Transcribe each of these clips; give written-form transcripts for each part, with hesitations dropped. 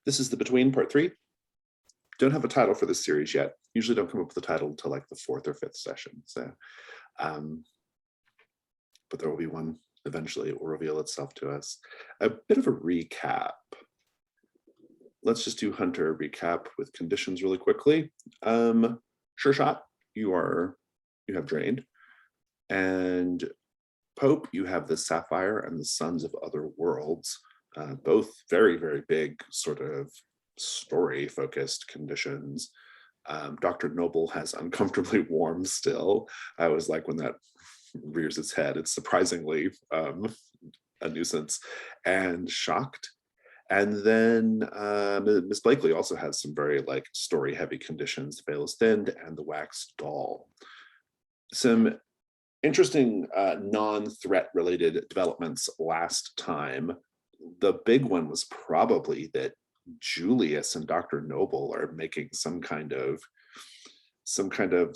This is the Between Part 3. Don't have a title for this series yet. Usually don't come up with a title until like the 4th or 5th session. So, but there will be one eventually. It will reveal itself to us. A bit of a recap. Let's just do Hunter recap with conditions really quickly. Sure shot, you have drained. And Pope, you have the Sapphire and the Sons of Other Worlds. Both very, very big sort of story-focused conditions. Dr. Noble has Uncomfortably Warm still. I always like when that rears its head. It's surprisingly a nuisance. And Shocked. And then Miss Blakely also has some very like story-heavy conditions. The Veil is Thinned and The Wax Doll. Some interesting non-threat related developments last time. The big one was probably that Julius and Dr. Noble are making some kind of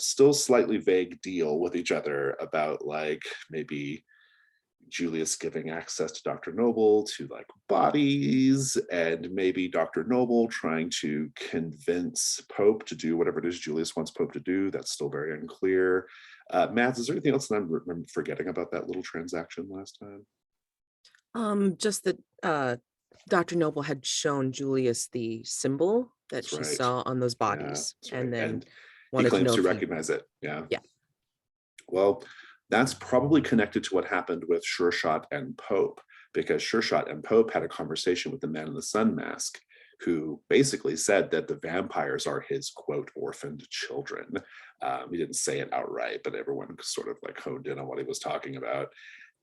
still slightly vague deal with each other about like maybe Julius giving access to Dr. Noble to like bodies, and maybe Dr. Noble trying to convince Pope to do whatever it is Julius wants Pope to do. That's still very unclear. Mads, is there anything else that I'm forgetting about that little transaction last time? Just that Dr. Noble had shown Julius the symbol that That's she right. saw on those bodies, Yeah, and right. then And he wanted to claims know to if recognize it. Yeah. Yeah. Well, that's probably connected to what happened with Sure Shot and Pope, because Sure Shot and Pope had a conversation with the Man in the Sun mask, who basically said that the vampires are his, quote, orphaned children. He didn't say it outright, but everyone sort of like honed in on what he was talking about.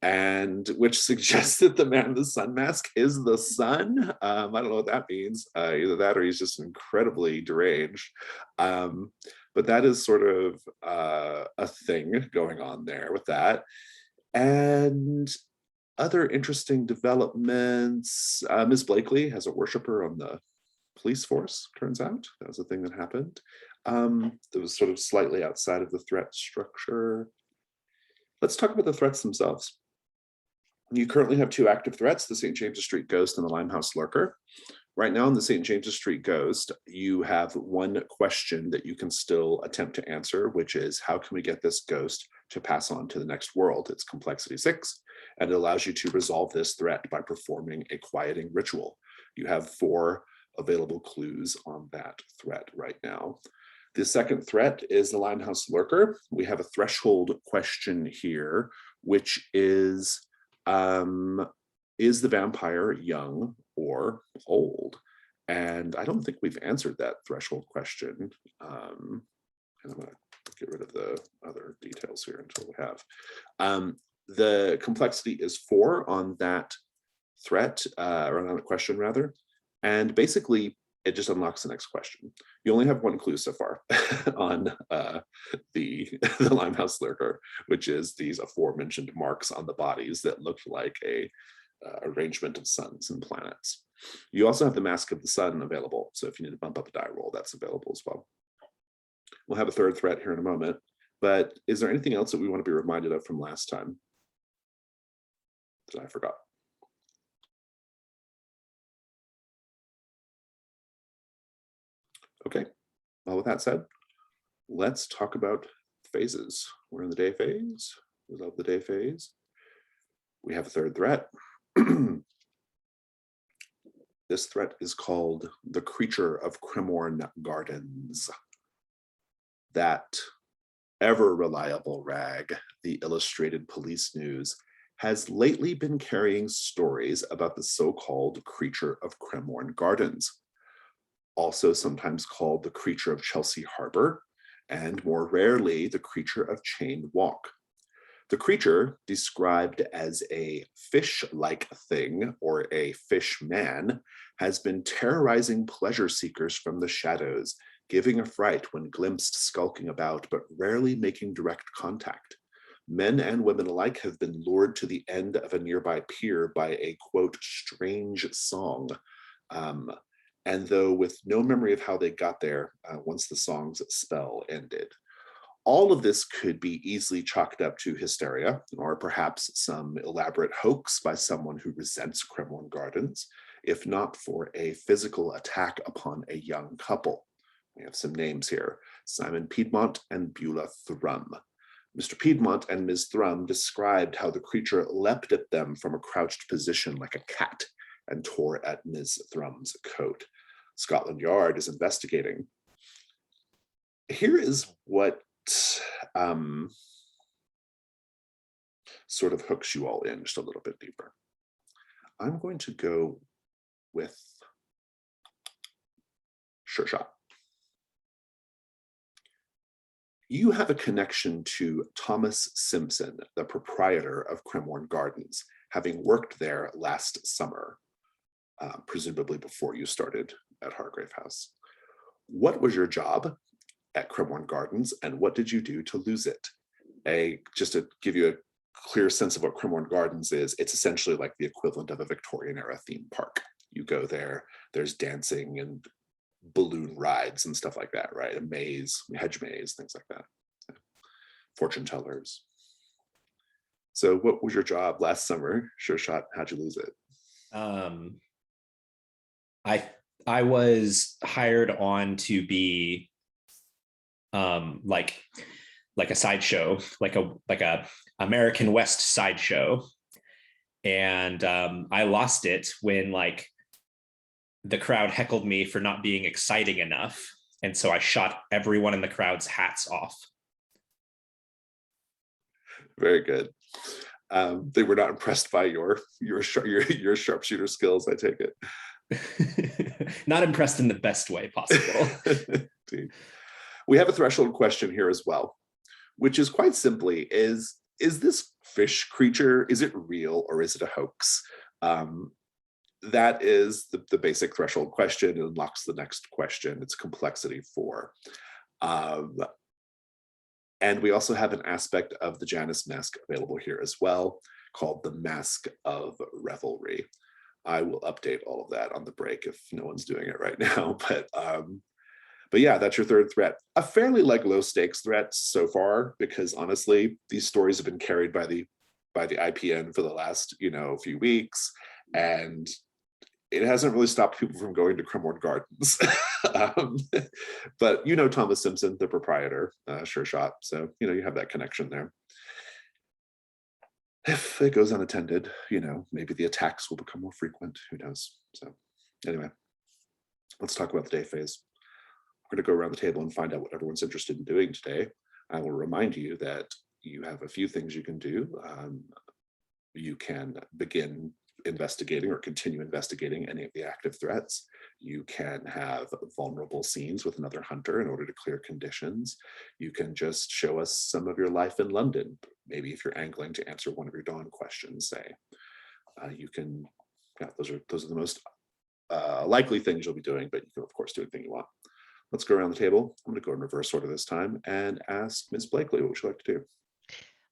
And which suggests that the Man in the Sun mask is the sun. I don't know what that means. Either that or he's just incredibly deranged. But that is sort of a thing going on there with that. And other interesting developments. Ms. Blakely has a worshiper on the police force, turns out. That was a thing that happened. That was sort of slightly outside of the threat structure. Let's talk about the threats themselves. You currently have 2 active threats, the St. James's Street Ghost and the Limehouse Lurker. Right now in the St. James's Street Ghost, you have one question that you can still attempt to answer, which is how can we get this ghost to pass on to the next world? It's complexity 6, and it allows you to resolve this threat by performing a quieting ritual. You have 4 available clues on that threat right now. The second threat is the Limehouse Lurker. We have a threshold question here, which is the vampire young or old? And I don't think we've answered that threshold question. And I'm going to get rid of the other details here until we have. The complexity is 4 on that threat, or on that question rather. And basically, it just unlocks the next question. You only have 1 clue so far on the Limehouse Lurker, which is these aforementioned marks on the bodies that look like a arrangement of suns and planets. You also have the Mask of the Sun available, so if you need to bump up a die roll, that's available as well. We'll have a third threat here in a moment, but is there anything else that we want to be reminded of from last time that I forgot? Okay, well, with that said, let's talk about phases. We're in the day phase. We love the day phase. We have a third threat. This threat is called the Creature of Cremorne Gardens. That ever reliable rag, the Illustrated Police News, has lately been carrying stories about the so-called Creature of Cremorne Gardens, also sometimes called the Creature of Chelsea Harbor, and more rarely, the Creature of Chain Walk. The creature, described as a fish-like thing or a fish man, has been terrorizing pleasure seekers from the shadows, giving a fright when glimpsed skulking about, but rarely making direct contact. Men and women alike have been lured to the end of a nearby pier by a, quote, strange song. And though with no memory of how they got there once the song's spell ended. All of this could be easily chalked up to hysteria, or perhaps some elaborate hoax by someone who resents Cremorne Gardens. if not for a physical attack upon a young couple. We have some names here: Simon Piedmont and Beulah Thrum. Mr. Piedmont and Ms. Thrum described how the creature leapt at them from a crouched position like a cat and tore at Ms. Thrum's coat. Scotland Yard is investigating. Here is what sort of hooks you all in just a little bit deeper. I'm going to go with Sure Shot. You have a connection to Thomas Simpson, the proprietor of Cremorne Gardens, having worked there last summer, presumably before you started at Hargrave House. What was your job at Cremorne Gardens, and what did you do to lose it? Just to give you a clear sense of what Cremorne Gardens is, it's essentially like the equivalent of a Victorian era theme park. You go there, there's dancing and balloon rides and stuff like that, right? A maze, hedge maze, things like that. Fortune tellers. So what was your job last summer? Sure Shot, how'd you lose it? I was hired on to be like a sideshow, like a American West sideshow. And I lost it when like the crowd heckled me for not being exciting enough. And so I shot everyone in the crowd's hats off. Very good. They were not impressed by your sharpshooter skills, I take it. Not impressed in the best way possible. We have a threshold question here as well, which is quite simply, is this fish creature, is it real or is it a hoax? That is the basic threshold question. It unlocks the next question. It's complexity 4. And we also have an aspect of the Janus mask available here as well, called the Mask of Revelry. I will update all of that on the break if no one's doing it right now. But yeah, that's your third threat. A fairly like low stakes threat so far, because honestly, these stories have been carried by the IPN for the last few weeks, and it hasn't really stopped people from going to Cremorne Gardens. But Thomas Simpson, the proprietor, Sure Shot. So you have that connection there. If it goes unattended, maybe the attacks will become more frequent. Who knows? So anyway, let's talk about the day phase. We're going to go around the table and find out what everyone's interested in doing today. I will remind you that you have a few things you can do. You can begin investigating or continue investigating any of the active threats. You can have vulnerable scenes with another hunter in order to clear conditions. You can just show us some of your life in London. Maybe if you're angling to answer one of your dawn questions, say. You can, those are the most likely things you'll be doing, but you can of course do anything you want. Let's go around the table. I'm going to go in reverse order this time and ask Ms. Blakely, what would you like to do?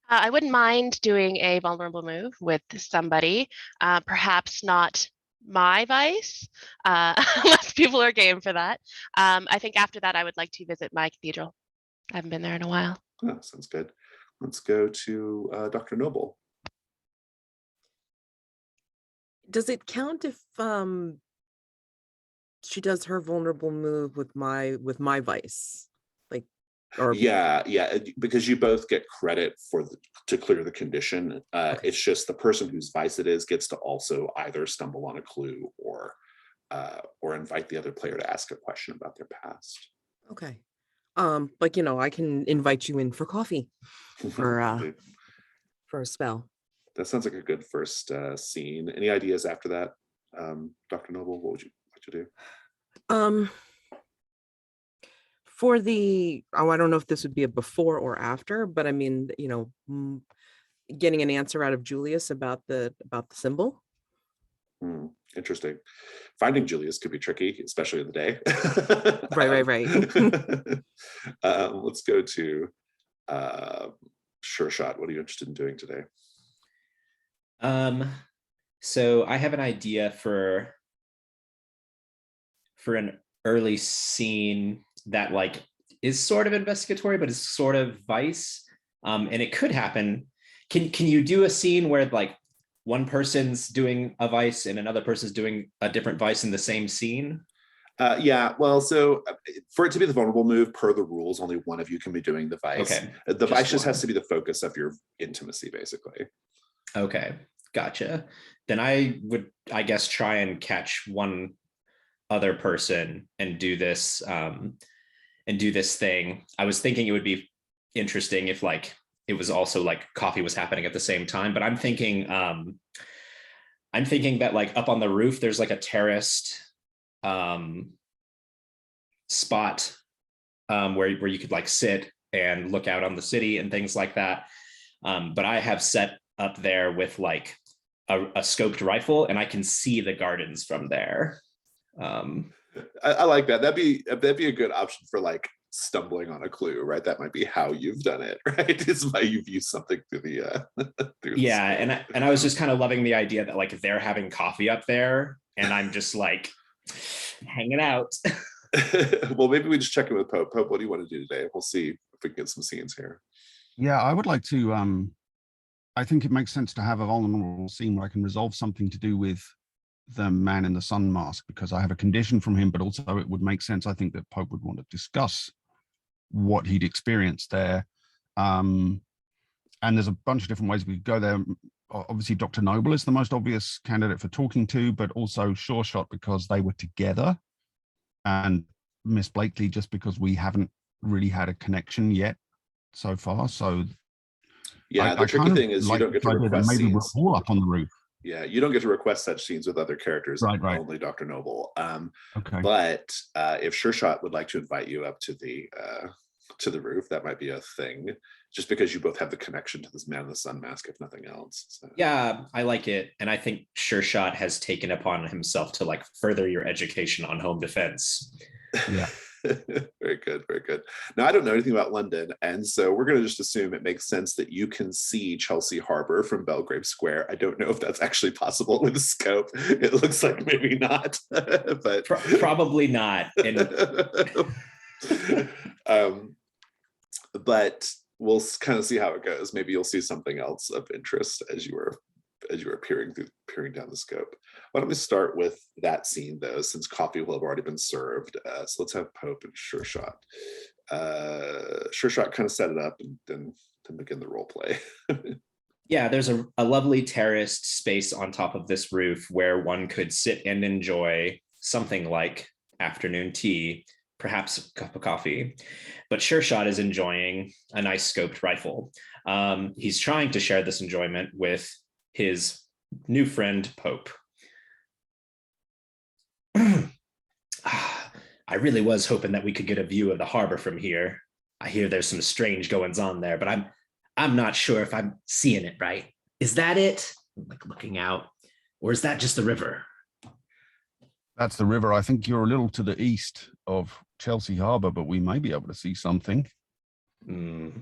I wouldn't mind doing a vulnerable move with somebody, perhaps not my vice, unless people are game for that. I think after that, I would like to visit my cathedral. I haven't been there in a while. Oh, sounds good. Let's go to Dr. Noble. Does it count if she does her vulnerable move with my vice? Yeah, because you both get credit to clear the condition. Okay. It's just the person whose vice it is gets to also either stumble on a clue or invite the other player to ask a question about their past. Okay. But I can invite you in for coffee for a spell. That sounds like a good first scene. Any ideas after that, Dr. Noble? What would you like to do? For I don't know if this would be a before or after, but I mean, getting an answer out of Julius about the symbol. Interesting. Finding Julius could be tricky, especially in the day. Right. Let's go to Sure Shot. What are you interested in doing today? So I have an idea for an early scene that is sort of investigatory, but is sort of vice. And it could happen. Can you do a scene where one person's doing a vice and another person's doing a different vice in the same scene? Yeah, well, so for it to be the vulnerable move, per the rules, only one of you can be doing the vice. Okay. The vice just one. has to be the focus of your intimacy, basically. Okay, gotcha. Then I would, I guess, try and catch one other person and do this thing. I was thinking it would be interesting if like it was also like coffee was happening at the same time, but I'm thinking that like up on the roof there's like a terraced spot where you could like sit and look out on the city and things like that. But I have set up there with like a scoped rifle and I can see the gardens from there. I like that. That'd be a good option for like stumbling on a clue, right? That might be how you've done it, right? It's why you've used something through the through yeah, the and I was just kind of loving the idea that like they're having coffee up there and I'm just like hanging out. Well, maybe we just check in with Pope. Pope, what do you want to do today? We'll see if we can get some scenes here. Yeah, I would like to I think it makes sense to have a vulnerable scene where I can resolve something to do with the man in the sun mask, because I have a condition from him, but also it would make sense, I think, that Pope would want to discuss what he'd experienced there. And there's a bunch of different ways we could go there. Obviously, Dr. Noble is the most obvious candidate for talking to, but also Sure Shot because they were together, and Miss Blakely just because we haven't really had a connection yet so far. So yeah, the tricky thing is you don't get to request maybe scenes. we're all up on the roof. Yeah, you don't get to request such scenes with other characters, right. Only Dr. Noble. Okay. But if Sure Shot would like to invite you up to the roof, that might be a thing, just because you both have the connection to this man in the sun mask, if nothing else. So. Yeah, I like it. And I think Sure Shot has taken upon himself to like further your education on home defense. Yeah. Very good, very good. Now, I don't know anything about London, and so we're going to just assume it makes sense that you can see Chelsea Harbor from Belgrave Square. I don't know if that's actually possible with a scope. It looks like maybe not, but probably not. But we'll kind of see how it goes. Maybe you'll see something else of interest as you were peering down the scope. Why don't we start with that scene though, since coffee will have already been served. So let's have Pope and Sure Shot. Sure Shot kind of set it up and then begin the role play. Yeah, there's a lovely terraced space on top of this roof where one could sit and enjoy something like afternoon tea, perhaps a cup of coffee. But Sure Shot is enjoying a nice scoped rifle. He's trying to share this enjoyment with his new friend, Pope. I really was hoping that we could get a view of the harbor from here. I hear there's some strange goings on there, but I'm not sure if I'm seeing it right. Is that it? Like looking out, or is that just the river? That's the river. I think you're a little to the east of Chelsea Harbor, but we may be able to see something. You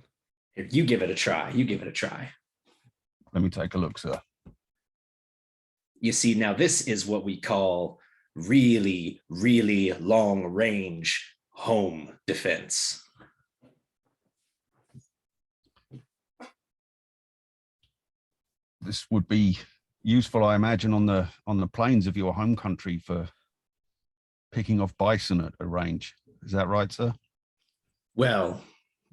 give it a try. You give it a try. Let me take a look, sir. You see, now this is what we call really, really long range home defense. This would be useful, I imagine, on the plains of your home country for picking off bison at a range. Is that right, sir? Well,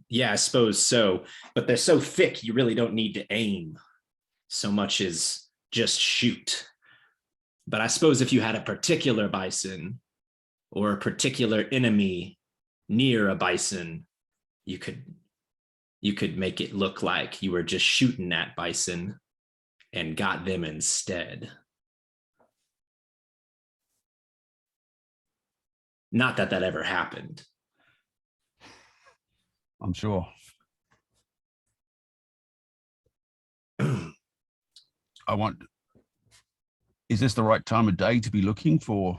yeah, I suppose so. But they're so thick, you really don't need to aim so much as just shoot. But I suppose if you had a particular bison or a particular enemy near a bison, you could make it look like you were just shooting at bison and got them instead. Not that ever happened. I'm sure. Is this the right time of day to be looking for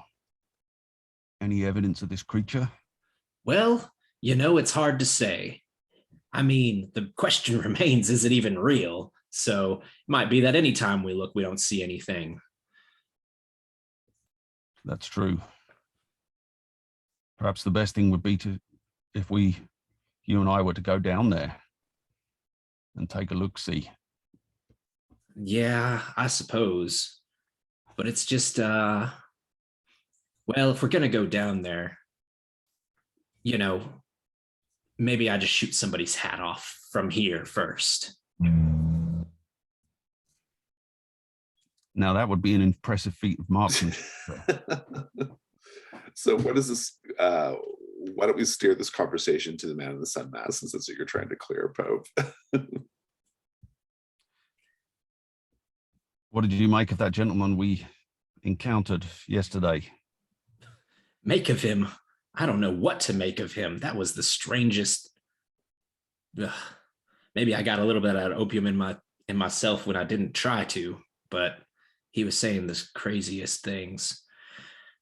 any evidence of this creature? Well, it's hard to say. I mean, the question remains, is it even real? So it might be that anytime we look, we don't see anything. That's true. Perhaps the best thing would be if you and I were to go down there and take a look-see. Yeah, I suppose. But it's just, well, if we're going to go down there, you know, maybe I just shoot somebody's hat off from here first. Now that would be an impressive feat of marksmanship. So what is this? Why don't we steer this conversation to the man in the sun mask, since that's what you're trying to clear, Pope? What did you make of that gentleman we encountered yesterday? Make of him? I don't know what to make of him. That was the strangest. Ugh. Maybe I got a little bit of opium in myself when I didn't try to, but he was saying the craziest things.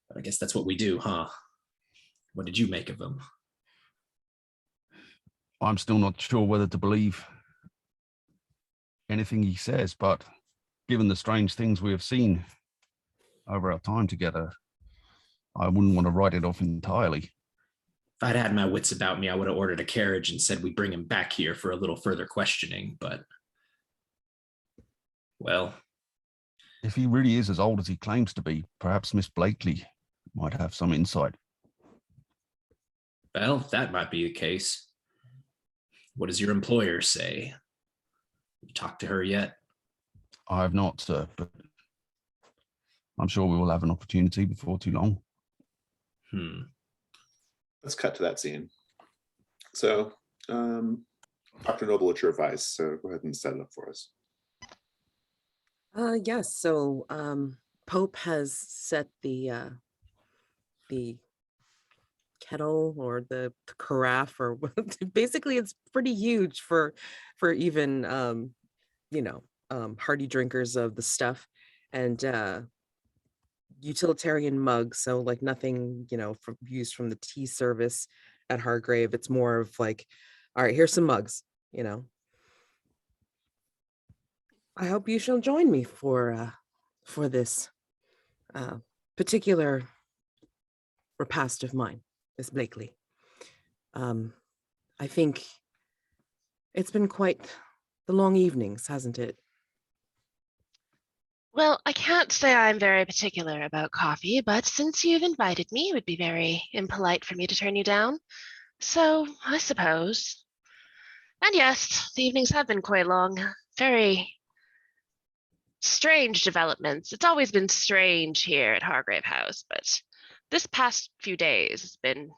But I guess that's what we do, huh? What did you make of him? I'm still not sure whether to believe anything he says, but given the strange things we have seen over our time together, I wouldn't want to write it off entirely. If I'd had my wits about me, I would have ordered a carriage and said we bring him back here for a little further questioning, but, well. If he really is as old as he claims to be, perhaps Miss Blakely might have some insight. Well, that might be the case. What does your employer say? You talked to her yet? I have not, sir, but I'm sure we will have an opportunity before too long. Let's cut to that scene. So, Dr. Noble, it's your advice, so go ahead and set it up for us. Yes, so Pope has set the kettle or the carafe, or basically it's pretty huge for even hearty drinkers of the stuff, and utilitarian mugs, so like nothing used from the tea service at Hargrave. It's more of like, all right, here's some mugs. I hope you shall join me for this particular repast of mine, Miss Blakely. I think it's been quite the long evenings, hasn't it? Well, I can't say I'm very particular about coffee, but since you've invited me, it would be very impolite for me to turn you down. So, I suppose. And yes, the evenings have been quite long. Very strange developments. It's always been strange here at Hargrave House, but this past few days has been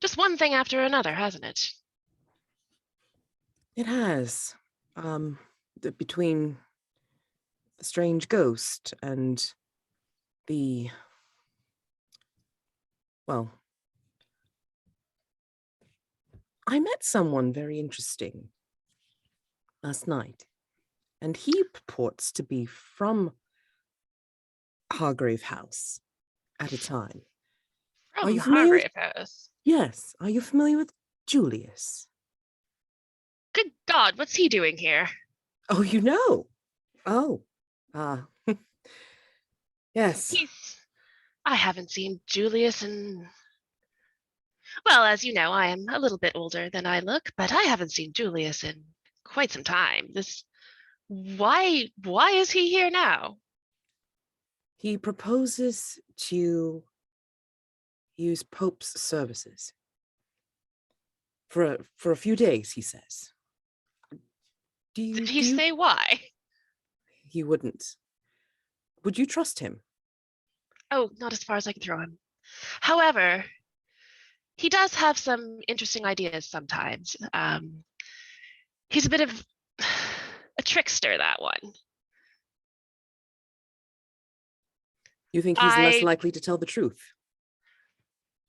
just one thing after another, hasn't it? It has. Between the strange ghost and well, I met someone very interesting last night, and he purports to be from Hargrave House at a time. Are From you familiar with... Hargrave House. Yes. Are you familiar with Julius? Good God, what's he doing here? Oh, you know. Oh. Yes. I haven't seen Julius in... Well, as you know, I am a little bit older than I look, but I haven't seen Julius in quite some time. Why is he here now? He proposes to use Pope's services for a few days, he says. Did he say why? He wouldn't. Would you trust him? Oh, not as far as I can throw him. However, he does have some interesting ideas sometimes. He's a bit of a trickster, that one. You think he's less likely to tell the truth?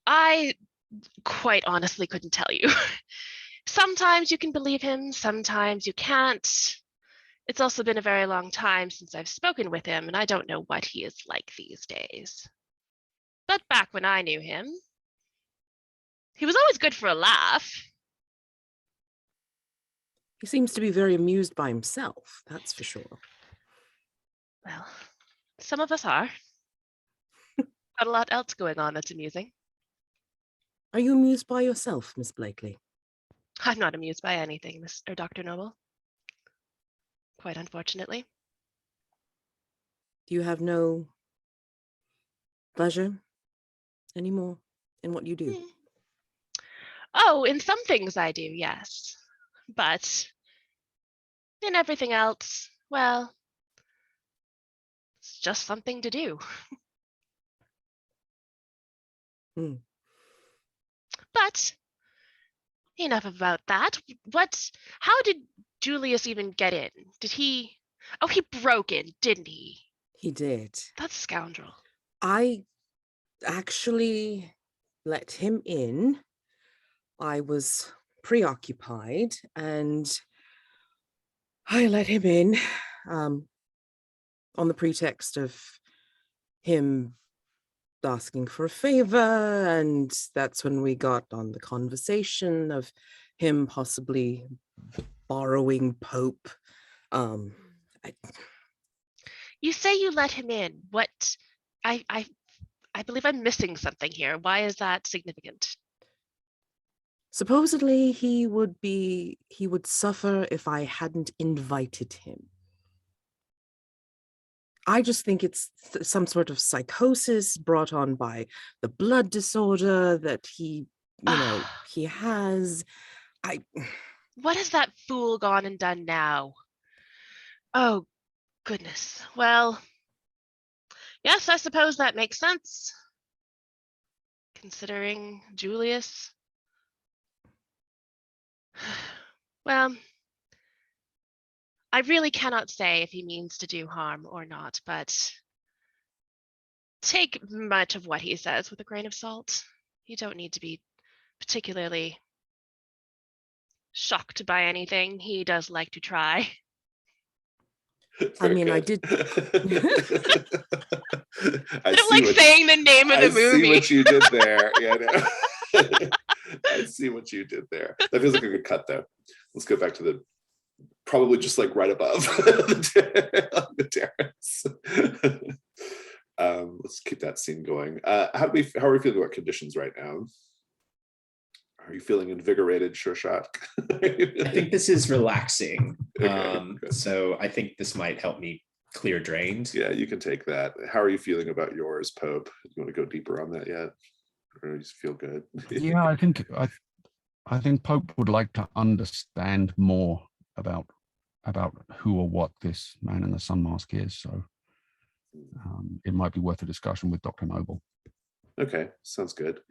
I quite honestly couldn't tell you. Sometimes you can believe him, sometimes you can't. It's also been a very long time since I've spoken with him, and I don't know what he is like these days. But back when I knew him, he was always good for a laugh. He seems to be very amused by himself, that's for sure. Well, some of us are. Got a lot else going on that's amusing. Are you amused by yourself, Miss Blakely? I'm not amused by anything, Dr. Noble. Quite unfortunately. Do you have no pleasure anymore in what you do? Hmm. Oh, in some things I do, yes. But in everything else, well, it's just something to do. Hmm. But enough about that. How did Julius even get in? Did he? Oh, he broke in, didn't he? He did. That scoundrel. I actually let him in. I was preoccupied and I let him in on the pretext of him asking for a favor. And that's when we got on the conversation of him possibly borrowing Pope. I, You say you let him in. What? I believe I'm missing something here. Why is that significant? supposedly he would suffer if I hadn't invited him. I just think it's some sort of psychosis brought on by the blood disorder that he has. I What has that fool gone and done now? Oh, goodness. Well, yes, I suppose that makes sense. Considering Julius. Well, I really cannot say if he means to do harm or not, but take much of what he says with a grain of salt. You don't need to be particularly shocked by anything. He does like to try. I Very mean, I good. did. I don't like saying the name of the movie. I see what you did there. Yeah, no. I see what you did there. That feels like a good cut, though. Let's go back to the probably just like right above the terrace. Let's keep that scene going. How are we feeling about conditions right now? Are you feeling invigorated, Sure Shot? I think this is relaxing. Okay, so I think this might help me clear drained. Yeah, you can take that. How are you feeling about yours, Pope? You want to go deeper on that yet? Or you just feel good? Yeah, I think Pope would like to understand more about who or what this man in the sun mask is. So it might be worth a discussion with Dr. Noble. Okay, sounds good.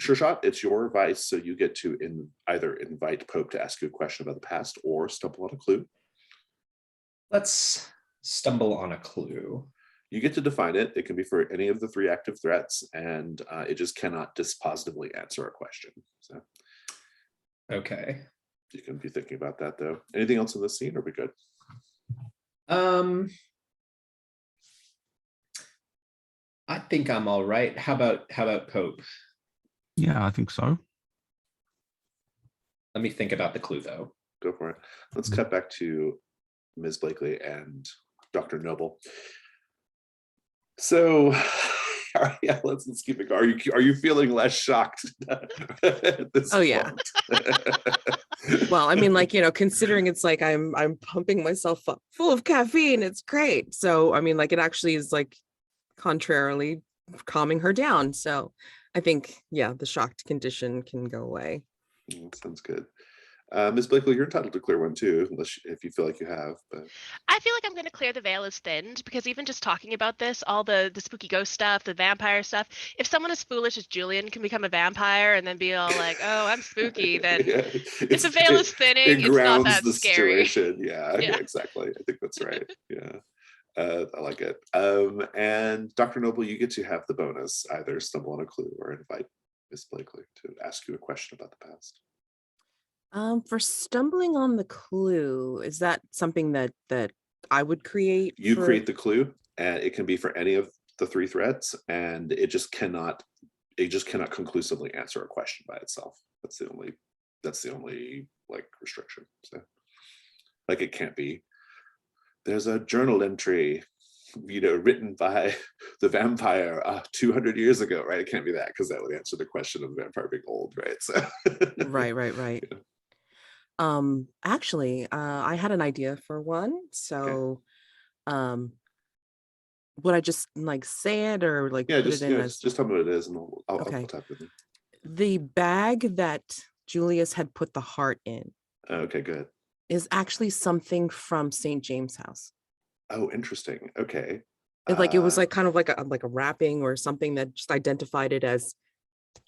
Sure Shot, it's your advice, so you get to either invite Pope to ask you a question about the past or stumble on a clue. Let's stumble on a clue. You get to define it. It can be for any of the 3 active threats, and it just cannot dispositively answer a question. So, okay. You can be thinking about that, though. Anything else in this scene? Or are we good? I think I'm all right. How about Pope? Yeah, I think so. Let me think about the clue, though. Go for it. Let's cut back to Ms. Blakely and Dr. Noble. So, yeah, let's keep it going. Are you feeling less shocked at this Oh, yeah. Well, I mean, like, considering it's like I'm pumping myself up full of caffeine, it's great. So, I mean, like, it actually is like contrarily calming her down. So I think, yeah, the shocked condition can go away. Sounds good. Ms. Blakely, you're entitled to clear one too, if you feel like you have. But I feel like I'm going to clear the veil is thinned, because even just talking about this, all the spooky ghost stuff, the vampire stuff, if someone as foolish as Julian can become a vampire and then be all like, oh, I'm spooky, then yeah, if the veil is thinning, it's not that the scary. Situation. Yeah, Yeah. Exactly. I think that's right. Yeah. I like it. And Dr. Noble, you get to have the bonus, either stumble on a clue or invite Ms. Blakely to ask you a question about the past. For stumbling on the clue, is that something that I would create? You create the clue, and it can be for any of the 3 threats, and it just cannot conclusively answer a question by itself. That's the only like restriction. So, like, it can't be, there's a journal entry, written by the vampire 200 years ago, right? It can't be that, because that would answer the question of the vampire being old, right? So Right. Yeah. Actually, I had an idea for one. So would I just like say it or like Yeah, put it in as just tell me what it is, and I'll okay? type with you. The bag that Julius had put the heart in Okay, good. is actually something from St. James House. Oh, interesting. Okay. It was like kind of like a wrapping or something that just identified it as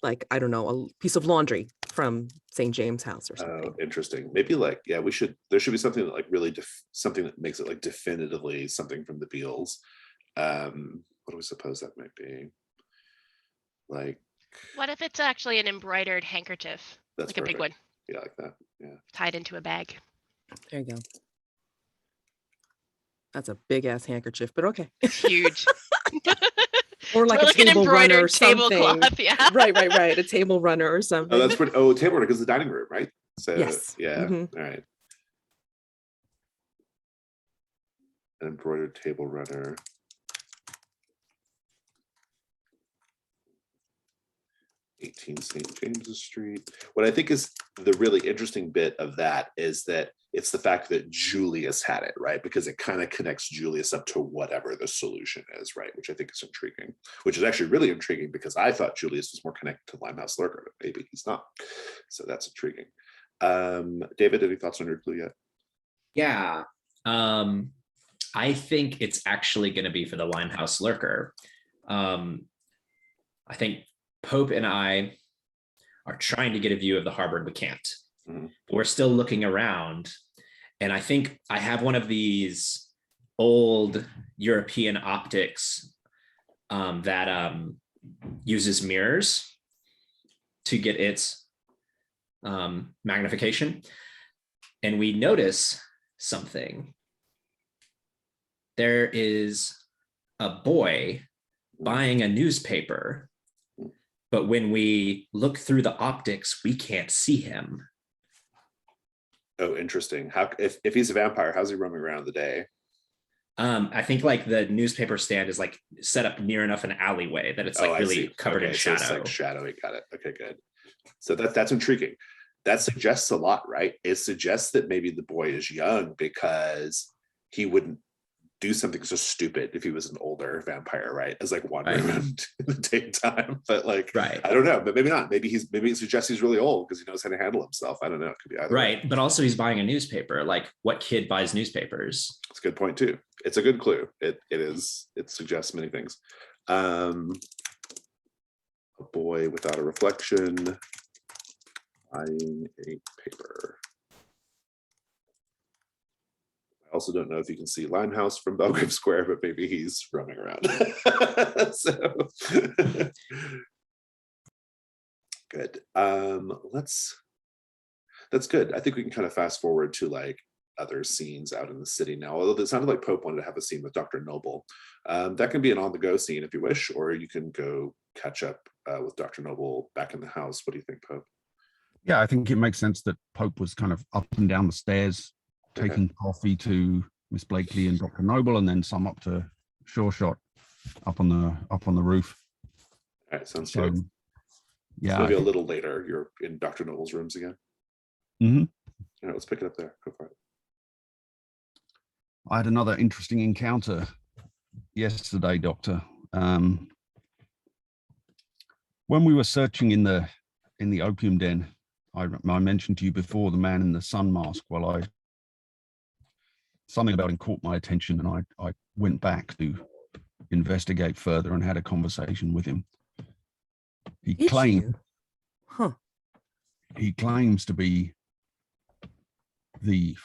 like, I don't know, a piece of laundry from St. James House or something. Oh, interesting. Maybe like, yeah, there should be something that like really something that makes it like definitively something from the Beals. What do we suppose that might be? Like, What if it's actually an embroidered handkerchief? That's like perfect. A big one. Yeah, like that. Yeah. Tied into a bag. There you go. That's a big ass handkerchief, but okay. It's huge. Or like a table runner or something. Yeah. Right. A table runner or something. Oh, that's pretty. Oh, table runner because the dining room, right? So yes. Yeah. All right. An embroidered table runner. 18 St. James's Street. What I think is the really interesting bit of that is that it's the fact that Julius had it, right? Because it kind of connects Julius up to whatever the solution is, right? Which I think is intriguing, which is actually really intriguing because I thought Julius was more connected to Limehouse Lurker, but maybe he's not. So that's intriguing. David, any thoughts on your clue yet? Yeah. I think it's actually going to be for the Limehouse Lurker. I think Pope and I are trying to get a view of the harbor and we can't. Mm-hmm. We're still looking around. And I think I have one of these old European optics that uses mirrors to get its magnification. And we notice something. There is a boy buying a newspaper, but when we look through the optics, we can't see him. Oh, interesting. How if he's a vampire, how's he roaming around the day? I think like the newspaper stand is like set up near enough an alleyway that it's like really covered in shadow. So it's like shadowy. Got it. Okay, good. So that's intriguing. That suggests a lot, right? It suggests that maybe the boy is young because he wouldn't do something so stupid if he was an older vampire, right? As like wandering around in the daytime. But like, I don't know, but maybe not. Maybe it suggests he's really old because he knows how to handle himself. I don't know. It could be either way. But also he's buying a newspaper. Like, what kid buys newspapers? It's a good point too. It's a good clue. It suggests many things. A boy without a reflection buying a paper. I also don't know if you can see Limehouse from Belgrave Square, but maybe he's roaming around. So good. That's good. I think we can kind of fast forward to like other scenes out in the city now. Although it sounded like Pope wanted to have a scene with Dr. Noble. That can be an on-the-go scene if you wish, or you can go catch up with Dr. Noble back in the house. What do you think, Pope? Yeah, I think it makes sense that Pope was kind of up and down the stairs, taking coffee to Miss Blakely and Dr. Noble, and then some up to Sure Shot up on the roof. All right, sounds good. Yeah, so maybe a little later, you're in Dr. Noble's rooms again. Mm-hmm. All right, let's pick it up there. Go for it. I had another interesting encounter yesterday, Doctor. When we were searching in the opium den, I mentioned to you before the man in the sun mask. Well, something about him caught my attention, and I went back to investigate further and had a conversation with him. He claims to be the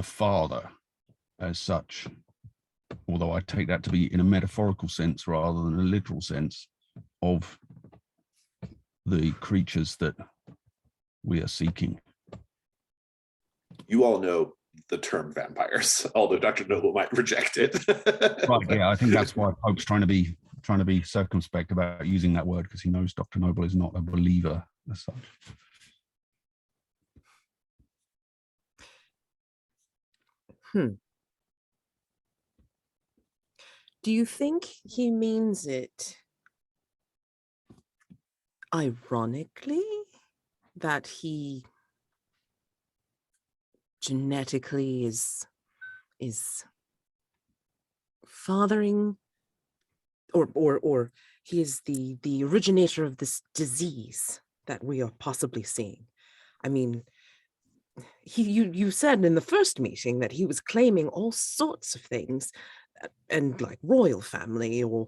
father as such, although I take that to be in a metaphorical sense rather than a literal sense, of the creatures that we are seeking. You all know the term vampires, although Dr. Noble might reject it. Right, yeah, I think that's why Pope's trying to be circumspect about using that word, because he knows Dr. Noble is not a believer as such. Do you think he means it ironically, that he genetically is fathering, or he is the originator of this disease that we are possibly seeing. I mean, you said in the first meeting that he was claiming all sorts of things, and like royal family, or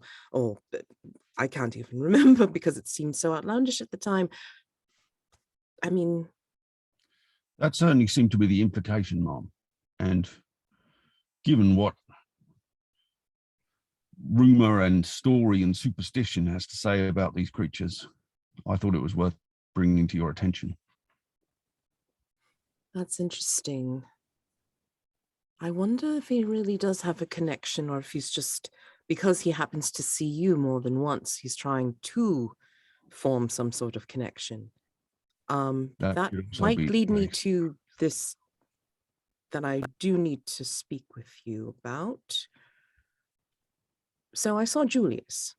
I can't even remember because it seemed so outlandish at the time. I mean, that certainly seemed to be the implication, Mom. And given what rumor and story and superstition has to say about these creatures, I thought it was worth bringing to your attention. that's interesting. I wonder if he really does have a connection, or if he's just, because he happens to see you more than once, he's trying to form some sort of connection. That That could also might be the lead me case. to this that I do need to speak with you about. So I saw Julius.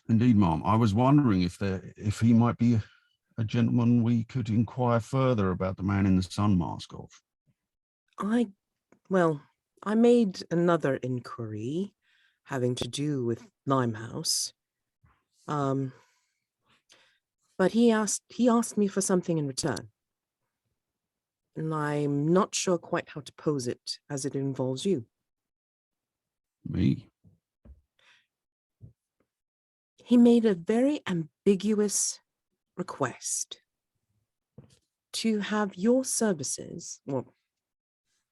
Indeed, Mom. I was wondering if he might be a gentleman we could inquire further about the man in the sun mask of. I made another inquiry having to do with Limehouse. But he asked me for something in return. And I'm not sure quite how to pose it, as it involves you. Me? He made a very ambiguous request to have your services, well,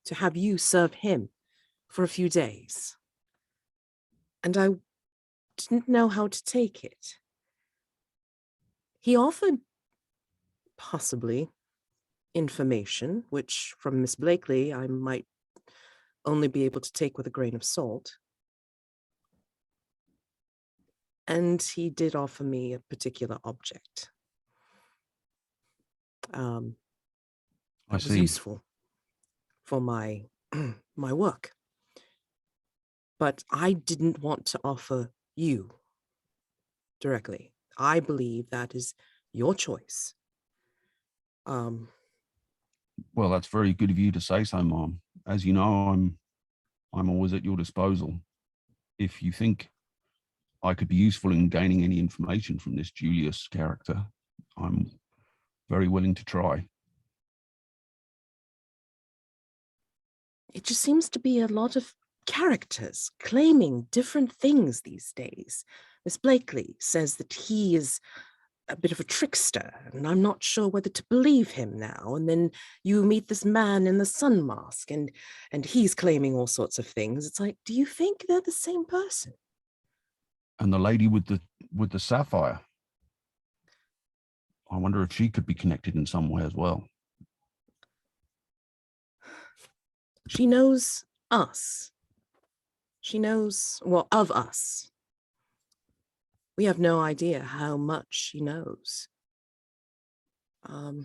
to have you serve him for a few days. And I didn't know how to take it. He offered possibly information, which from Miss Blakely I might only be able to take with a grain of salt. And he did offer me a particular object. I That was see. useful for my my work. But I didn't want to offer you directly. I believe that is your choice. Well, that's very good of you to say so, Mom. As you know, I'm always at your disposal. If you think I could be useful in gaining any information from this Julius character, I'm very willing to try. It just seems to be a lot of characters claiming different things these days. Miss Blakely says that he is a bit of a trickster, and I'm not sure whether to believe him now. And then you meet this man in the sun mask, and he's claiming all sorts of things. It's like, do you think they're the same person? And the lady with the sapphire, I wonder if she could be connected in some way as well. She knows us. She knows, well, of us. We have no idea how much she knows. All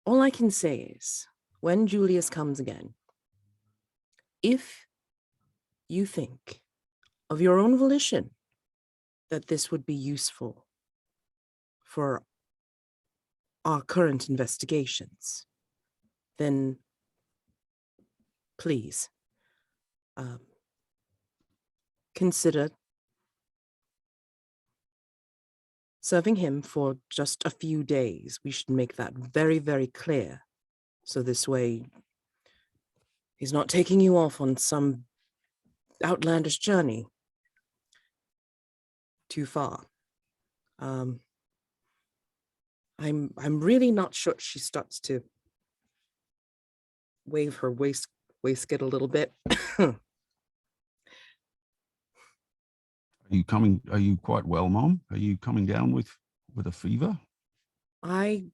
I can say is, when Julius comes again, if you think of your own volition that this would be useful for our current investigations, then please consider serving him for just a few days. We should make that very, very clear. So this way, he's not taking you off on some outlandish journey too far. I'm really not sure. She starts to wave her waistcoat a little bit. Are you quite well, Mom? Are you coming down with a fever? I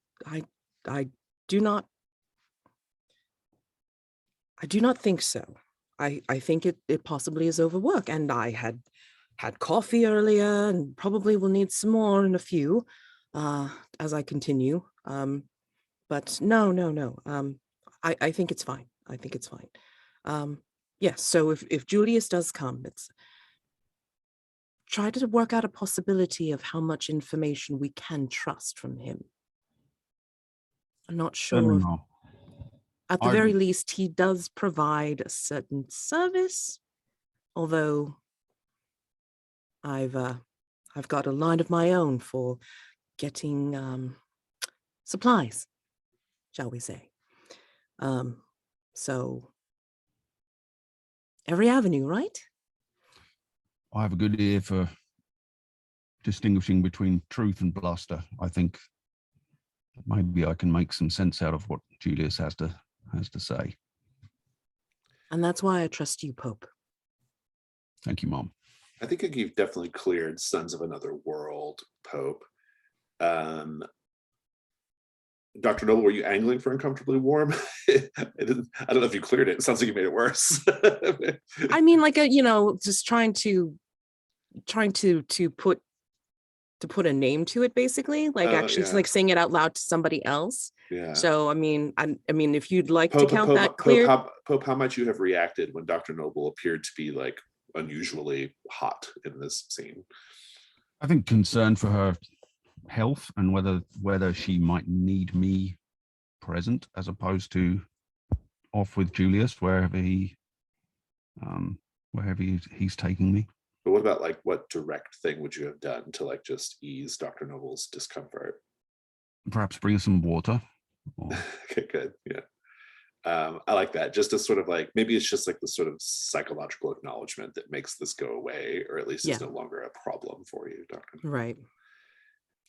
do not think so. I think it possibly is overwork, and I had coffee earlier and probably will need some more in a few as I continue. But no. I think it's fine. I think it's fine. Yes, so if Julius does come, it's try to work out a possibility of how much information we can trust from him. I'm not sure. Certainly, Mom. At the very least, he does provide a certain service, although I've got a line of my own for getting supplies, shall we say. So every avenue, right? I have a good ear for distinguishing between truth and bluster. I think maybe I can make some sense out of what Julius has to say. And that's why I trust you, Pope. Thank you, Mom. I think you've definitely cleared Sons of Another World, Pope. Dr. Noble, were you angling for uncomfortably warm? I don't know if you cleared it. It sounds like you made it worse. I mean, like just trying to put a name to it, basically, like actually like saying it out loud to somebody else. Yeah. So I mean, if you'd like Pope, to count Pope, that clear. Pope, how might you have reacted when Dr. Noble appeared to be like unusually hot in this scene? I think concern for her health and whether she might need me present as opposed to off with Julius wherever he's taking me. But what about like what direct thing would you have done to like just ease Dr. Noble's discomfort? Perhaps bring some water. Okay, good. Yeah. I like that. Just as sort of like, maybe it's just like the sort of psychological acknowledgement that makes this go away, or at least it's no longer a problem for you, Dr. Noble. Right.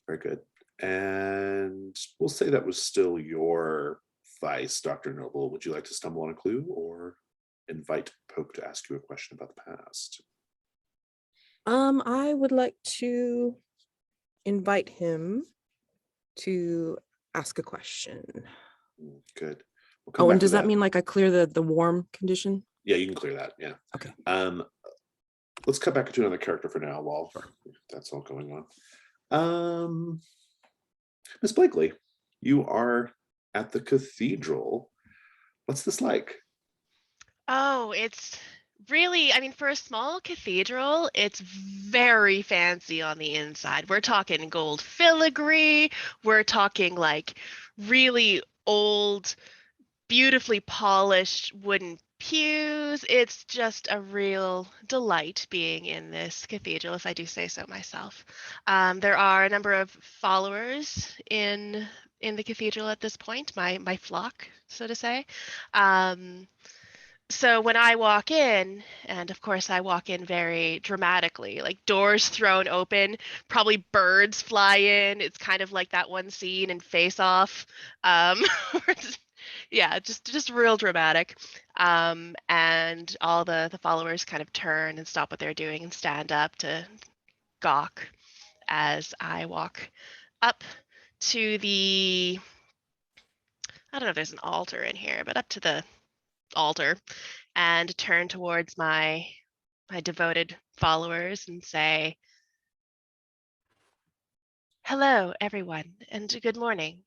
Very good. And we'll say that was still your vice, Dr. Noble. Would you like to stumble on a clue or invite Pope to ask you a question about the past? I would like to invite him to ask a question. Good. Oh, and does that mean like I clear the warm condition? Yeah, you can clear that. Yeah. Okay. Let's cut back to another character for now while that's all going on. Miss Blakely, you are at the cathedral. What's this like? Oh, it's really, I mean, for a small cathedral, it's very fancy on the inside. We're talking gold filigree. We're talking like really old, beautifully polished wooden pews. It's just a real delight being in this cathedral, if I do say so myself. There are a number of followers in the cathedral at this point, my flock, so to say. So when I walk in, and of course I walk in very dramatically, like doors thrown open, probably birds fly in. It's kind of like that one scene in Face Off. Yeah, just real dramatic. And all the followers kind of turn and stop what they're doing and stand up to gawk as I walk up to the, I don't know if there's an altar in here, but up to the altar and turn towards my devoted followers and say, "Hello, everyone, and good morning.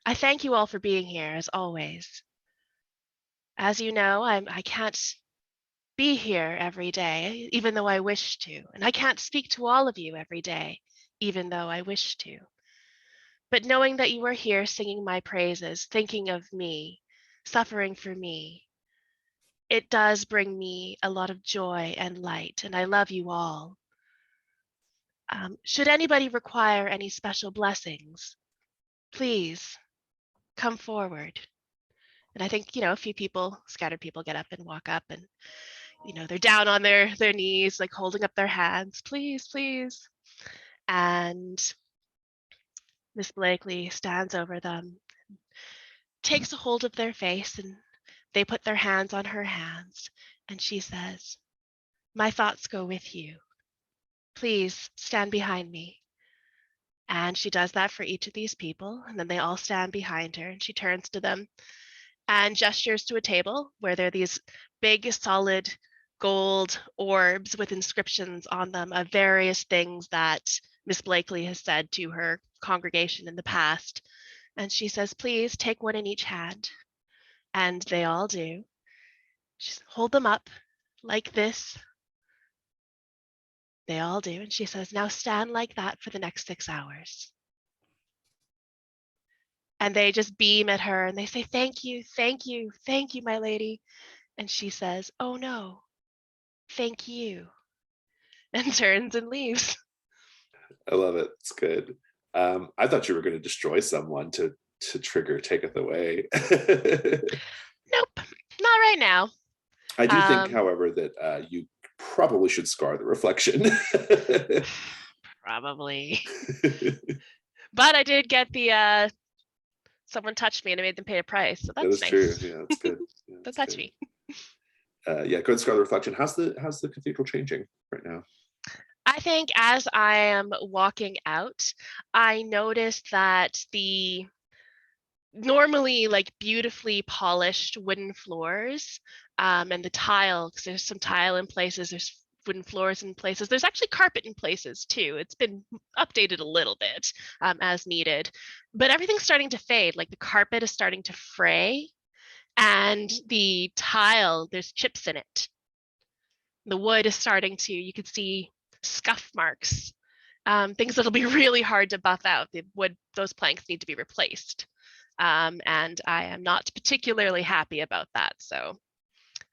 I thank you all for being here, as always. As you know, I can't be here every day, even though I wish to, and I can't speak to all of you every day, even though I wish to. But knowing that you are here singing my praises, thinking of me, suffering for me, it does bring me a lot of joy and light, and I love you all. Should anybody require any special blessings, please come forward." And I think, a few people, scattered people, get up and walk up, and, they're down on their knees, like holding up their hands, "Please, please." And Miss Blakely stands over them, takes a hold of their face, and they put their hands on her hands, and she says, "My thoughts go with you. Please stand behind me." And she does that for each of these people, and then they all stand behind her, and she turns to them and gestures to a table where there are these big, solid gold orbs with inscriptions on them of various things that Miss Blakely has said to her congregation in the past. And she says, "Please take one in each hand." And they all do. She says, "Hold them up like this." They all do. And she says, "Now stand like that for the next 6 hours." And they just beam at her and they say, thank you, thank you, thank you, my lady. And she says, oh no, thank you, and turns and leaves. I love it. It's good. I thought you were going to destroy someone to trigger taketh away. Nope, not right now. I do think, however, that you probably should scar the reflection. Probably. But I did get the someone touched me and I made them pay a price. So that's nice. True. Yeah, that's good. Yeah, Don't touch me. Yeah, go ahead and scar the reflection. How's the cathedral changing right now? I think as I am walking out, I noticed that the normally like beautifully polished wooden floors and the tile, because there's some tile in places, there's wooden floors in places, there's actually carpet in places too. It's been updated a little bit as needed, but everything's starting to fade. Like the carpet is starting to fray and the tile, there's chips in it. The wood is starting to, you can see scuff marks, things that'll be really hard to buff out. The wood, those planks need to be replaced. And I am not particularly happy about that. So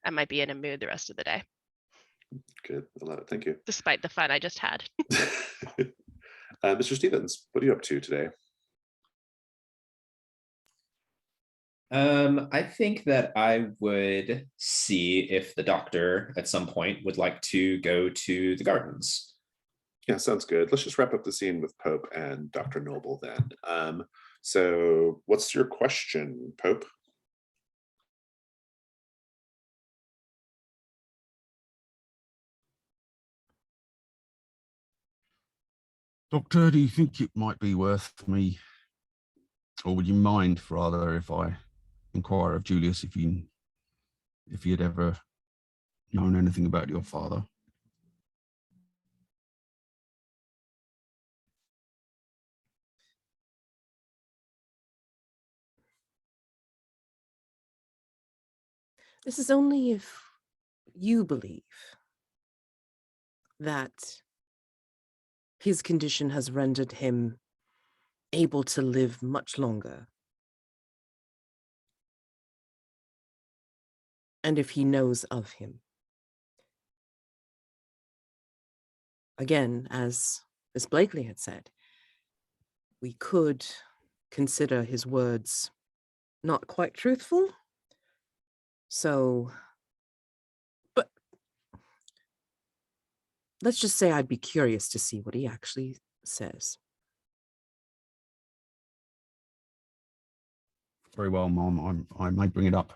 I might be in a mood the rest of the day. Good, I love it. Thank you. Despite the fun I just had. Mr. Stevens, what are you up to today? I think that I would see if the doctor at some point would like to go to the gardens. Yeah, sounds good. Let's just wrap up the scene with Pope and Dr. Noble then. So what's your question, Pope? Doctor, do you think it might be worth me, or would you mind rather if I inquire of Julius if he had ever known anything about your father? This is only if you believe that his condition has rendered him able to live much longer. And if he knows of him. Again, as Miss Blakely had said, we could consider his words not quite truthful. So, but let's just say I'd be curious to see what he actually says. Very well, Mom. I might bring it up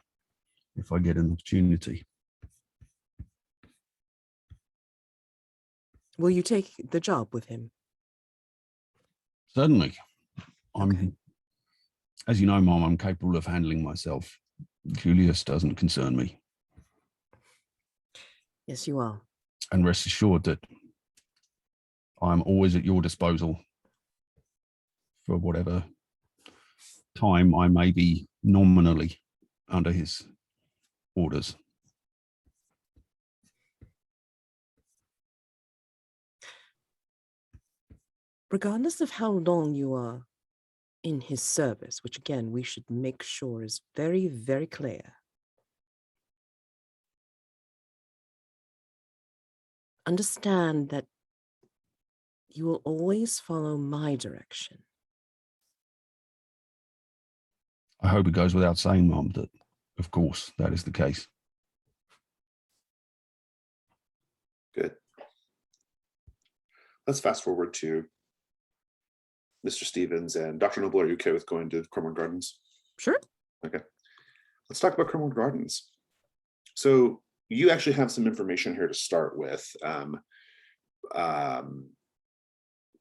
if I get an opportunity. Will you take the job with him? Certainly. Okay. As you know, Mom, I'm capable of handling myself. Julius doesn't concern me. Yes, you are. And rest assured that I'm always at your disposal for whatever time I may be nominally under his orders. Regardless of how long you are in his service, which again, we should make sure is very, very clear. Understand that you will always follow my direction. I hope it goes without saying, Mom, that of course that is the case. Good. Let's fast forward to Mr. Stevens and Dr. Noble. Are you okay with going to Cremorne Gardens? Sure. Okay. Let's talk about Cremorne Gardens. So you actually have some information here to start with.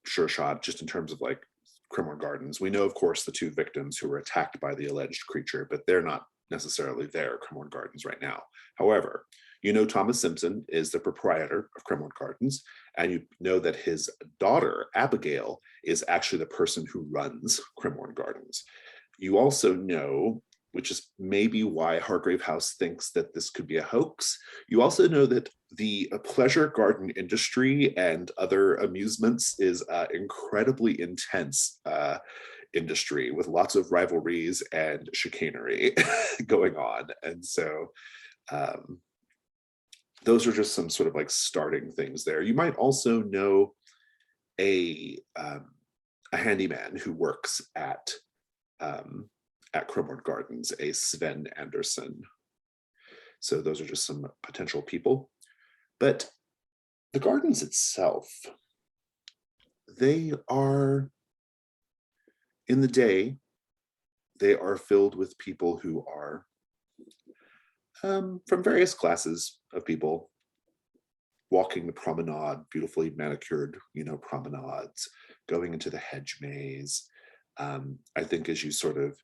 Sure shot, just in terms of like Cremorne Gardens. We know, of course, the two victims who were attacked by the alleged creature, but they're not necessarily there at Cremorne Gardens right now. However, you know Thomas Simpson is the proprietor of Cremorne Gardens, and you know that his daughter, Abigail, is actually the person who runs Cremorne Gardens. You also know, which is maybe why Hargrave House thinks that this could be a hoax, you also know that the pleasure garden industry and other amusements is incredibly intense industry with lots of rivalries and chicanery going on. And so those are just some sort of like starting things there. You might also know a handyman who works at Cremorne Gardens, a Sven Anderson. So those are just some potential people. But the gardens itself, they are, in the day, they are filled with people who are from various classes of people, walking the promenade, beautifully manicured, promenades, going into the hedge maze. I think as you sort of,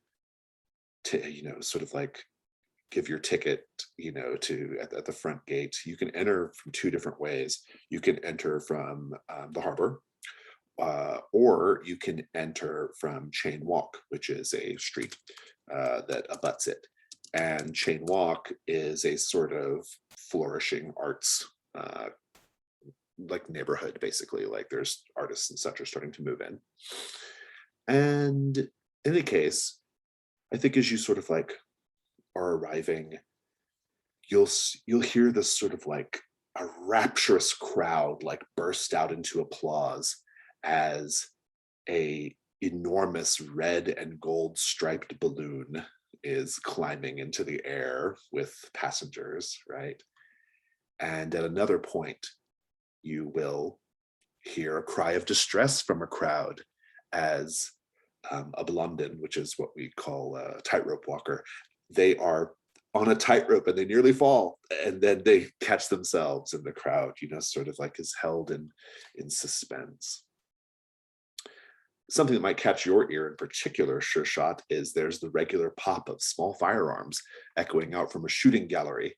like give your ticket, to at the front gate, you can enter from two different ways. You can enter from the harbor, or you can enter from Chain Walk, which is a street that abuts it. And Chain Walk is a sort of flourishing arts like neighborhood, basically. Like there's artists and such are starting to move in. And in any case, I think as you sort of like are arriving, you'll hear this sort of like a rapturous crowd like burst out into applause as a enormous red and gold striped balloon is climbing into the air with passengers, right? And at another point, you will hear a cry of distress from a crowd as a Blondin, which is what we call a tightrope walker, they are on a tightrope and they nearly fall, and then they catch themselves, and the crowd, sort of like is held in suspense. Something that might catch your ear in particular, Sure Shot, is there's the regular pop of small firearms echoing out from a shooting gallery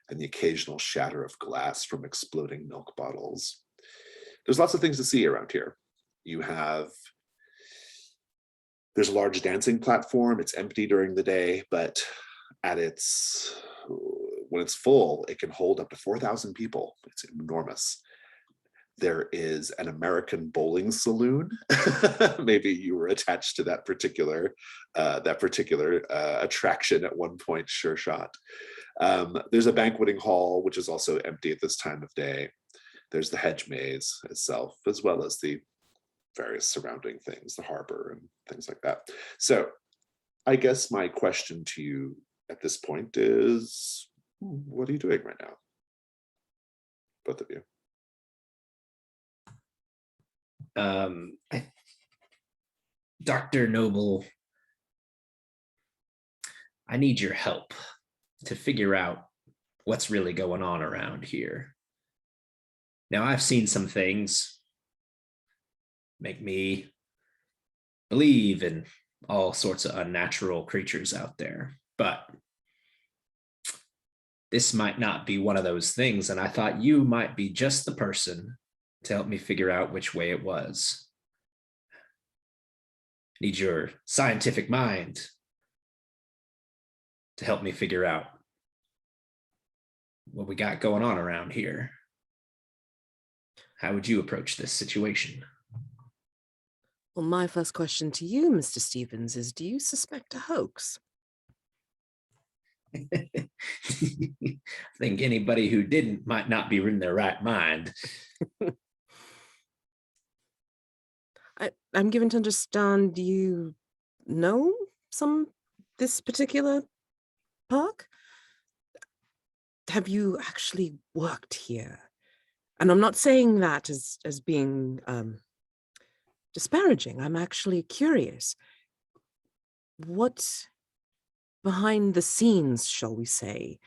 and the occasional shatter of glass from exploding milk bottles. There's lots of things to see around here. There's a large dancing platform. It's empty during the day, but when it's full, it can hold up to 4,000 people. It's enormous. There is an American bowling saloon. Maybe you were attached to that particular attraction at one point, Sure Shot. There's a banqueting hall, which is also empty at this time of day. There's the hedge maze itself, as well as the various surrounding things, the harbor and things like that. So I guess my question to you at this point is, what are you doing right now? Both of you. Dr. Noble, I need your help to figure out what's really going on around here. Now, I've seen some things make me believe in all sorts of unnatural creatures out there, but this might not be one of those things, and I thought you might be just the person to help me figure out which way it was. I need your scientific mind to help me figure out what we got going on around here. How would you approach this situation? Well, my first question to you, Mr. Stevens, is, do you suspect a hoax? I think anybody who didn't might not be in their right mind. I'm given to understand you know this particular park? Have you actually worked here? And I'm not saying that as being disparaging. I'm actually curious. What behind the scenes, shall we say,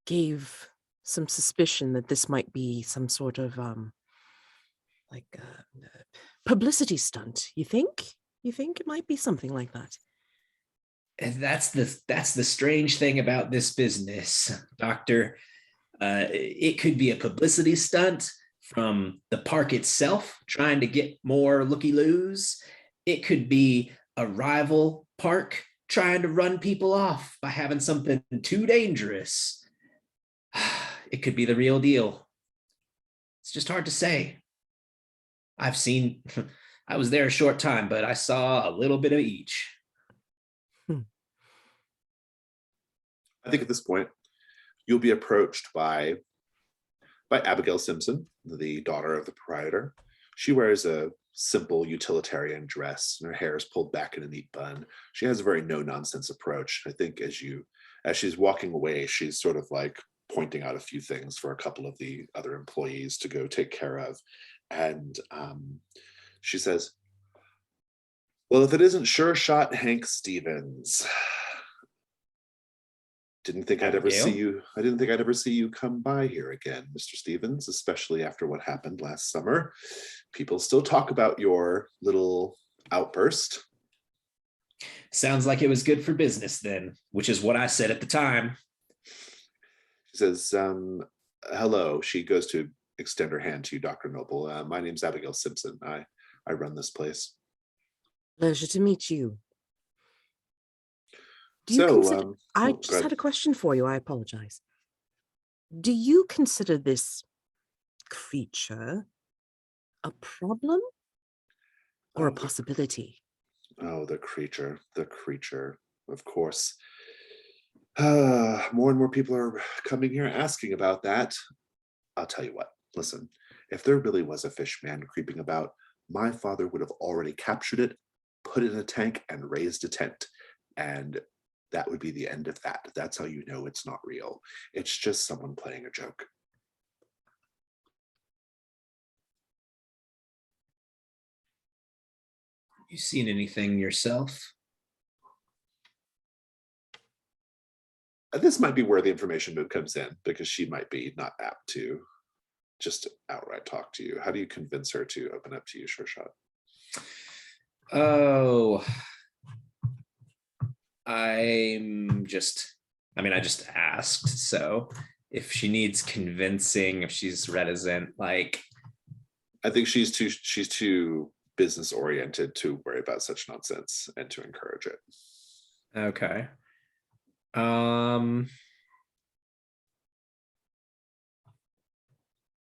gave some suspicion that this might be some sort of publicity stunt? You think it might be something like that? And that's the strange thing about this business, Doctor. It could be a publicity stunt from the park itself, trying to get more looky-loos. It could be a rival park trying to run people off by having something too dangerous. It could be the real deal. It's just hard to say. I've seen I was there a short time, but I saw a little bit of each. I think at this point, you'll be approached by Abigail Simpson, the daughter of the proprietor. She wears a simple utilitarian dress, and her hair is pulled back in a neat bun. She has a very no-nonsense approach. I think as she's walking away, she's sort of like pointing out a few things for a couple of the other employees to go take care of. And she says, well, if it isn't Sure Shot Hank Stevens, I didn't think I'd ever see you come by here again, Mr. Stevens, especially after what happened last summer. People still talk about your little outburst. Sounds like it was good for business then, which is what I said at the time. She says, hello. She goes to extend her hand to you, Dr. Noble. My name's Abigail Simpson. I run this place. Pleasure to meet you. I just had a question for you. I apologize. Do you consider this creature a problem or a possibility? Oh, the creature, of course. More and more people are coming here asking about that. I'll tell you what, listen, if there really was a fish man creeping about, my father would have already captured it, put it in a tank, and raised a tent. And that would be the end of that. That's how you know it's not real. It's just someone playing a joke. You seen anything yourself? This might be where the information move comes in, because she might be not apt to just outright talk to you. How do you convince her to open up to you, Sure Shot? Oh, I just asked. So if she needs convincing, if she's reticent, like, I think she's too business oriented to worry about such nonsense and to encourage it. Okay.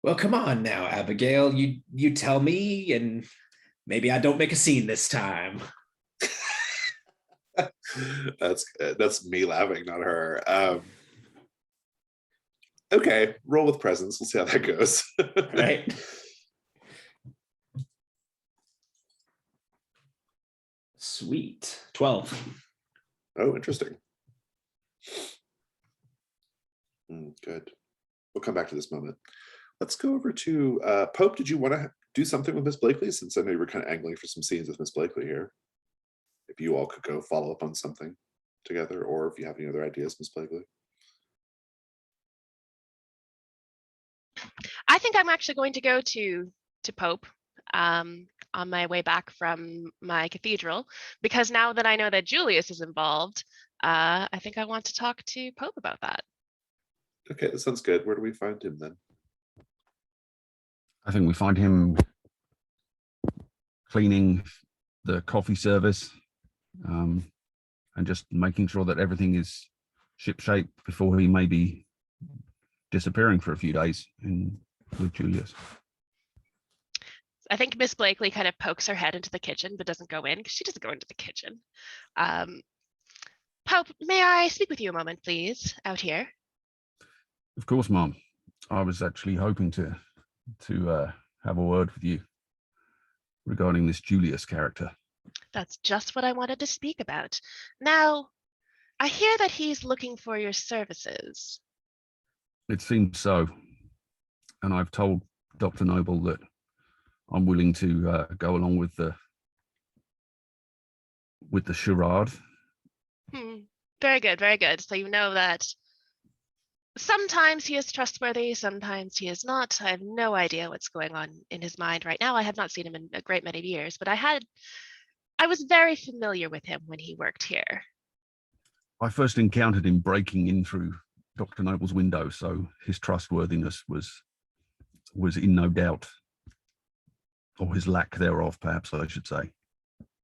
Well, come on now, Abigail. You tell me, and maybe I don't make a scene this time. That's me laughing, not her. Okay, roll with presence. We'll see how that goes. Right. Sweet. 12. Oh, interesting. Good. We'll come back to this moment. Let's go over to Pope. Did you want to do something with Miss Blakely? Since I know you were kind of angling for some scenes with Miss Blakely here. If you all could go follow up on something together, or if you have any other ideas, Miss Blakely. I think I'm actually going to go to Pope on my way back from my cathedral, because now that I know that Julius is involved, I think I want to talk to Pope about that. Okay, that sounds good. Where do we find him then? I think we find him cleaning the coffee service and just making sure that everything is shipshape before he may be disappearing for a few days with Julius. I think Miss Blakely kind of pokes her head into the kitchen, but doesn't go in, because she doesn't go into the kitchen. Pope, may I speak with you a moment, please, out here? Of course, Mom. I was actually hoping to have a word with you regarding this Julius character. That's just what I wanted to speak about. Now, I hear that he's looking for your services. It seems so. And I've told Dr. Noble that I'm willing to go along with the charade. Very good, very good. So you know that sometimes he is trustworthy, sometimes he is not. I have no idea what's going on in his mind right now. I have not seen him in a great many years, but I was very familiar with him when he worked here. I first encountered him breaking in through Dr. Noble's window, so his trustworthiness was in no doubt, or his lack thereof, perhaps I should say.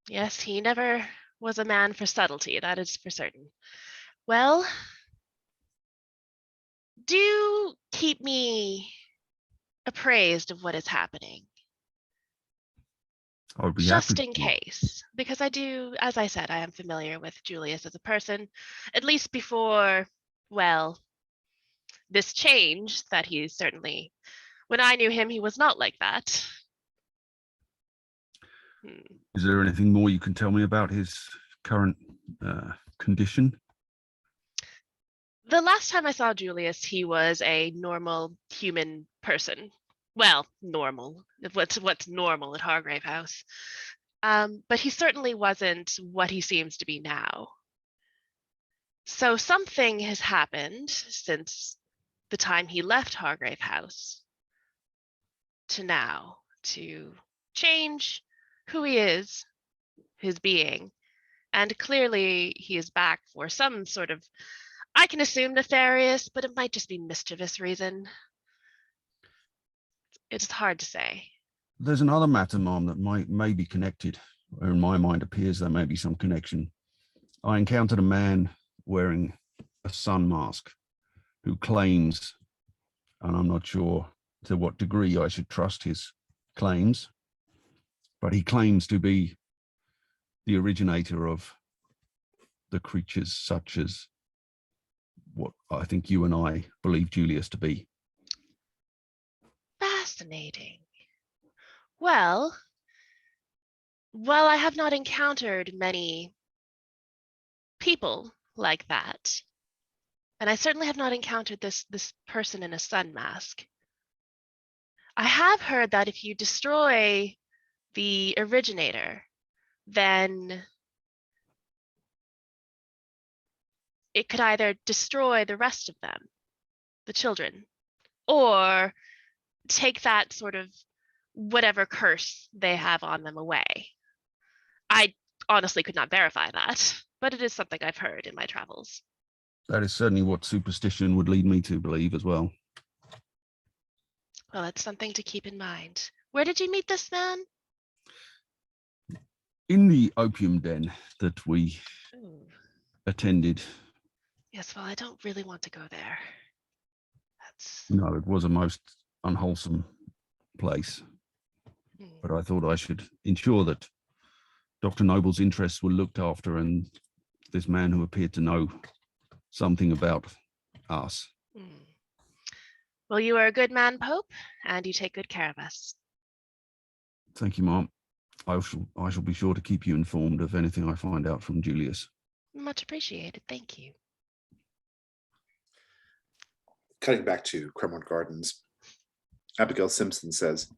Yes, he never was a man for subtlety, that is for certain. Well, do keep me appraised of what is happening. I would be Just happy in to. case, because I do, as I said, I am familiar with Julius as a person, at least before, well, this change that he's certainly, when I knew him, he was not like that. Is there anything more you can tell me about his current condition? The last time I saw Julius, he was a normal human person. Well, normal. What's normal at Hargrave House? But he certainly wasn't what he seems to be now. So something has happened since the time he left Hargrave House to now to change who he is, his being. And clearly he is back for some sort of, I can assume nefarious, but it might just be mischievous reason. It's hard to say. There's another matter, Mom, that may be connected, or in my mind appears there may be some connection. I encountered a man wearing a sun mask who claims, and I'm not sure to what degree I should trust his claims, but he claims to be the originator of the creatures such as what I think you and I believe Julius to be. Fascinating. Well, I have not encountered many people like that, and I certainly have not encountered this person in a sun mask. I have heard that if you destroy the originator, then it could either destroy the rest of them, the children, or take that sort of whatever curse they have on them away. I honestly could not verify that, but it is something I've heard in my travels. That is certainly what superstition would lead me to believe as well. Well, it's something to keep in mind. Where did you meet this man? In the opium den that we attended. Yes, well, I don't really want to go there. No, it was a most unwholesome place. But I thought I should ensure that Dr. Noble's interests were looked after, and this man who appeared to know something about us. Well, you are a good man, Pope, and you take good care of us. Thank you, Mom. I shall be sure to keep you informed of anything I find out from Julius. Much appreciated. Thank you. Cutting back to Cremorne Gardens, Abigail Simpson says,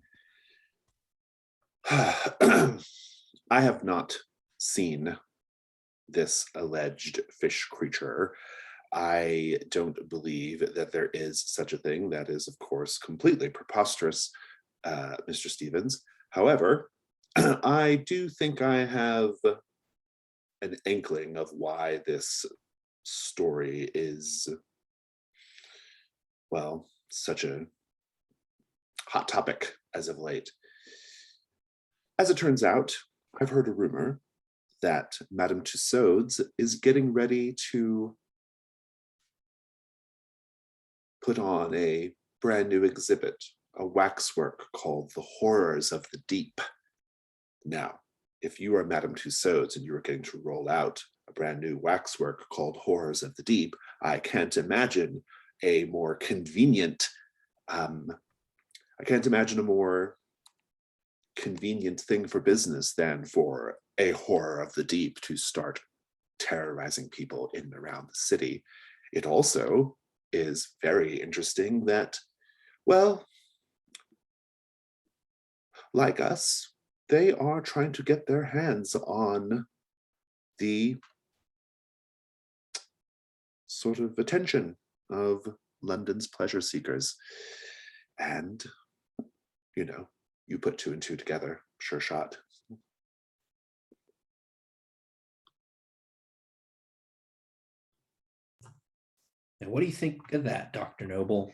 I have not seen this alleged fish creature. I don't believe that there is such a thing. That is, of course, completely preposterous, Mr. Stevens. However, I do think I have an inkling of why this story is, well, such a hot topic as of late. As it turns out, I've heard a rumor that Madame Tussauds is getting ready to put on a brand new exhibit, a waxwork called The Horrors of the Deep. Now, if you are Madame Tussauds and you are getting to roll out a brand new waxwork called Horrors of the Deep, I can't imagine a more convenient, thing for business than for a Horror of the Deep to start terrorizing people in and around the city. It also is very interesting that, well, like us, they are trying to get their hands on the sort of attention of London's pleasure seekers. And, you know, you put two and two together, sure shot. And what do you think of that, Dr. Noble?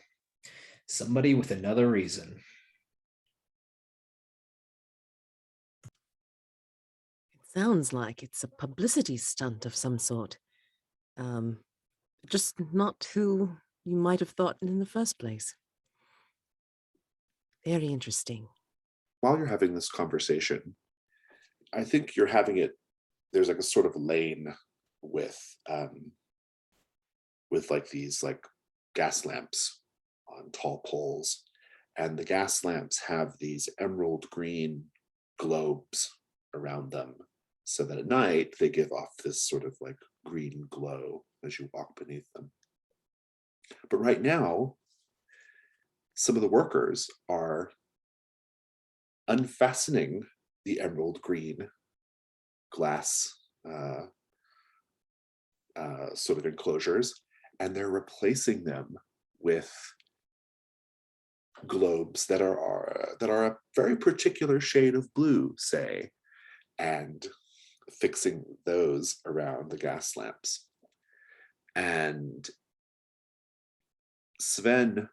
Somebody with another reason. Sounds like it's a publicity stunt of some sort. Just not who you might have thought in the first place. Very interesting. While you're having this conversation, I think you're having it, there's like a sort of lane with like these like gas lamps on tall poles, and the gas lamps have these emerald green globes around them, so that at night they give off this sort of like green glow as you walk beneath them. But right now, some of the workers are unfastening the emerald green glass sort of enclosures, and they're replacing them with globes that are a very particular shade of blue, say, and fixing those around the gas lamps. And Sven,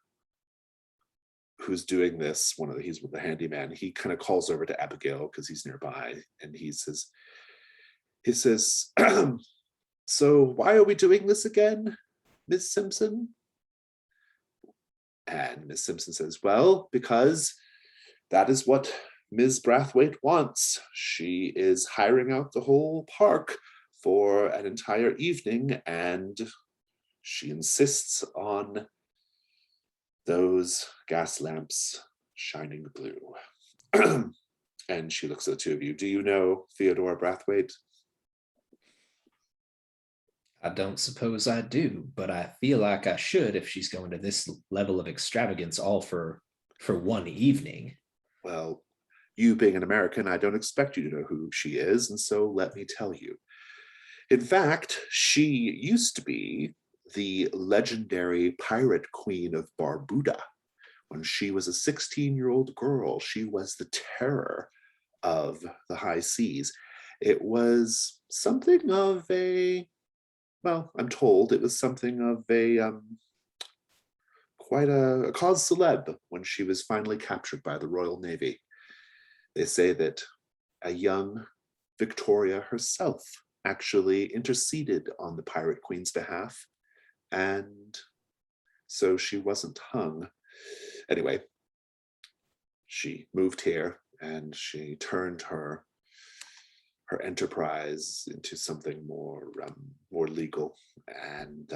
who's doing this, he's with the handyman, he kind of calls over to Abigail because he's nearby, and he says, so why are we doing this again, Miss Simpson? And Miss Simpson says, well, because that is what Ms. Brathwaite wants. She is hiring out the whole park for an entire evening, and she insists on those gas lamps shining blue. And she looks at the two of you. Do you know Theodora Brathwaite? I don't suppose I do, but I feel like I should if she's going to this level of extravagance all for one evening. Well, you being an American, I don't expect you to know who she is, and so let me tell you. In fact, she used to be the legendary pirate queen of Barbuda. When she was a 16-year-old girl, she was the terror of the high seas. It was something of a, well, I'm told it was something of a quite a cause célèbre when she was finally captured by the Royal Navy. They say that a young Victoria herself actually interceded on the Pirate Queen's behalf, and so she wasn't hung. Anyway, she moved here and she turned her enterprise into something more legal, and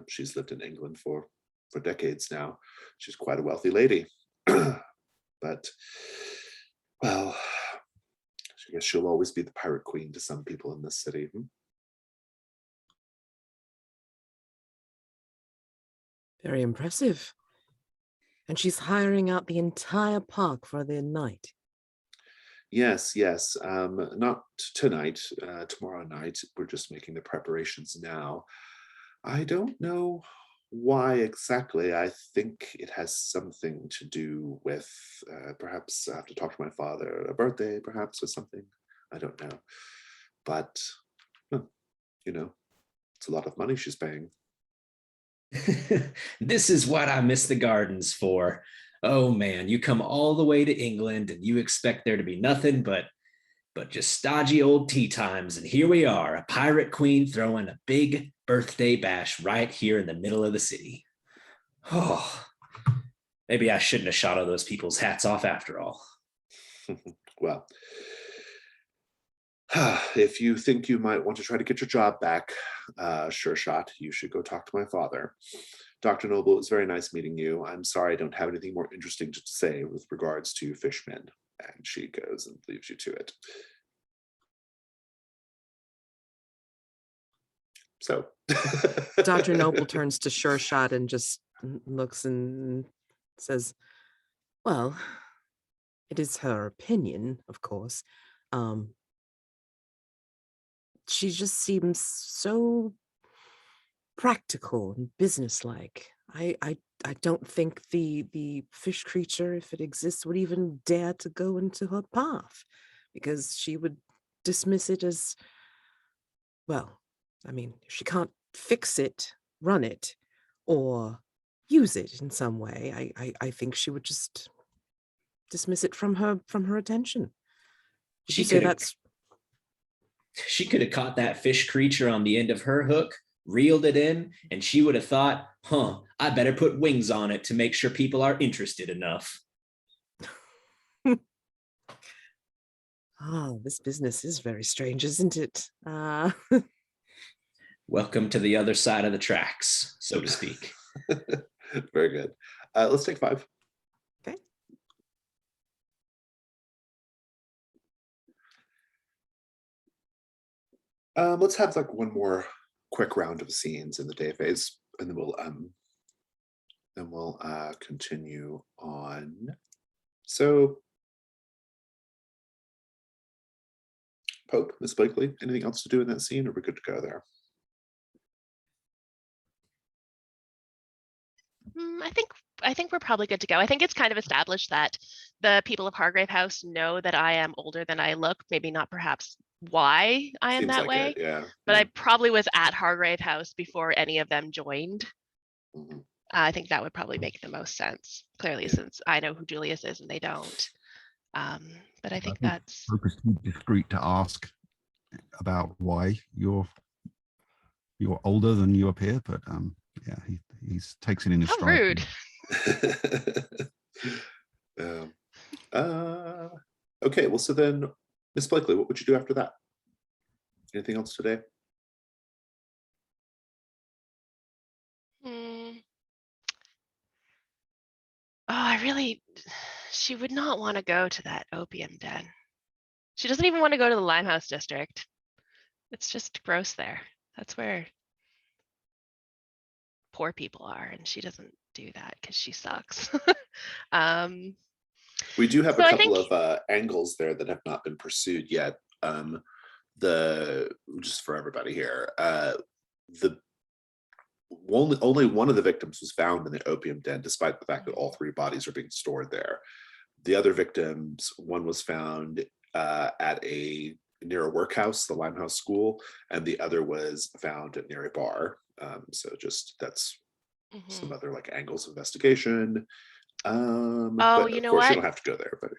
she's lived in England for decades now. She's quite a wealthy lady. But, well, I guess she'll always be the pirate queen to some people in this city. Very impressive. And she's hiring out the entire park for the night. Yes. Not tonight, tomorrow night. We're just making the preparations now. I don't know why exactly. I think it has something to do with perhaps I have to talk to my father, a birthday perhaps, or something. I don't know. But, it's a lot of money she's paying. This is what I miss the gardens for. Oh man, you come all the way to England and you expect there to be nothing but just stodgy old tea times, and here we are, a pirate queen throwing a big birthday bash right here in the middle of the city. Oh, maybe I shouldn't have shot all those people's hats off after all. Well, if you think you might want to try to get your job back, sure shot, you should go talk to my father. Dr. Noble, it was very nice meeting you. I'm sorry I don't have anything more interesting to say with regards to fishmen. And she goes and leaves you to it. So Dr. Noble turns to Sure Shot and just looks and says, well, it is her opinion, of course. She just seems so practical and businesslike. I don't think the fish creature, if it exists, would even dare to go into her path, because she would dismiss it as, well, I mean, if she can't fix it, run it, or use it in some way, I think she would just dismiss it from her attention. She could have caught that fish creature on the end of her hook, reeled it in, and she would have thought, I better put wings on it to make sure people are interested enough. Oh, this business is very strange, isn't it? Welcome to the other side of the tracks, so to speak. Very good. Let's take 5. Okay. Let's have like one more quick round of scenes in the day phase, and then we'll continue on. So, Pope, Miss Blakely, anything else to do in that scene, or we're good to go there? I think we're probably good to go. I think it's kind of established that the people of Hargrave House know that I am older than I look. Maybe not perhaps why I am Seems that like way, it, yeah. but I probably was at Hargrave House before any of them joined. Mhm. I think that would probably make the most sense, clearly, Yeah. since I know who Julius is and they don't. But I think that's Pope is too discreet to ask about why you're older than you appear, but yeah, he takes it in his how stride. rude. Okay, well, so then, Miss Blakely, what would you do after that? Anything else today? She would not want to go to that opium den. She doesn't even want to go to the Limehouse district. It's just gross there. That's where poor people are, and she doesn't do that because she sucks. We do have So a I couple think- of angles there that have not been pursued yet. Just for everybody here, the only one of the victims was found in the opium den, despite the fact that all 3 bodies are being stored there. The other victims, one was found at near a workhouse, the Limehouse School, and the other was found near a bar. So just that's some other like angles of investigation. But you of know course, what? you don't have to go there. But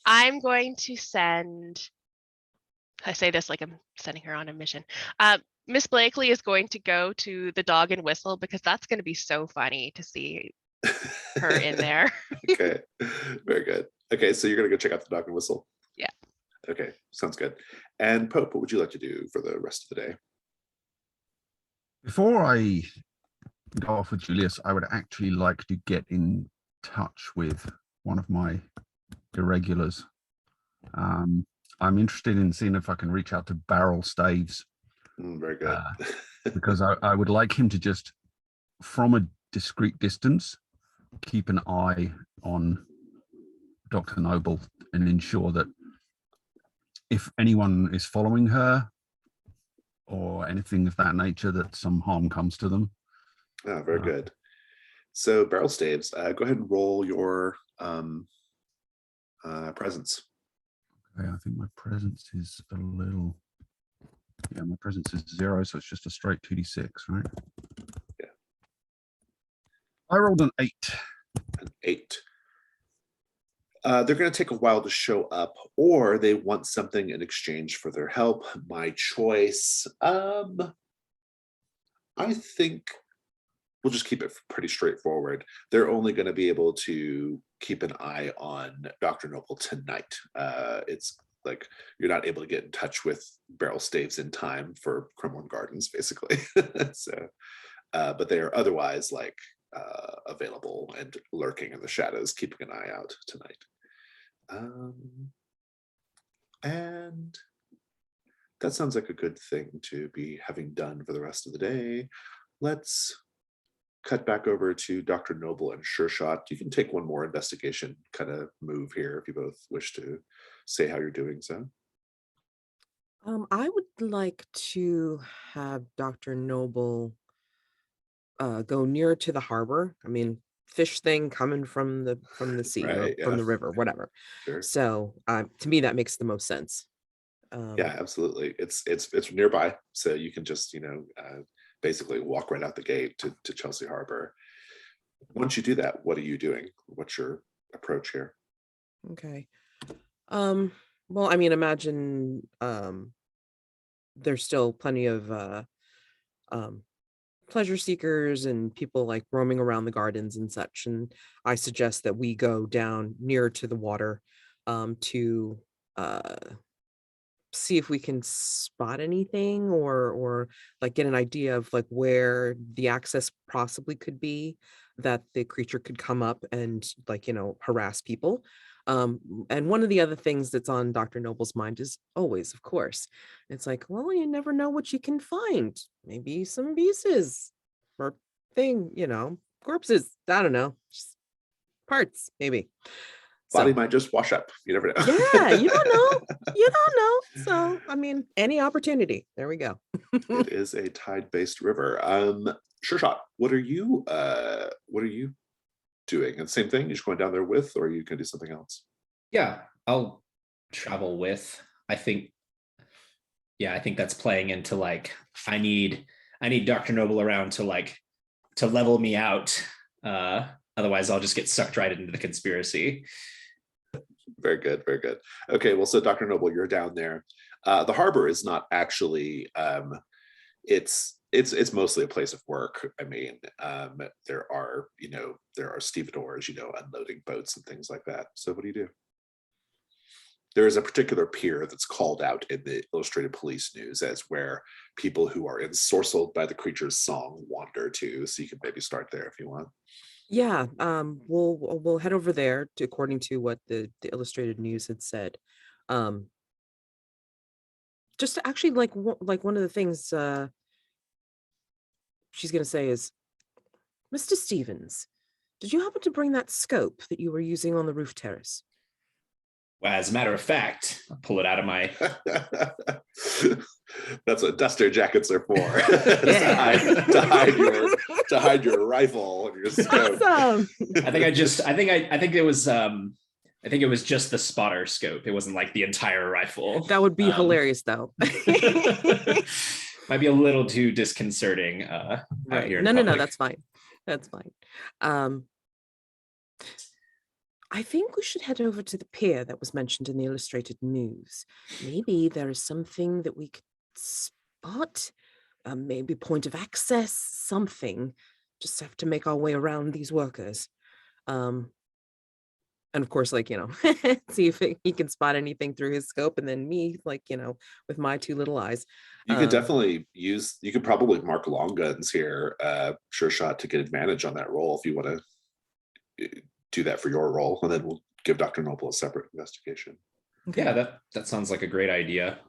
I'm going to send. I say this like I'm sending her on a mission. Miss Blakely is going to go to the Dog and Whistle because that's going to be so funny to see her in there. Okay, very good. Okay, so you're gonna go check out the Dog and Whistle. Yeah. Okay, sounds good. And Pope, what would you like to do for the rest of the day? Before I go off with Julius, I would actually like to get in touch with one of my irregulars. I'm interested in seeing if I can reach out to Barrel Staves. Very good. Because I would like him to just, from a discreet distance, keep an eye on Dr. Noble and ensure that if anyone is following her or anything of that nature, that some harm comes to them. Oh, very good. So Barrel Staves, go ahead and roll your presence. Okay, I think my presence is a little, yeah, my presence is 0, so it's just a straight 2d6, right? Yeah. I rolled an 8. An 8. They're going to take a while to show up, or they want something in exchange for their help. My choice. I think we'll just keep it pretty straightforward. They're only going to be able to keep an eye on Dr. Noble tonight. It's like you're not able to get in touch with Barrel Staves in time for Cremorne Gardens, basically. So, but they are otherwise like available and lurking in the shadows, keeping an eye out tonight. And that sounds like a good thing to be having done for the rest of the day. Let's cut back over to Dr. Noble and Sure Shot. You can take one more investigation kind of move here if you both wish to say how you're doing so. I would like to have Dr. Noble go nearer to the harbor. I mean, fish thing coming from the sea or Right, from yeah. the river, whatever. Sure. So to me, that makes the most sense. Yeah, absolutely. It's nearby, so you can just basically walk right out the gate to Chelsea Harbor. Once you do that, what are you doing? What's your approach here? Okay. Well, I mean, imagine there's still plenty of pleasure seekers and people like roaming around the gardens and such. And I suggest that we go down nearer to the water to see if we can spot anything or like get an idea of like where the access possibly could be that the creature could come up and like, harass people. And one of the other things that's on Dr. Noble's mind is always, of course, it's like, well, you never know what you can find. Maybe some pieces or corpses. I don't know, just parts, maybe. Body So might just wash up. You never know. yeah, you don't know. You don't know. So I mean, any opportunity. There we go. It is a tide-based river. Sure shot. What are you doing? And same thing, you're just going down there with, or you can do something else? Yeah, I'll travel with. I think that's playing into like I need Dr. Noble around to level me out. Otherwise I'll just get sucked right into the conspiracy. Very good, very good. Okay, well, so Dr. Noble, you're down there. The harbor is not actually it's mostly a place of work. I mean, there are stevedores, unloading boats and things like that. So what do you do? There is a particular pier that's called out in the Illustrated Police News as where people who are ensorcelled by the creature's song wander to. So you can maybe start there if you want. Yeah, we'll head over there according to what the Illustrated News had said. Just to actually like one of the things she's gonna say is, Mr. Stevens, did you happen to bring that scope that you were using on the roof terrace? Well, as a matter of fact, I'll pull it out of my That's what duster jackets are for. Yeah. to hide your rifle and your scope. Awesome. I think it was just the spotter scope. It wasn't like the entire rifle. That would be hilarious though. Might be a little too disconcerting out Right. here in No, public. that's fine. That's fine. I think we should head over to the pier that was mentioned in the Illustrated News. Maybe there is something that we could spot, maybe point of access, something. Just have to make our way around these workers. And of course, see if he can spot anything through his scope, and then me, with my two little eyes. You could definitely you could probably mark long guns here, sure shot, to get advantage on that roll if you want to do that for your role, and then we'll give Dr. Noble a separate investigation. Okay. Yeah, that sounds like a great idea.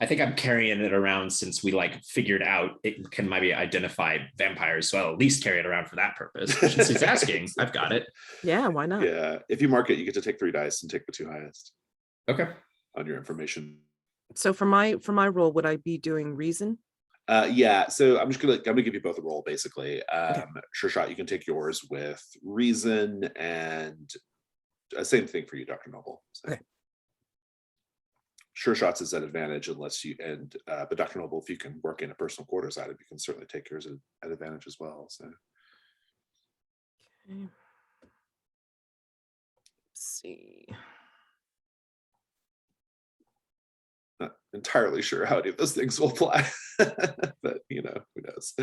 I think I'm carrying it around since we figured out it can maybe identify vampires, so I'll at least carry it around for that purpose. Since he's asking, I've got it. Yeah, why not? Yeah, if you mark it, you get to take 3 dice and take the 2 highest. Okay. On your information. So for my role, would I be doing reason? Yeah, so I'm gonna give you both a roll basically. Okay. Sure shot, you can take yours with reason, and same thing for you, Dr. Noble. So. Okay. Sure shots is at advantage unless you but Dr. Noble, if you can work in a personal quarters item, you can certainly take yours at advantage as well. So okay. Let's see. Not entirely sure how any of those things will apply, but who knows.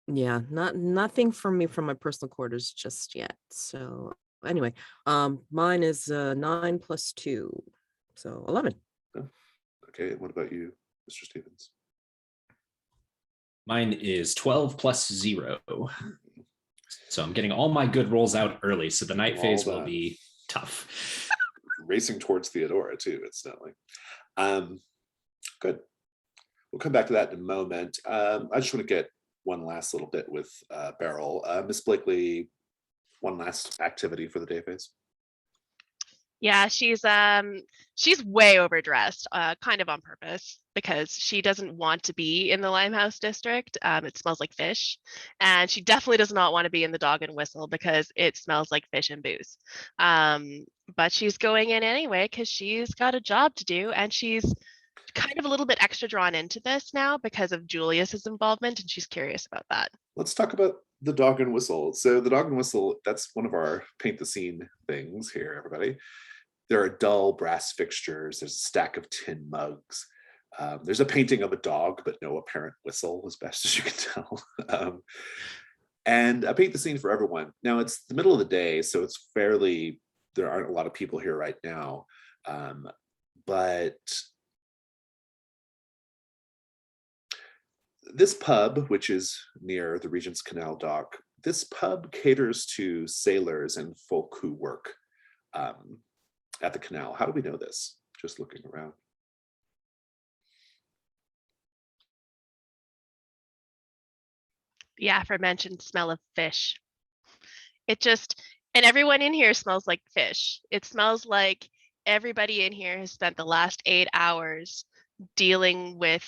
Yeah, nothing from me from my personal quarters just yet. So anyway, mine is 9 + 2, so 11. Okay, what about you, Mr. Stevens? Mine is 12 + 0. So I'm getting all my good rolls out early, so the night phase will be tough. Racing towards Theodora too, incidentally. Good. We'll come back to that in a moment. I just want to get one last little bit with Beryl. Miss Blakely, one last activity for the day phase. Yeah, she's way overdressed, kind of on purpose, because she doesn't want to be in the Limehouse district. It smells like fish, and she definitely does not want to be in the Dog and Whistle because it smells like fish and booze. But she's going in anyway because she's got a job to do, and she's kind of a little bit extra drawn into this now because of Julius's involvement, and she's curious about that. Let's talk about the Dog and Whistle. So the Dog and Whistle, that's one of our paint the scene things here, everybody. There are dull brass fixtures. There's a stack of tin mugs. There's a painting of a dog, but no apparent whistle, as best as you can tell. And I paint the scene for everyone. Now, it's the middle of the day, so it's fairly there aren't a lot of people here right now. But this pub, which is near the Regent's Canal dock, this pub caters to sailors and folk who work at the canal. How do we know this? Just looking around. The aforementioned smell of fish. It just, and everyone in here smells like fish. It smells like everybody in here has spent the last 8 hours dealing with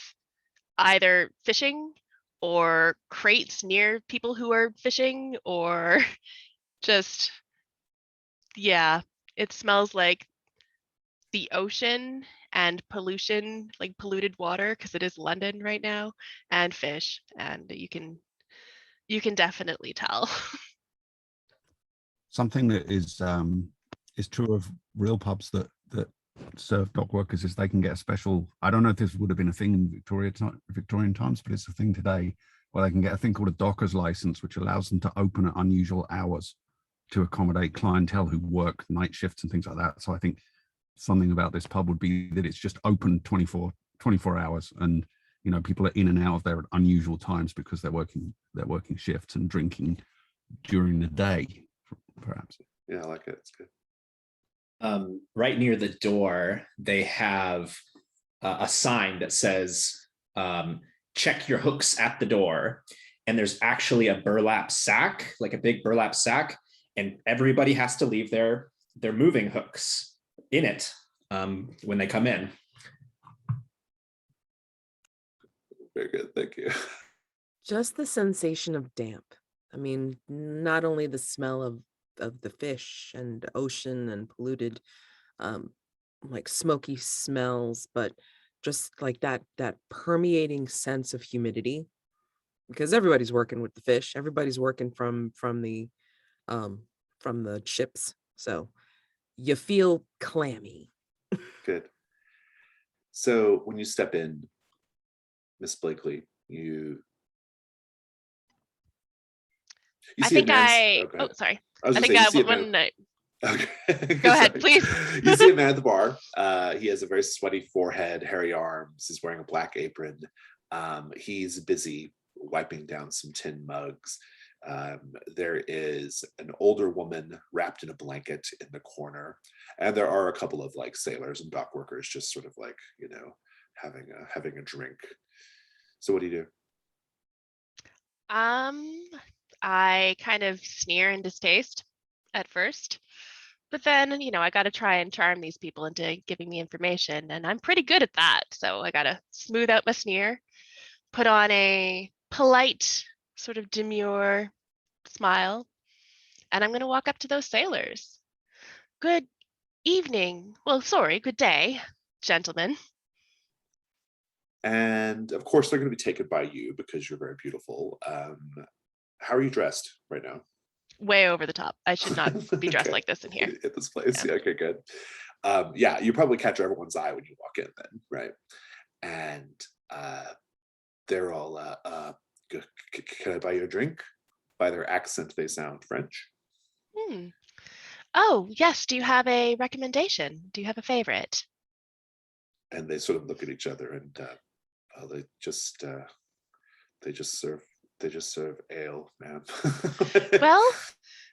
either fishing or crates near people who are fishing, or just, yeah, it smells like the ocean and pollution, like polluted water, because it is London right now, and fish, and you can definitely tell. Something that is true of real pubs that serve dock workers is they can get a special, I don't know if this would have been a thing in Victorian times, but it's a thing today, where they can get a thing called a docker's license, which allows them to open at unusual hours to accommodate clientele who work night shifts and things like that. So I think something about this pub would be that it's just open 24 hours, and you know, people are in and out of there at unusual times because they're working shifts and drinking during the day, perhaps. Yeah, I like it. It's good. Right near the door, they have a sign that says, check your hooks at the door. And there's actually a burlap sack, like a big burlap sack, and everybody has to leave their moving hooks in it when they come in. Very good, thank you. Just the sensation of damp. I mean, not only the smell of the fish and ocean and polluted, like smoky smells, but just like that permeating sense of humidity, because everybody's working with the fish. Everybody's working from the ships, so you feel clammy. Good. So when you step in, Miss Blakely, you I see a think man's- oh, sorry. I think you see a one man- night. Okay. Go ahead, Sorry. please. You see a man at the bar. He has a very sweaty forehead, hairy arms. He's wearing a black apron. He's busy wiping down some tin mugs. There is an older woman wrapped in a blanket in the corner, and there are a couple of like sailors and dock workers just sort of like, you know, having a drink. So what do you do? I kind of sneer in distaste at first, but then, you know, I got to try and charm these people into giving me information, and I'm pretty good at that. So I got to smooth out my sneer, put on a polite, sort of demure smile, and I'm going to walk up to those sailors. Good evening. Well, sorry, good day, gentlemen. And of course, they're going to be taken by you because you're very beautiful. How are you dressed right now? Way over the top. I should not be dressed Okay. like this in here. At this place. Yeah. Yeah, okay, good. Yeah, you probably catch everyone's eye when you walk in then, right? And they're all, can I buy you a drink? By their accent, they sound French. Oh, yes. Do you have a recommendation? Do you have a favorite? And they sort of look at each other, and they just serve ale, ma'am. Well,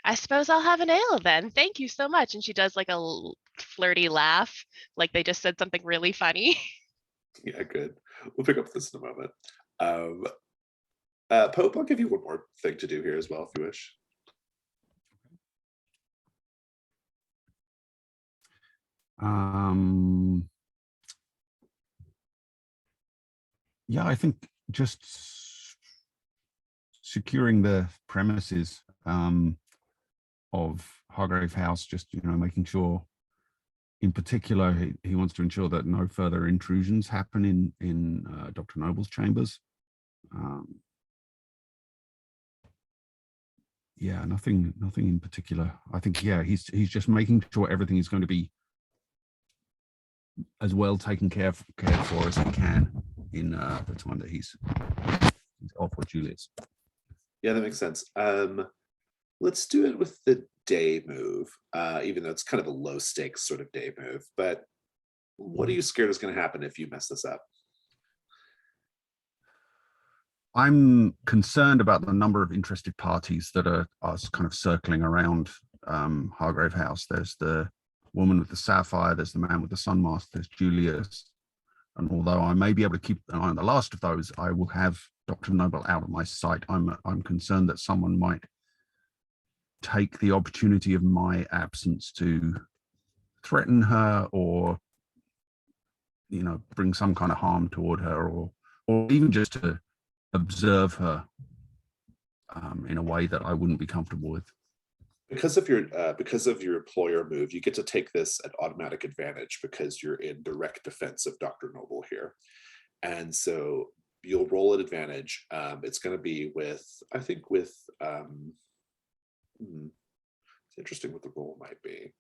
I suppose I'll have an ale then. Thank you so much. And she does like a flirty laugh, like they just said something really funny. Yeah, good. We'll pick up this in a moment. Pope, I'll give you one more thing to do here as well, if you wish. Yeah, I think just securing the premises of Hargrave House, just, you know, making sure, in particular, he wants to ensure that no further intrusions happen in Dr. Noble's chambers. Yeah, nothing in particular. I think, yeah, he's just making sure everything is going to be as well taken care for as he can in the time that he's off with Julius. Yeah, that makes sense. Let's do it with the day move, even though it's kind of a low stakes sort of day move. But what are you scared is going to happen if you mess this up? I'm concerned about the number of interested parties that are kind of circling around Hargrave House. There's the woman with the sapphire, there's the man with the sun mask, there's Julius. And although I may be able to keep an eye on the last of those, I will have Dr. Noble out of my sight. I'm concerned that someone might take the opportunity of my absence to threaten her, or bring some kind of harm toward her, or even just to observe her in a way that I wouldn't be comfortable with. Because of your employer move, you get to take this at automatic advantage because you're in direct defense of Dr. Noble here. And so you'll roll at advantage. It's going to be it's interesting what the roll might be.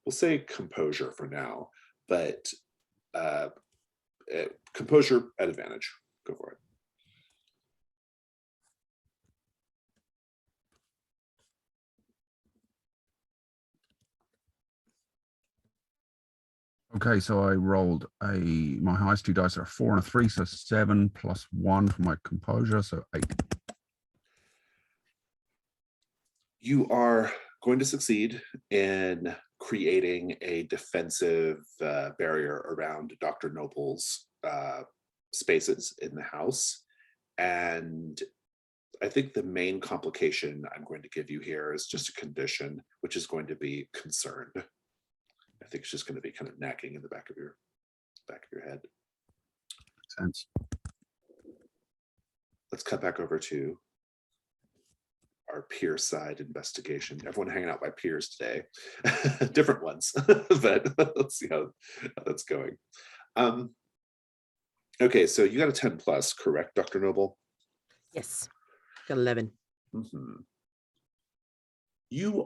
We'll say composure for now, but composure at advantage. Go for it. Okay, so I rolled my highest two dice are a 4 and a 3, so 7 plus 1 for my composure, so 8. You are going to succeed in creating a defensive barrier around Dr. Noble's spaces in the house. And I think the main complication I'm going to give you here is just a condition, which is going to be concerned. I think it's just going to be kind of nagging in the back of your head. Makes sense. Let's cut back over to our peer side investigation. Everyone hanging out by peers today, different ones, but let's see how that's going. Okay, so you got a 10 plus, correct, Dr. Noble? Yes, got 11. Mm-hmm. You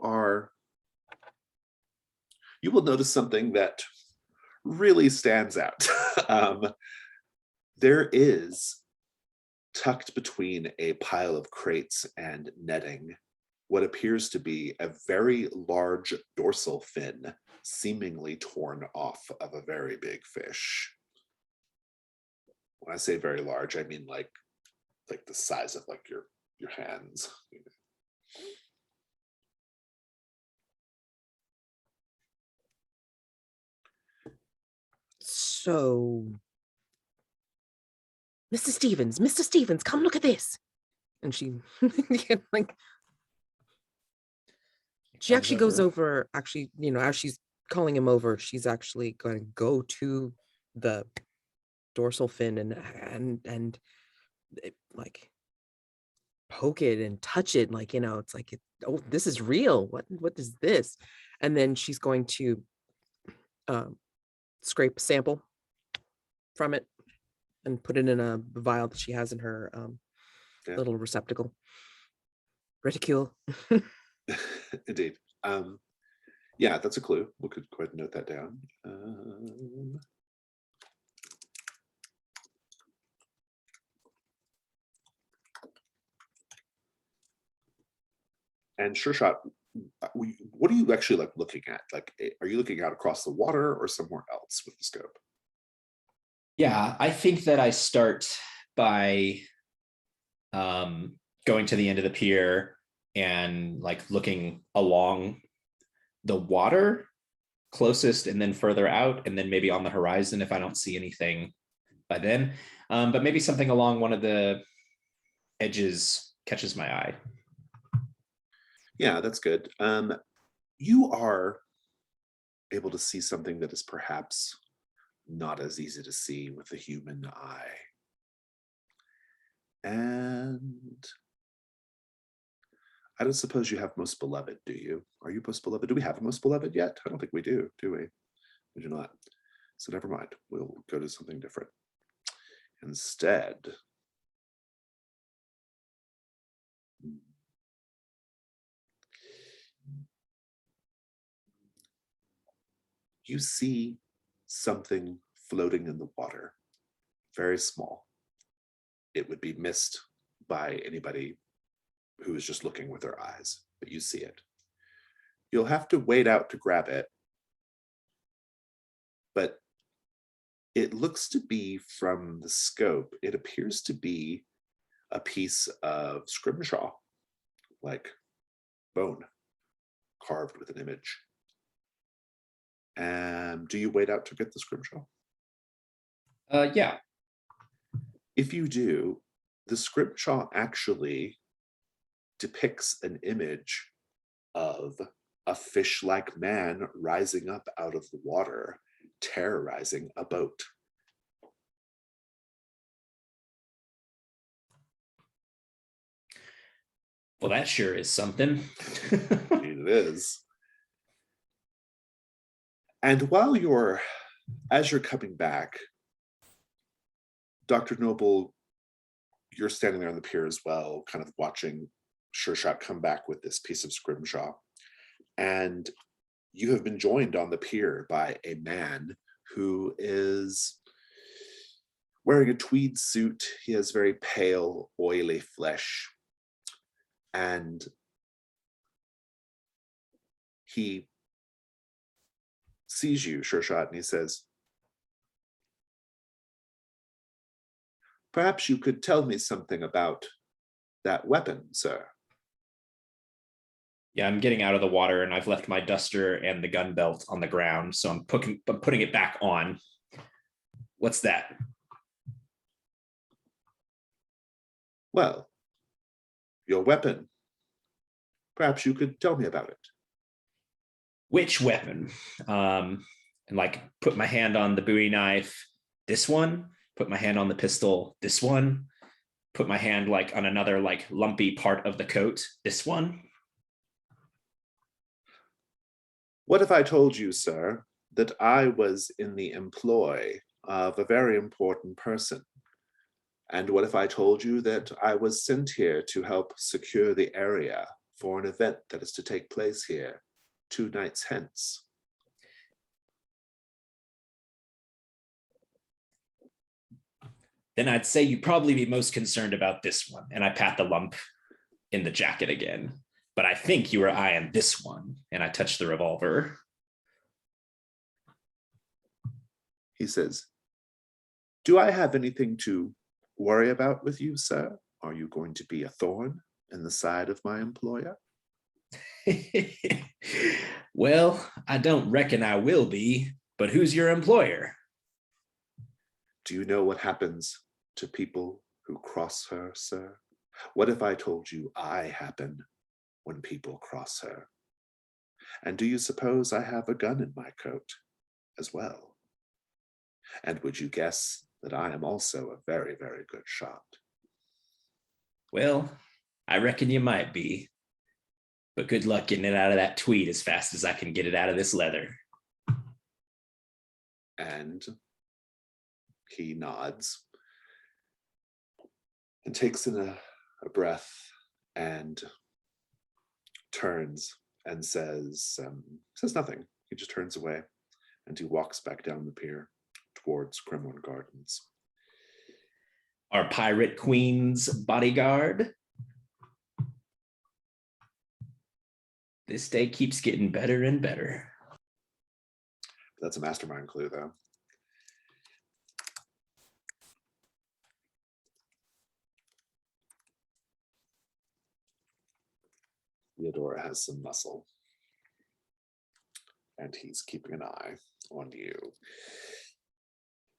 will notice something that really stands out. There is, tucked between a pile of crates and netting, what appears to be a very large dorsal fin, seemingly torn off of a very big fish. When I say very large, I mean like the size of like your hands. So, Mr. Stevens, come look at this. And she she actually goes over, as she's calling him over, she's actually going to go to the dorsal fin and like poke it and touch it, it's like, oh, this is real. What is this? And then she's going to scrape a sample from it and put it in a vial that she has in her little reticule. Indeed. Yeah, that's a clue. We could go ahead and note that down. And Sure Shot, what are you actually like looking at? Like, are you looking out across the water or somewhere else with the scope? Yeah, I think that I start by going to the end of the pier and like looking along the water closest and then further out, and then maybe on the horizon if I don't see anything by then. But maybe something along one of the edges catches my eye. Yeah, that's good. You are able to see something that is perhaps not as easy to see with the human eye. And I don't suppose you have Most Beloved, do you? Are you Most Beloved? Do we have a Most Beloved yet? I don't think we do we? We do not. So never mind. We'll go to something different. Instead, you see something floating in the water, very small. It would be missed by anybody who is just looking with their eyes. but you see it. You'll have to wait out to grab it, but it looks to be, from the scope, it appears to be a piece of scrimshaw, like bone, carved with an image. And do you wait out to get the scrimshaw? Yeah. If you do, the scrimshaw actually depicts an image of a fish-like man rising up out of the water, terrorizing a boat. Well, that sure is something. Indeed it is. And as you're coming back, Dr. Noble, you're standing there on the pier as well, kind of watching Sure Shot come back with this piece of scrimshaw. And you have been joined on the pier by a man who is wearing a tweed suit. He has very pale, oily flesh. And he sees you, Sure Shot, and he says, "Perhaps you could tell me something about that weapon, sir." Yeah, I'm getting out of the water and I've left my duster and the gun belt on the ground. So I'm putting it back on. What's that? "Well, your weapon. Perhaps you could tell me about it." Which weapon? And like put my hand on the Bowie knife. This one. Put my hand on the pistol. This one. Put my hand like on another like lumpy part of the coat. This one. "What if I told you, sir, that I was in the employ of a very important person? And what if I told you that I was sent here to help secure the area for an event that is to take place here 2 nights hence?" Then I'd say you'd probably be most concerned about this one. And I pat the lump in the jacket again. But I think you were eyeing this one. And I touch the revolver. He says, "Do I have anything to worry about with you, sir? Are you going to be a thorn in the side of my employer?" Well, I don't reckon I will be, but who's your employer? "Do you know what happens to people who cross her, sir? What if I told you I happen when people cross her? And do you suppose I have a gun in my coat as well? And would you guess that I am also a very, very good shot?" Well, I reckon you might be, but good luck getting it out of that tweed as fast as I can get it out of this leather. And he nods and takes in a breath and turns and says nothing. He just turns away and he walks back down the pier towards Cremorne Gardens. Our pirate queen's bodyguard. This day keeps getting better and better. That's a mastermind clue, though. Theodora has some muscle, and he's keeping an eye on you.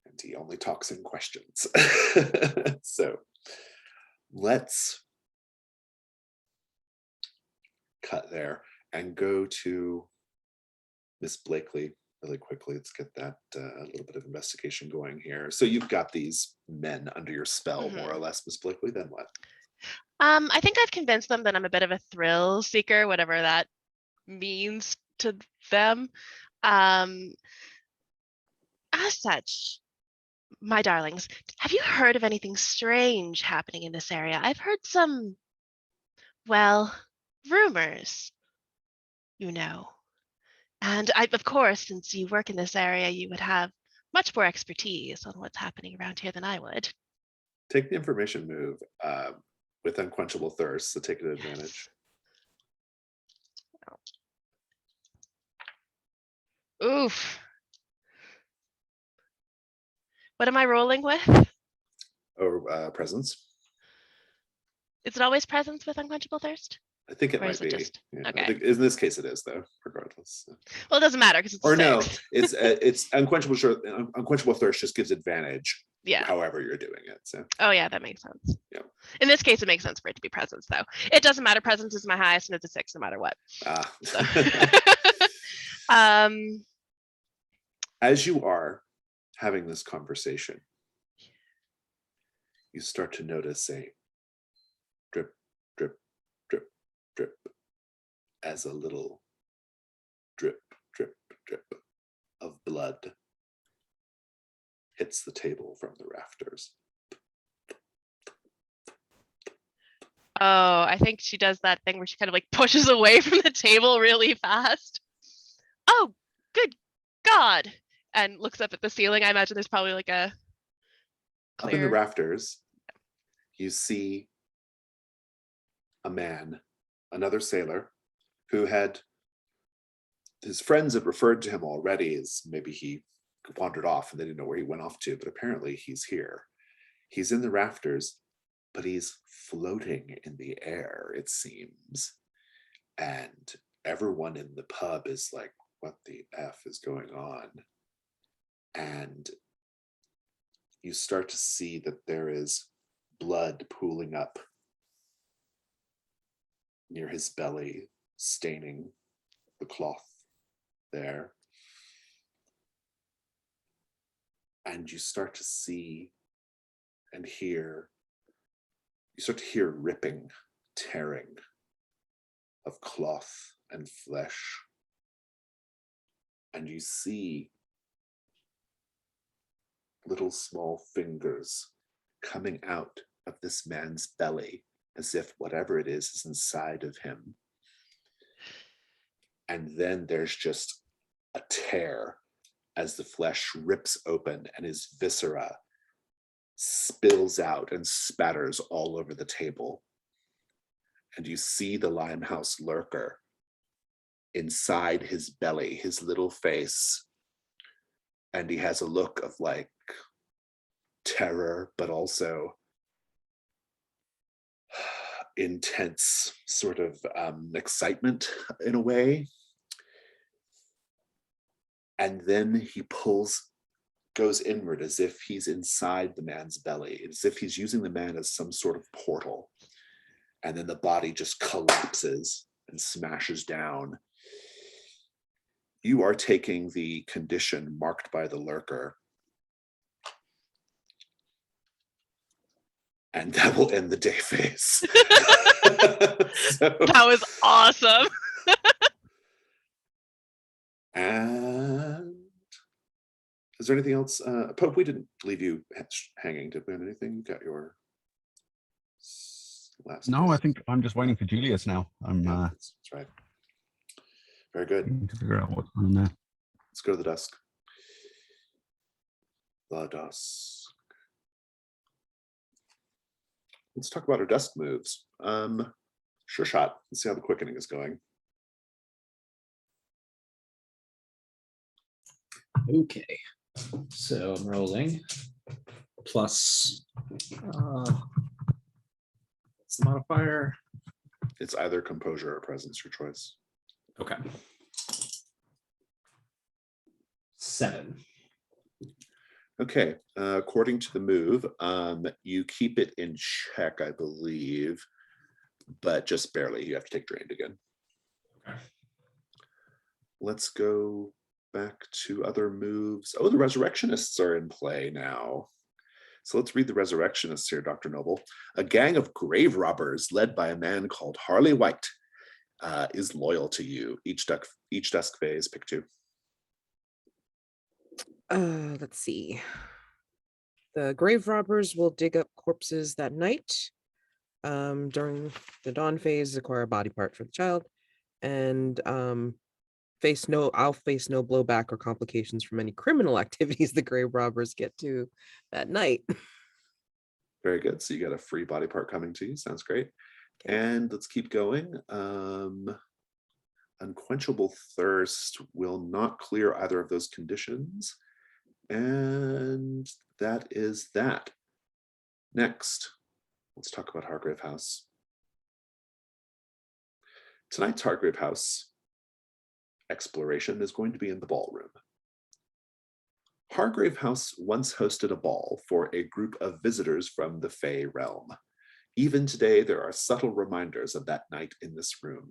And he only talks in questions. So let's cut there and go to Miss Blakely really quickly. Let's get that little bit of investigation going here. So you've got these men under your spell, more or less, Miss Blakely. Then what? I think I've convinced them that I'm a bit of a thrill seeker, whatever that means to them. As such, my darlings, have you heard of anything strange happening in this area? I've heard some, well, rumors, you know. And of course, since you work in this area, you would have much more expertise on what's happening around here than I would. Take the information move with unquenchable thirst, so take an advantage. Oof. What am I rolling with? Or presence. Is it always presence with unquenchable thirst? I think it Or might is it be. just Yeah, okay? I think in this case it is though, regardless. Well, it doesn't matter because it's Or a no, 6. it's unquenchable thirst just gives advantage. Yeah. However you're doing it. So. Oh yeah, that makes sense. Yeah. In this case, it makes sense for it to be presence, though. It doesn't matter. Presence is my highest, and it's a 6 no matter what. So. As you are having this conversation, you start to notice a drip, drip, drip, drip, as a little drip, drip, drip of blood hits the table from the rafters. Oh, I think she does that thing where she kind of like pushes away from the table really fast. Oh, good God. And looks up at the ceiling. I imagine there's probably like a clear... Up in the rafters, you see a man, another sailor, who had, his friends had referred to him already as maybe he wandered off and they didn't know where he went off to, but apparently he's here. He's in the rafters, but he's floating in the air, it seems. And everyone in the pub is like, what the F is going on? And you start to see that there is blood pooling up near his belly, staining the cloth there. And you start to see and hear, you start to hear ripping, tearing of cloth and flesh. And you see little small fingers coming out of this man's belly as if whatever it is inside of him. And then there's just a tear as the flesh rips open and his viscera spills out and spatters all over the table. And you see the Limehouse lurker inside his belly, his little face. And he has a look of like terror, but also intense sort of excitement in a way. And then he goes inward as if he's inside the man's belly, as if he's using the man as some sort of portal. And then the body just collapses and smashes down. You are taking the condition marked by the lurker. And that will end the day phase. So, that was awesome. And is there anything else? Pope, we didn't leave you hanging, did we? Anything? You got your last. No, I think I'm just waiting for Julius now. Yeah, that's right. Very good. To figure out what's on there. Let's go to the dusk. The dusk. Let's talk about our dusk moves. Sure shot. Let's see how the quickening is going. Okay, so I'm rolling plus what's the modifier? It's either composure or presence, your choice. Okay. 7. Okay, according to the move, you keep it in check, I believe, but just barely. You have to take drained again. Okay. Let's go back to other moves. Oh, the Resurrectionists are in play now. So let's read the Resurrectionists here, Dr. Noble. A gang of grave robbers led by a man called Harley White is loyal to you. Each dusk phase, pick 2. Let's see. The grave robbers will dig up corpses that night. During the dawn phase, acquire a body part for the child, and I'll face no blowback or complications from any criminal activities the grave robbers get to that night. Very good. So you got a free body part coming to you. Sounds great. Okay. And let's keep going. unquenchable thirst will not clear either of those conditions. And that is that. Next, let's talk about Hargrave House. Tonight's Hargrave House exploration is going to be in the ballroom. Hargrave House once hosted a ball for a group of visitors from the Fey realm. Even today, there are subtle reminders of that night in this room.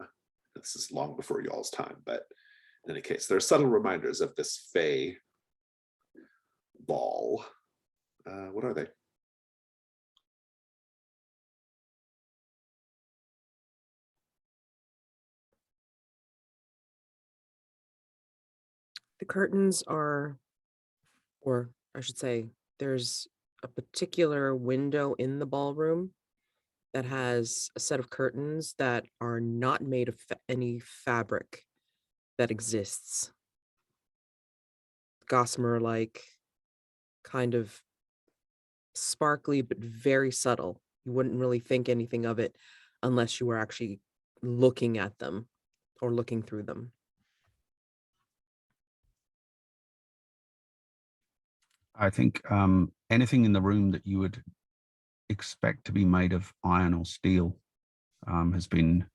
This is long before y'all's time, but in any case, there are subtle reminders of this Fey ball. What are they? The curtains are, or I should say, there's a particular window in the ballroom that has a set of curtains that are not made of any fabric that exists. Gossamer-like, kind of sparkly, but very subtle. You wouldn't really think anything of it unless you were actually looking at them or looking through them. I think anything in the room that you would expect to be made of iron or steel has been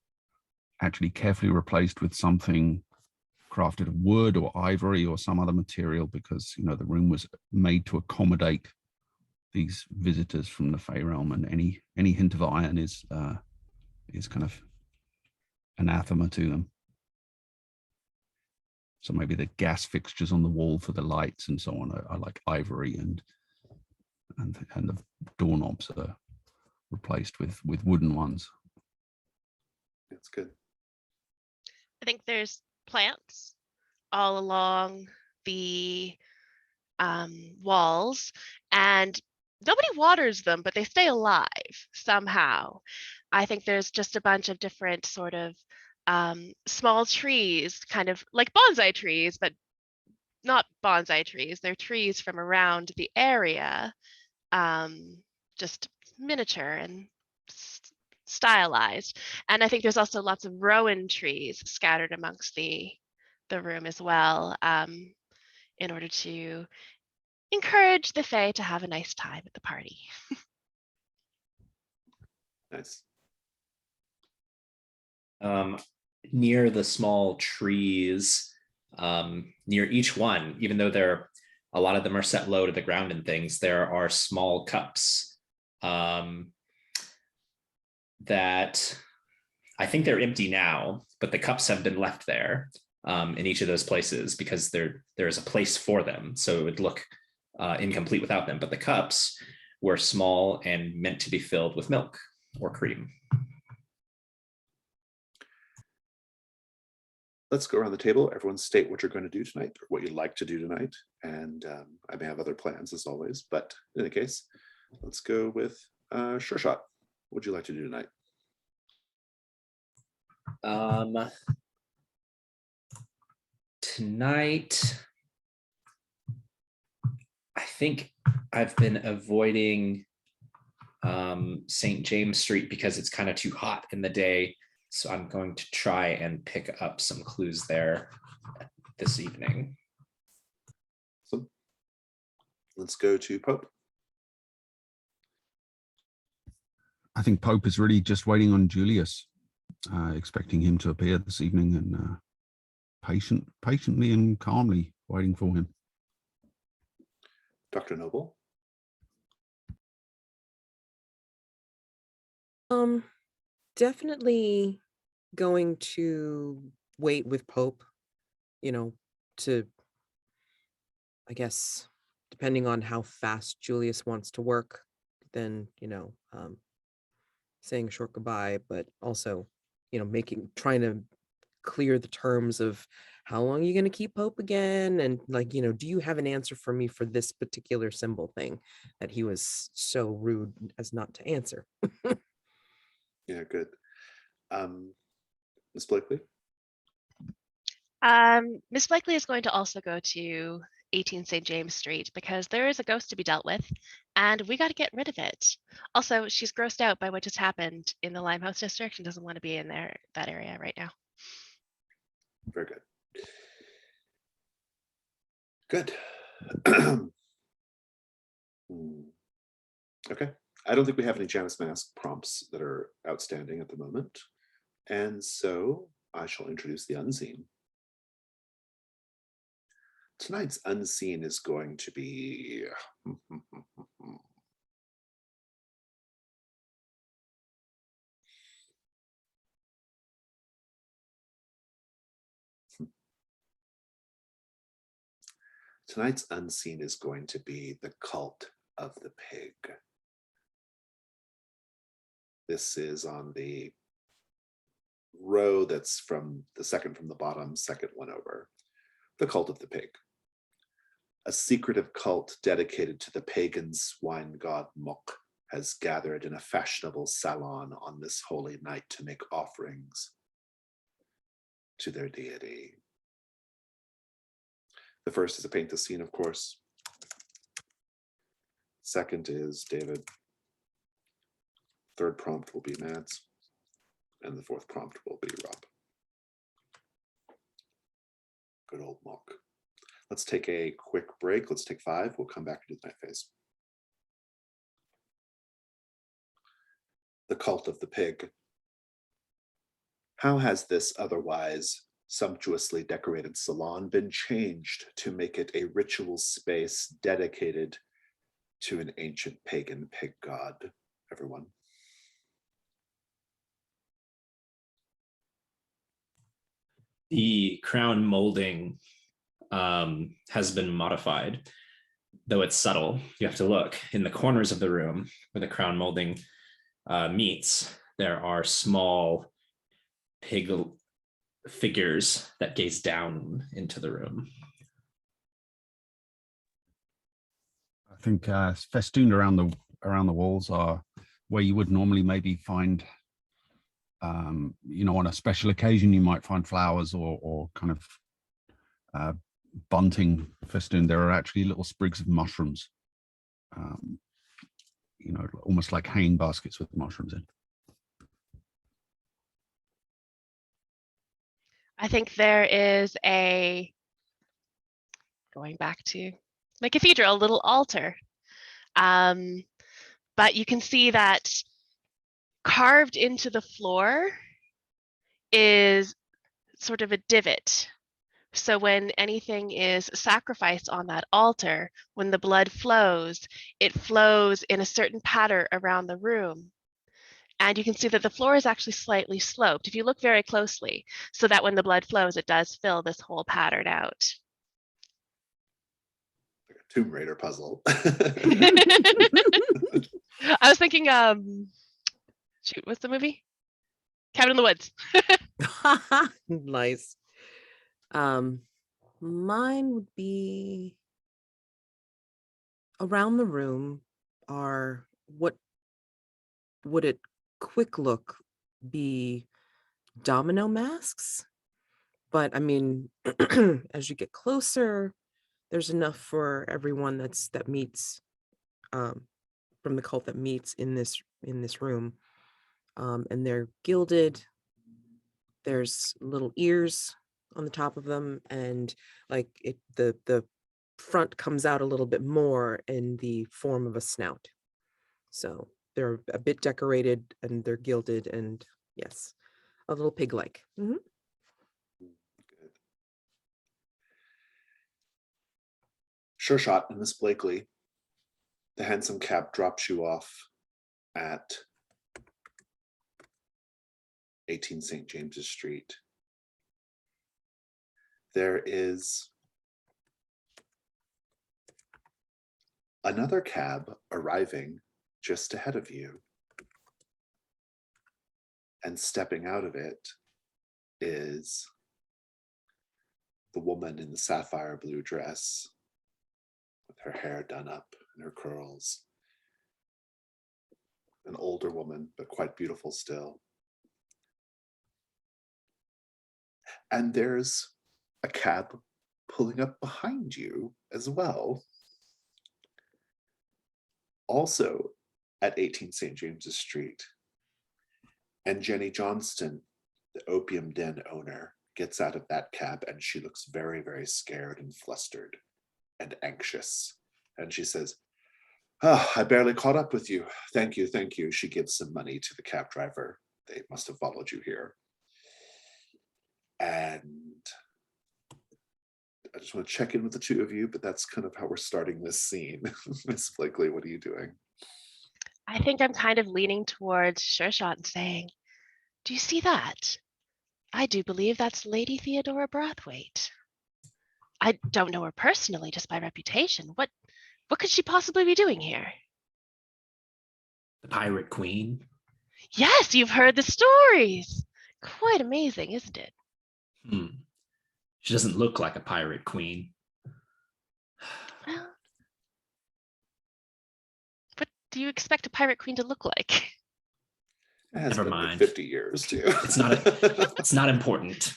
actually carefully replaced with something crafted of wood or ivory or some other material, because the room was made to accommodate these visitors from the Fey realm, and any hint of iron is kind of anathema to them. So maybe the gas fixtures on the wall for the lights and so on are like ivory, and the doorknobs are replaced with wooden ones. That's good. I think there's plants all along the walls, and nobody waters them, but they stay alive somehow. I think there's just a bunch of different sort of small trees, kind of like bonsai trees, but not bonsai trees. They're trees from around the area, just miniature and stylized. And I think there's also lots of rowan trees scattered amongst the room as well, in order to encourage the Fae to have a nice time at the party. Nice. Near the small trees, near each one, even though a lot of them are set low to the ground and things, there are small cups that I think they're empty now, but the cups have been left there in each of those places because there is a place for them. So it would look incomplete without them, but the cups were small and meant to be filled with milk or cream. Let's go around the table. Everyone state what you're going to do tonight, or what you'd like to do tonight. And I may have other plans as always, but in any case, let's go with Sure Shot. What would you like to do tonight? Tonight, I think I've been avoiding St. James Street because it's kind of too hot in the day. So I'm going to try and pick up some clues there this evening. So let's go to Pope. I think Pope is really just waiting on Julius, expecting him to appear this evening, and patiently and calmly waiting for him. Dr. Noble. Definitely going to wait with Pope, to, I guess, depending on how fast Julius wants to work, then, saying a short goodbye, but also, trying to clear the terms of how long are you going to keep Pope again? And do you have an answer for me for this particular symbol thing that he was so rude as not to answer? Yeah, good. Ms. Blakely? Miss Blakely is going to also go to 18 St. James Street because there is a ghost to be dealt with and we got to get rid of it. Also, she's grossed out by what just happened in the Limehouse district and doesn't want to be in that area right now. Very good. Good. Okay. I don't think we have any Janus Mask prompts that are outstanding at the moment. And so I shall introduce the unseen. Tonight's unseen is going to be tonight's unseen is going to be the cult of the pig. This is on the row that's from the second from the bottom, second one over. The cult of the pig. A secretive cult dedicated to the pagan swine god Mok has gathered in a fashionable salon on this holy night to make offerings to their deity. The first is to paint the scene, of course. Second is David. Third prompt will be Mads. And the fourth prompt will be Rob. Good old Mok. Let's take a quick break. Let's take 5. We'll come back to the night phase. The cult of the pig. How has this otherwise sumptuously decorated salon been changed to make it a ritual space dedicated to an ancient pagan pig god, everyone? The crown molding has been modified, though it's subtle. You have to look in the corners of the room where the crown molding meets. There are small pig figures that gaze down into the room. I think festooned around the walls are where you would normally maybe find, on a special occasion, you might find flowers or kind of bunting festooned. There are actually little sprigs of mushrooms, almost like hanging baskets with mushrooms in. I think there is going back to the cathedral, a little altar. But you can see that carved into the floor is sort of a divot. So when anything is sacrificed on that altar, when the blood flows, it flows in a certain pattern around the room. And you can see that the floor is actually slightly sloped if you look very closely, so that when the blood flows, it does fill this whole pattern out. Like a Tomb Raider puzzle. I was thinking, shoot, what's the movie? Cabin in the Woods. Nice. Mine would be around the room are what would it quick look be domino masks, but I mean as you get closer there's enough for everyone that meets from the cult that meets in this room, and they're gilded. There's little ears on the top of them, and like the front comes out a little bit more in the form of a snout. So they're a bit decorated and they're gilded, and yes, a little pig-like. Mm-hmm. Good. Sure shot, and Miss Blakely. The hansom cab drops you off at 18 St. James's Street. There is another cab arriving just ahead of you. And stepping out of it is the woman in the sapphire blue dress with her hair done up and her curls. An older woman, but quite beautiful still. And there's a cab pulling up behind you as well. Also at 18 St. James's Street. And Jenny Johnston, the opium den owner, gets out of that cab, and she looks very, very scared and flustered and anxious. And she says, "Oh, I barely caught up with you. Thank you, thank you." She gives some money to the cab driver. They must have followed you here. And I just want to check in with the two of you, but that's kind of how we're starting this scene. Miss Blakely, what are you doing? I think I'm kind of leaning towards Sure Shot and saying, "Do you see that? I do believe that's Lady Theodora Brathwaite. I don't know her personally, just by reputation. What could she possibly be doing here?" The Pirate Queen. Yes, you've heard the stories. Quite amazing, isn't it? She doesn't look like a pirate queen. Well, what do you expect a pirate queen to look like? It has Never been like mind. 50 years too. It's not important.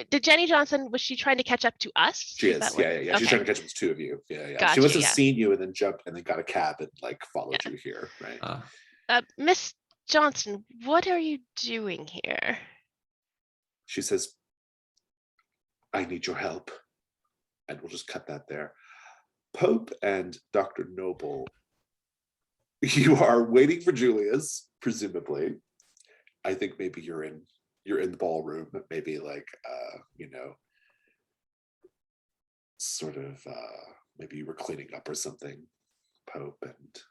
Did Jenny Johnson, was she trying to catch up to us? She is. Yeah. Okay. She's trying to catch up with two of you. Yeah. Gotcha, She must have yeah. seen you and then jumped and then got a cab and like followed you here, right? Miss Johnson, what are you doing here? She says, "I need your help." And we'll just cut that there. Pope and Dr. Noble, you are waiting for Julius, presumably. I think maybe you're in the ballroom, maybe like sort of maybe you were cleaning up or something, Pope, and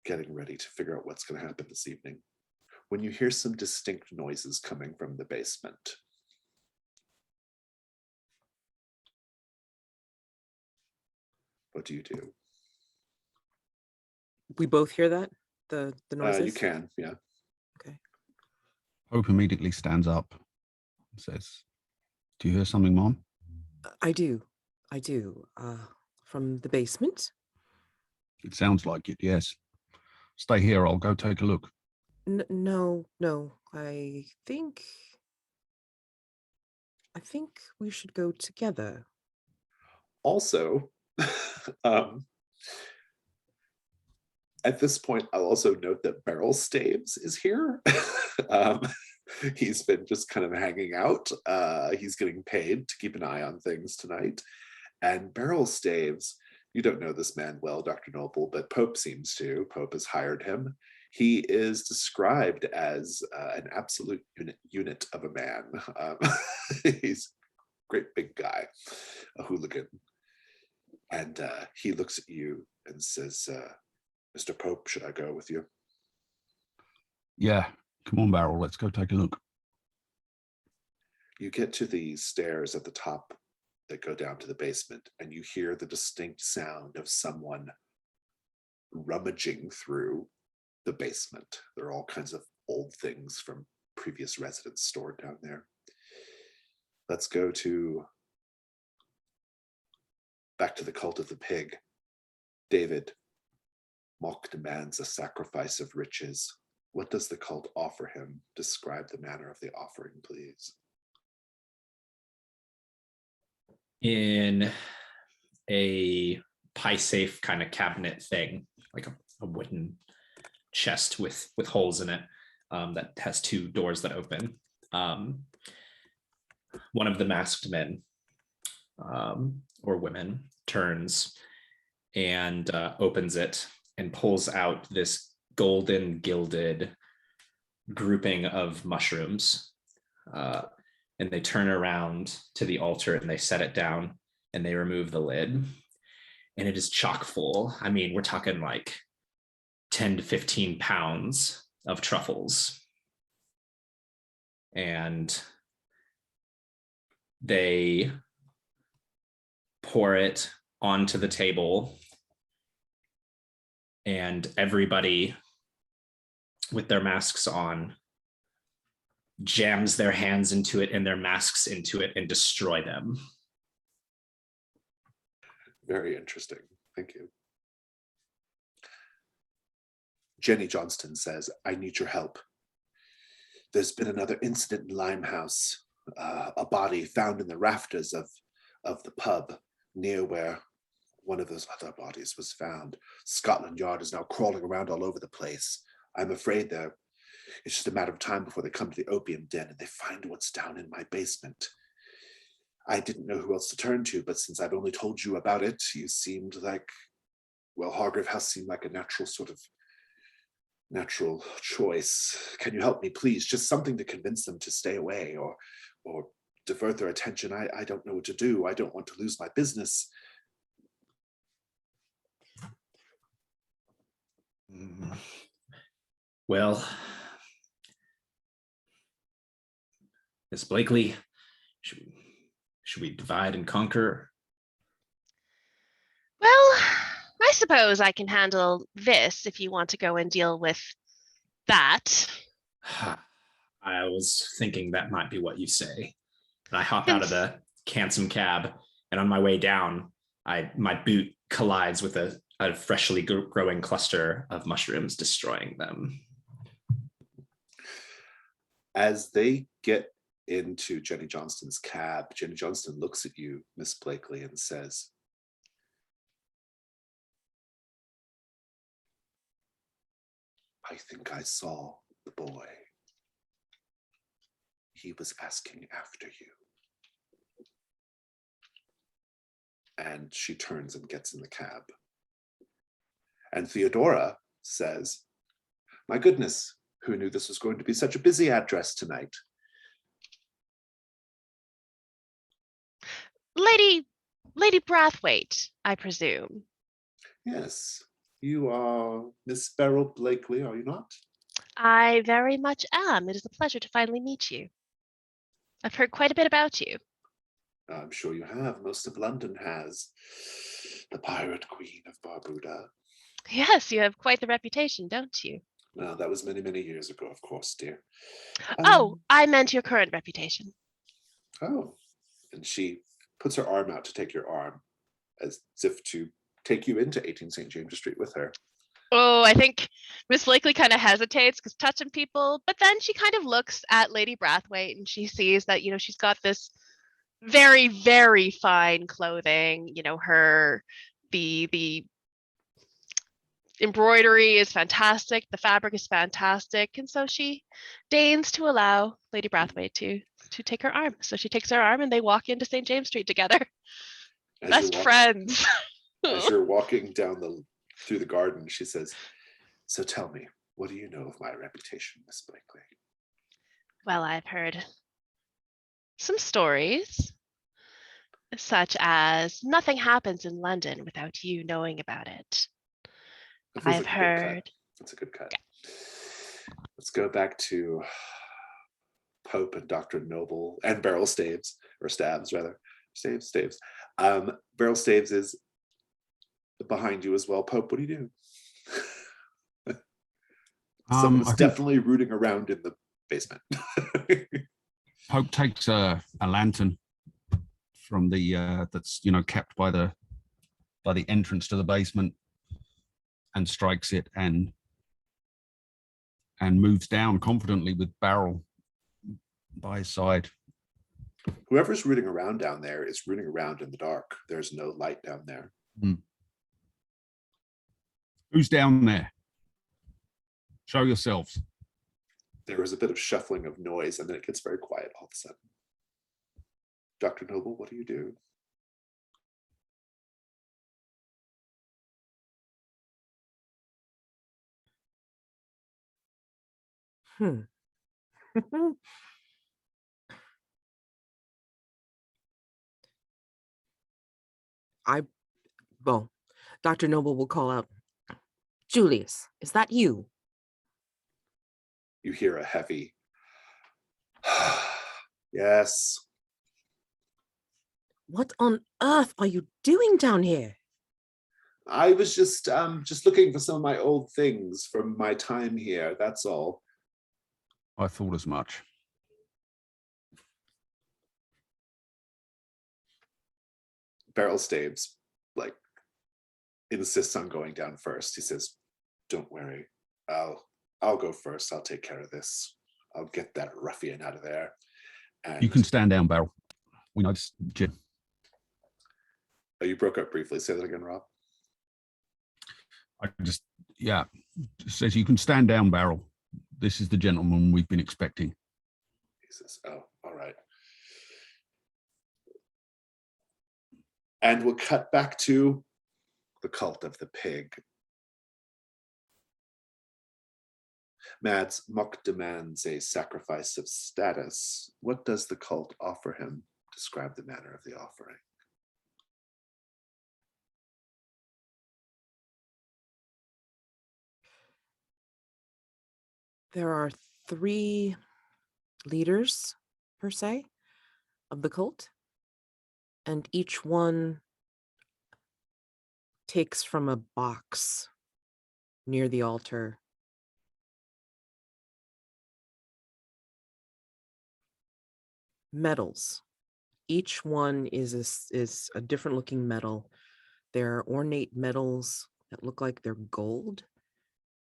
getting ready to figure out what's going to happen this evening, when you hear some distinct noises coming from the basement. What do you do? We both hear that? The noises? You can, yeah. Okay. Hope immediately stands up and says, "Do you hear something, Mom?" I do. From the basement? It sounds like it, yes. Stay here, I'll go take a look. No. I think we should go together. Also, at this point, I'll also note that Beryl Staves is here. He's been just kind of hanging out. He's getting paid to keep an eye on things tonight. And Beryl Staves, you don't know this man well, Dr. Noble, but Pope seems to. Pope has hired him. He is described as an absolute unit of a man. He's a great big guy, a hooligan. And he looks at you and says, "Mr. Pope, should I go with you?" Yeah, come on, Beryl, let's go take a look. You get to the stairs at the top that go down to the basement, and you hear the distinct sound of someone rummaging through the basement. There are all kinds of old things from previous residents stored down there. Let's go back to the cult of the pig. David, Mock demands a sacrifice of riches. What does the cult offer him? Describe the manner of the offering, please. In a pie safe kind of cabinet thing, like a wooden chest with holes in it, that has two doors that open. One of the masked men or women turns and opens it and pulls out this golden gilded grouping of mushrooms. And they turn around to the altar and they set it down and they remove the lid. And it is chock full. I mean, we're talking like 10 to 15 pounds of truffles. And they pour it onto the table, and everybody with their masks on jams their hands into it and their masks into it and destroy them. Very interesting. Thank you. Jenny Johnston says, "I need your help. There's been another incident in Limehouse. A body found in the rafters of the pub near where one of those other bodies was found. Scotland Yard is now crawling around all over the place. I'm afraid they're It's just a matter of time before they come to the opium den and they find what's down in my basement. I didn't know who else to turn to, but since I've only told you about it, you seemed like, well, Hargrave House seemed like a natural choice. Can you help me, please? Just something to convince them to stay away or divert their attention. I don't know what to do. I don't want to lose my business. Well, Miss Blakely, should we divide and conquer? Well, I suppose I can handle this if you want to go and deal with that. I was thinking that might be what you say. And I hop out of the hansom cab, and on my way down, my boot collides with a freshly growing cluster of mushrooms, destroying them. As they get into Jenny Johnston's cab, Jenny Johnston looks at you, Miss Blakely, and says, I think I saw the boy. He was asking after you. And she turns and gets in the cab. And Theodora says, my goodness, who knew this was going to be such a busy address tonight? Lady Brathwaite, I presume. Yes, you are Miss Beryl Blakely, are you not? I very much am. It is a pleasure to finally meet you. I've heard quite a bit about you. I'm sure you have. Most of London has. The Pirate Queen of Barbuda. Yes, you have quite the reputation, don't you? Well, that was many, many years ago, of course, dear. Oh, I meant your current reputation. Oh, and she puts her arm out to take your arm, as if to take you into 18 St. James Street with her. Oh, I think Miss Blakely kind of hesitates because touching people, but then she kind of looks at Lady Brathwaite and she sees that, she's got this very, very fine clothing. The embroidery is fantastic, the fabric is fantastic, and so she deigns to allow Lady Brathwaite to take her arm. So she takes her arm and they walk into St. James Street together. Best friends. As you're walking through the garden, she says, so tell me, what do you know of my reputation, Miss Blakely? Well, I've heard some stories, such as nothing happens in London without you knowing about it. I've heard. That's a good cut. Let's go back to Pope and Dr. Noble and Beryl Staves, or Stabs rather. Staves. Beryl Staves is behind you as well. Pope, what do you do? Someone's definitely rooting around in the basement. Pope takes a lantern from the that's kept by the entrance to the basement and strikes it and moves down confidently with Beryl by his side. Whoever's rooting around down there is rooting around in the dark. There's no light down there. Who's down there? Show yourselves. There is a bit of shuffling of noise, and then it gets very quiet all of a sudden. Dr. Noble, what do you do? Dr. Noble will call out, Julius, is that you? You hear a heavy, yes. What on earth are you doing down here? I was just looking for some of my old things from my time here, that's all. I thought as much. Beryl Staves, insists on going down first. He says, don't worry, I'll go first. I'll take care of this. I'll get that ruffian out of there. And you can stand down, Beryl. We know it's Jim. Oh, you broke up briefly. Say that again, Rob. It says you can stand down, Beryl. this is the gentleman we've been expecting. He says, oh, all right. And we'll cut back to the cult of the pig. Mads, Mock demands a sacrifice of status. What does the cult offer him? Describe the manner of the offering. There are 3 leaders, per se, of the cult, and each one takes from a box near the altar medals. Each one is a different looking medal. They're ornate medals that look like they're gold,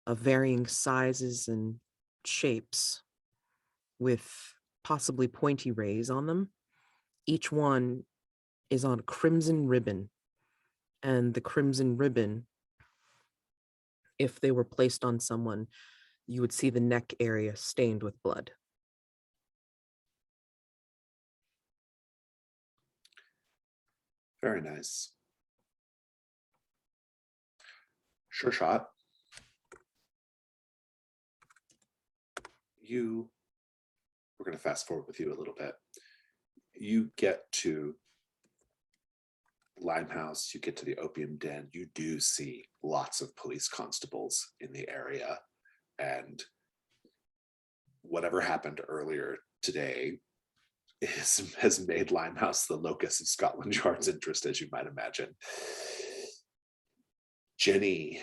of varying sizes and shapes, with possibly pointy rays on them. Each one is on a crimson ribbon, and the crimson ribbon, if they were placed on someone, you would see the neck area stained with blood. Very nice. Sure shot. We're going to fast forward with you a little bit. You get to Limehouse, you get to the opium den, you do see lots of police constables in the area, and whatever happened earlier today has made Limehouse the locus of Scotland Yard's interest, as you might imagine. Jenny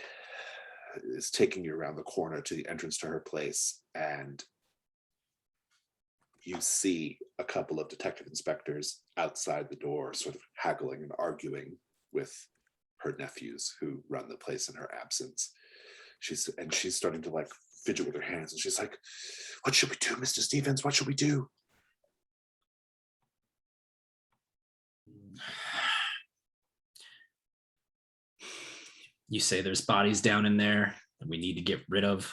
is taking you around the corner to the entrance to her place, and you see a couple of detective inspectors outside the door, sort of haggling and arguing with her nephews who run the place in her absence. She's starting to like fidget with her hands, and she's like, "What should we do, Mr. Stevens? What should we do?" You say there's bodies down in there that we need to get rid of?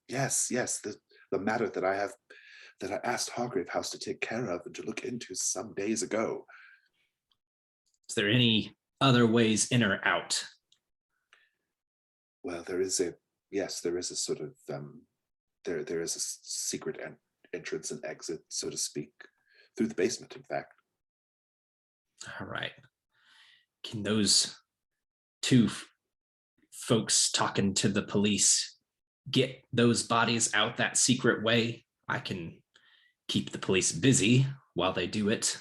Yes. The matter that I asked Hargrave House to take care of and to look into some days ago. Is there any other ways in or out? Well, there is a sort of there is a secret entrance and exit, so to speak, through the basement, in fact. All right. Can those 2 folks talking to the police get those bodies out that secret way? I can keep the police busy while they do it.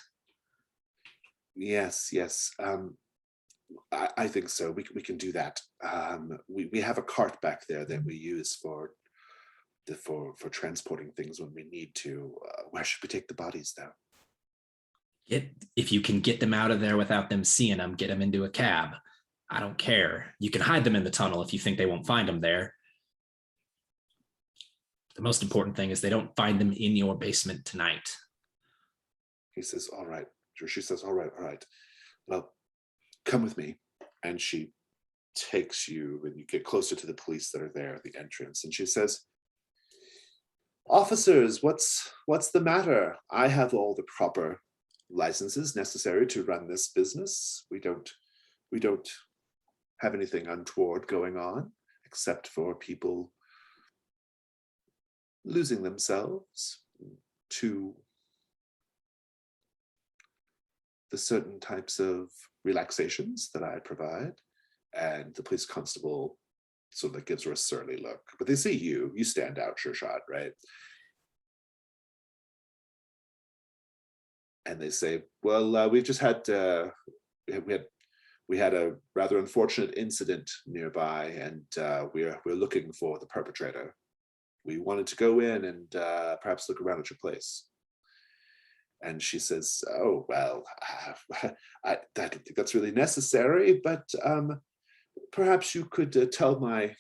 Yes. I think so. We can do that. We have a cart back there that we use for transporting things when we need to. Where should we take the bodies, though? If you can get them out of there without them seeing them, get them into a cab. I don't care. You can hide them in the tunnel if you think they won't find them there. The most important thing is they don't find them in your basement tonight. He says, all right. She says, all right. Well, come with me. And she takes you, and you get closer to the police that are there at the entrance. And she says, officers, what's the matter? I have all the proper licenses necessary to run this business. We don't have anything untoward going on, except for people losing themselves to the certain types of relaxations that I provide. And the police constable sort of gives her a surly look, but they see you stand out, sure shot, right? And they say, well, we've just had we had a rather unfortunate incident nearby, and we're looking for the perpetrator. We wanted to go in and perhaps look around at your place. And she says, oh, well, I don't think that's really necessary, but perhaps you could tell my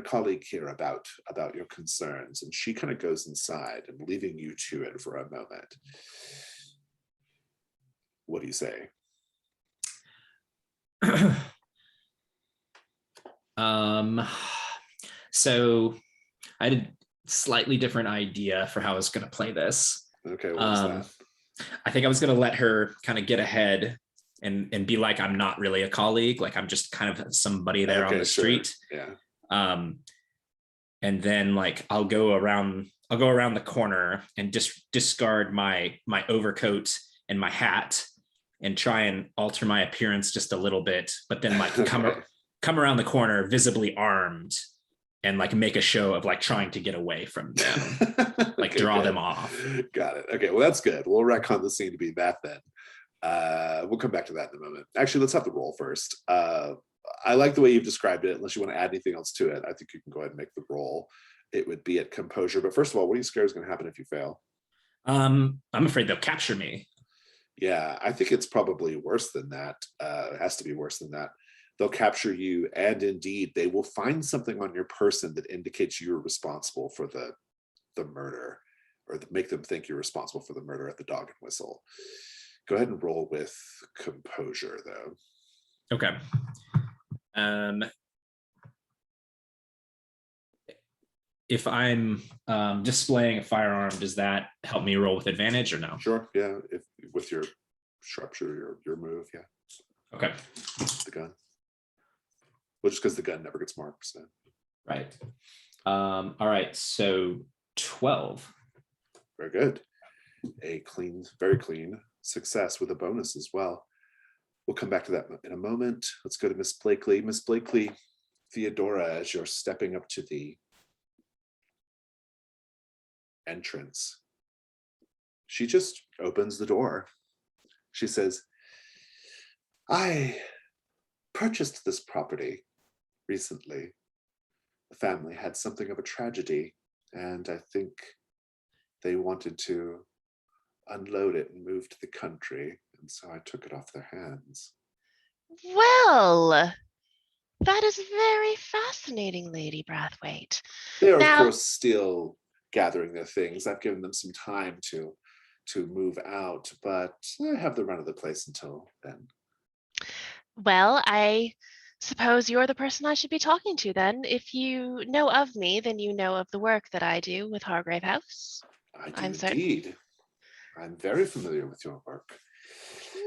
colleague here about your concerns. And she kind of goes inside, and leaving you to it for a moment. What do you say? So slightly different idea for how I was going to play this. Okay, what was that? I think I was going to let her kind of get ahead and be like, I'm not really a colleague. Like I'm just kind of somebody there on the street. Yeah. And then like I'll go around the corner and just discard my overcoat and my hat and try and alter my appearance just a little bit, but then like come around the corner visibly armed and like make a show of like trying to get away from them, like Okay, draw good. them off. Got it. Okay, well, that's good. We'll retcon the scene to be that then. We'll come back to that in a moment. Actually, let's have the roll first. I like the way you've described it. Unless you want to add anything else to it, I think you can go ahead and make the roll. It would be at composure. But first of all, what are you scared is going to happen if you fail? I'm afraid they'll capture me. Yeah, I think it's probably worse than that. It has to be worse than that. They'll capture you, and indeed, they will find something on your person that indicates you're responsible for the murder, or make them think you're responsible for the murder at the Dog and Whistle. Go ahead and roll with composure, though. Okay. If I'm displaying a firearm, does that help me roll with advantage or no? Sure, yeah. If with your sharpshooter, your move, yeah. Okay. The gun. Well, just because the gun never gets marked. So. Right. All right. So 12. Very good. A clean, very clean success with a bonus as well. We'll come back to that in a moment. Let's go to Miss Blakely. Miss Blakely, Theodora, as you're stepping up to the entrance, she just opens the door. She says, I purchased this property recently. The family had something of a tragedy, and I think they wanted to unload it and move to the country, and so I took it off their hands. Well, that is very fascinating, Lady Brathwaite. They are, Now, of course, still gathering their things. I've given them some time to move out, but I have the run of the place until then. well, I suppose you're the person I should be talking to then. If you know of me, then you know of the work that I do with Hargrave House. I do I'm indeed. I'm very familiar with your work.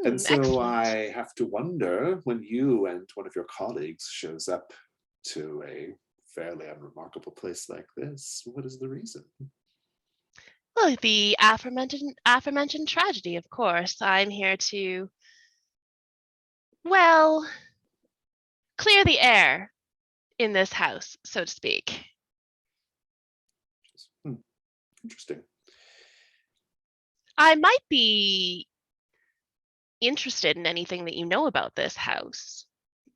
And so excellent. I have to wonder, when you and one of your colleagues shows up to a fairly unremarkable place like this, what is the reason? Well, the aforementioned tragedy, of course. I'm here to, well, clear the air in this house, so to speak. Interesting. I might be interested in anything that you know about this house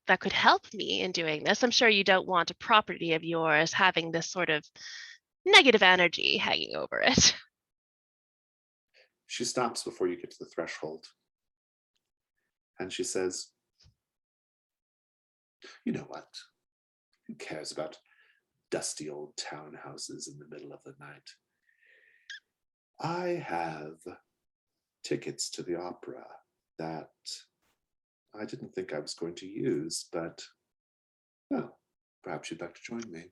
that could help me in doing this. I'm sure you don't want a property of yours having this sort of negative energy hanging over it. She stops before you get to the threshold. And she says, you know what? Who cares about dusty old townhouses in the middle of the night? I have tickets to the opera that I didn't think I was going to use, but, well, perhaps you'd like to join me.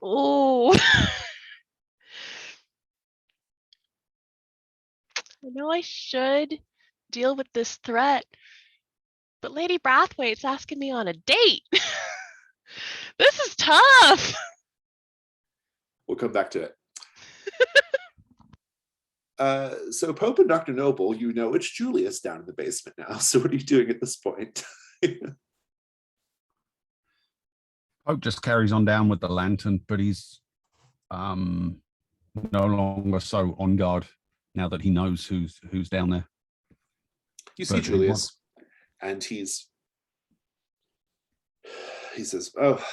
Oh, I know I should deal with this threat, but Lady Brathwaite's asking me on a date. This is tough. We'll come back to it. So Pope and Dr. Noble, you know it's Julius down in the basement now. So what are you doing at this point? Pope just carries on down with the lantern, but he's no longer so on guard now that he knows who's down there. You see Julius, and he says, oh,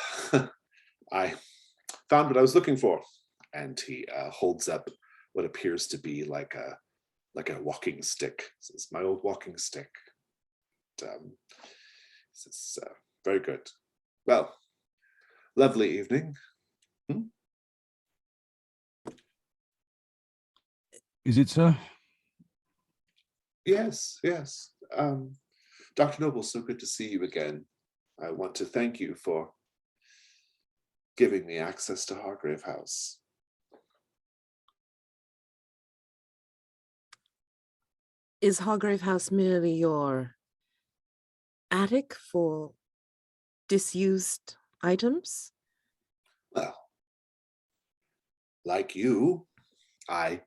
I found what I was looking for. And he holds up what appears to be like a walking stick. He says, my old walking stick. He says, very good. Well, lovely evening. Is it, sir? Yes. Dr. Noble, so good to see you again. I want to thank you for giving me access to Hargrave House. Is Hargrave House merely your attic for disused items? Well, like you, I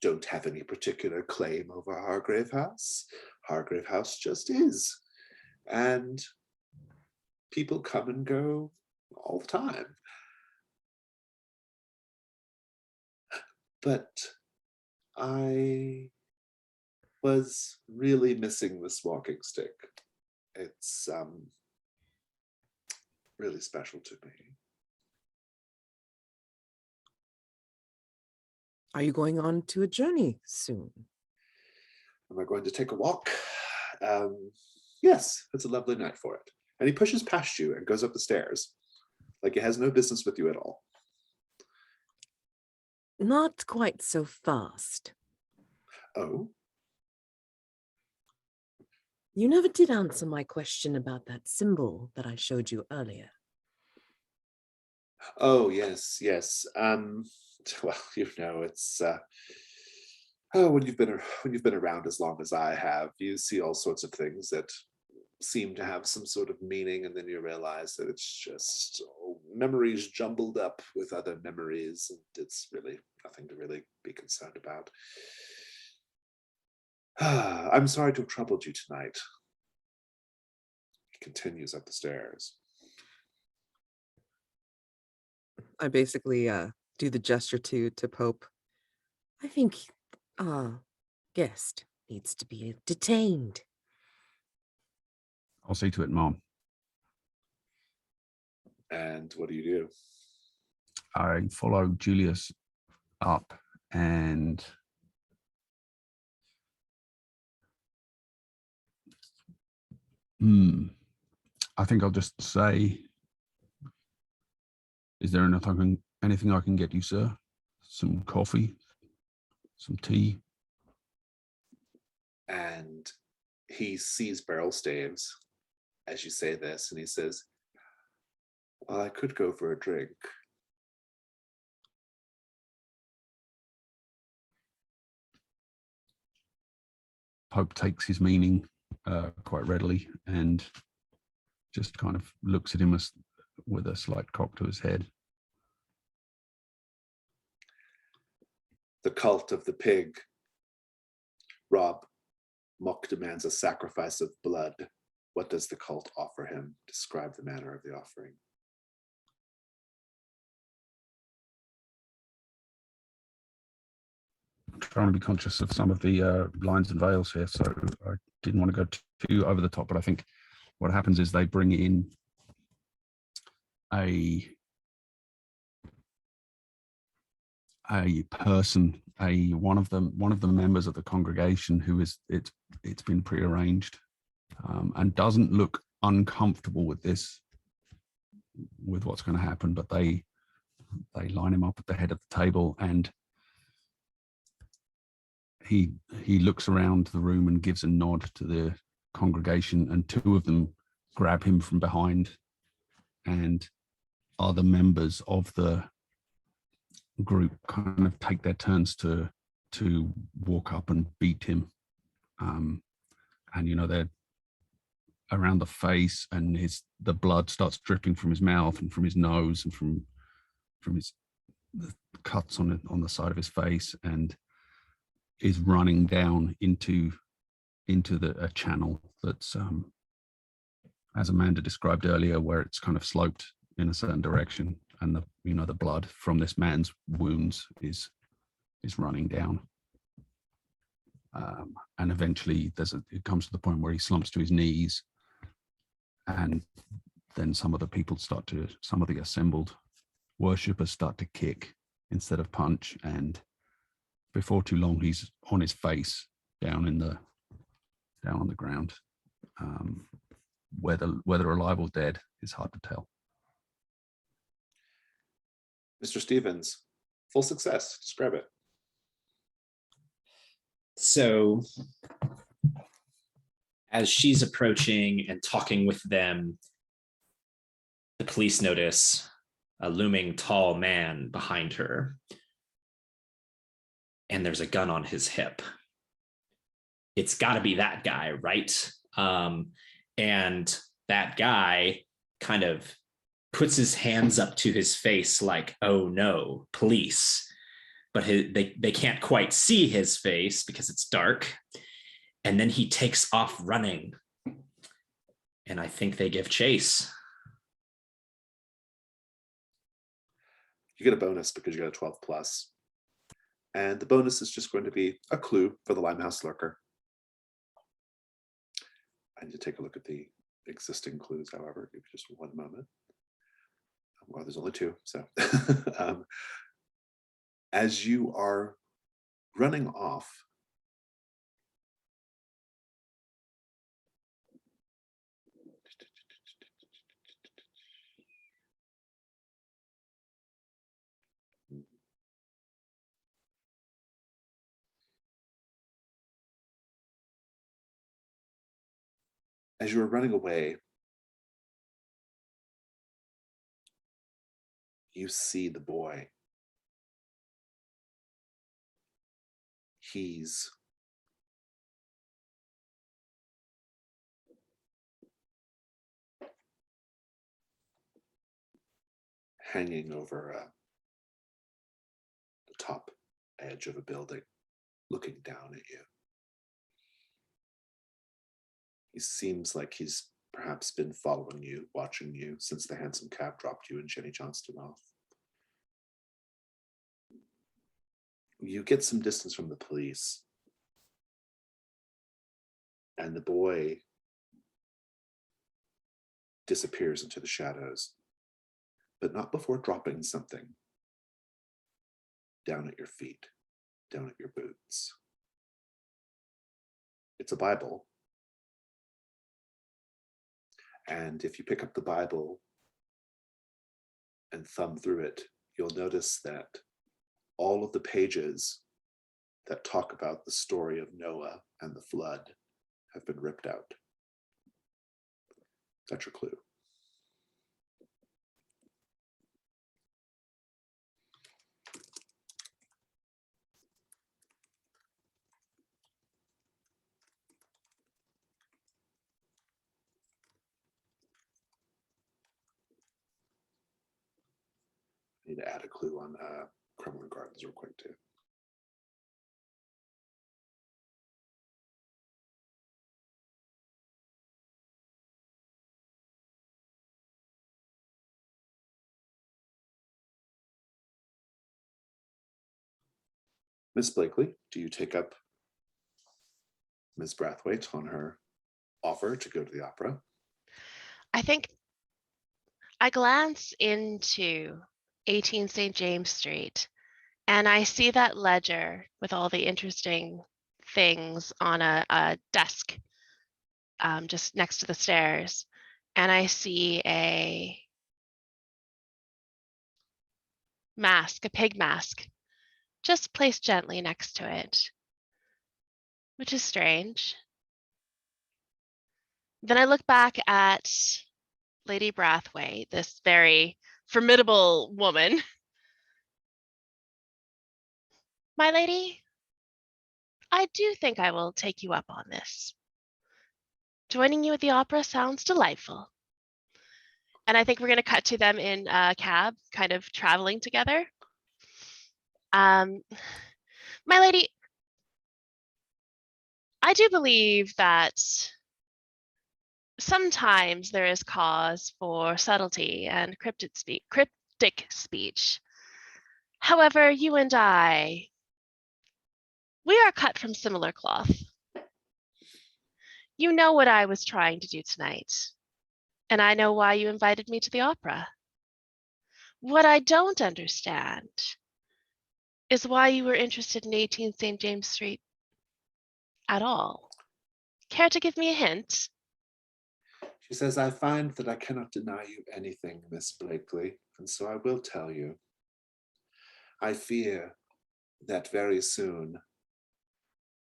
don't have any particular claim over Hargrave House. Hargrave House just is. And people come and go all the time. But I was really missing this walking stick. It's really special to me. Are you going on to a journey soon? Am I going to take a walk? Yes, it's a lovely night for it. And he pushes past you and goes up the stairs, like he has no business with you at all. Not quite so fast. Oh? You never did answer my question about that symbol that I showed you earlier. Oh, yes, yes. Well, you know, it's when you've been around as long as I have, you see all sorts of things that seem to have some sort of meaning, and then you realize that it's just memories jumbled up with other memories, and it's really nothing to really be concerned about. I'm sorry to have troubled you tonight. He continues up the stairs. I basically do the gesture to Pope. I think our guest needs to be detained. I'll see to it, Mom. And what do? I follow Julius up and I think I'll just say, is there anything I can get you, sir? Some coffee, some tea? And he sees barrel staves as you say this, and he says, well, I could go for a drink. Pope takes his meaning quite readily and just kind of looks at him with a slight cock to his head. The cult of the pig. Rob, Mock demands a sacrifice of blood. What does the cult offer him? Describe the manner of the offering. I'm trying to be conscious of some of the lines and veils here, so I didn't want to go too over the top, but I think what happens is they bring in a person, one of the members of the congregation who is it's been prearranged and doesn't look uncomfortable with what's going to happen, but they line him up at the head of the table, and he looks around the room and gives a nod to the congregation, and two of them grab him from behind and other members of the group kind of take their turns to walk up and beat him, and they're around the face, and the blood starts dripping from his mouth and from his nose and from the cuts on the side of his face, and is running down into a channel that's as Amanda described earlier, where it's kind of sloped in a certain direction, and the blood from this man's wounds is running down, and eventually it comes to the point where he slumps to his knees, and then some of the assembled worshippers start to kick instead of punch, and before too long he's on his face down on the ground. Whether alive or dead is hard to tell. Mr. Stevens, full success. Describe it. So as she's approaching and talking with them, the police notice a looming tall man behind her. And there's a gun on his hip. It's got to be that guy, right? And that guy kind of puts his hands up to his face like, oh no, police. But they can't quite see his face because it's dark. And then he takes off running. And I think they give chase. You get a bonus because you got a 12 plus. And the bonus is just going to be a clue for the Limehouse Lurker. I need to take a look at the existing clues, however. Give me just one moment. Well, there's only two, so. As you are running off, as you were running away, you see the boy. He's hanging over the top edge of a building, looking down at you. He seems like he's perhaps been following you, watching you since the hansom cab dropped you and Jenny Johnston off. You get some distance from the police, and the boy disappears into the shadows, but not before dropping something down at your feet, down at your boots. It's a Bible. And if you pick up the Bible and thumb through it, you'll notice that all of the pages that talk about the story of Noah and the flood have been ripped out. That's your clue. I need to add a clue on Cremorne Gardens real quick too. Miss Blakely, do you take up Miss Brathwaite on her offer to go to the opera? I think I glance into 18 St. James Street and I see that ledger with all the interesting things on a desk just next to the stairs. And I see a mask, a pig mask, just placed gently next to it, which is strange. Then I look back at Lady Brathwaite, this very formidable woman. My lady, I do think I will take you up on this. Joining you at the opera sounds delightful. And I think we're going to cut to them in a cab, kind of traveling together. My lady, I do believe that sometimes there is cause for subtlety and cryptic speech. However, you and I, we are cut from similar cloth. You know what I was trying to do tonight, and I know why you invited me to the opera. What I don't understand is why you were interested in 18 St. James Street at all. Care to give me a hint? She says, I find that I cannot deny you anything, Miss Blakely, and so I will tell you. I fear that very soon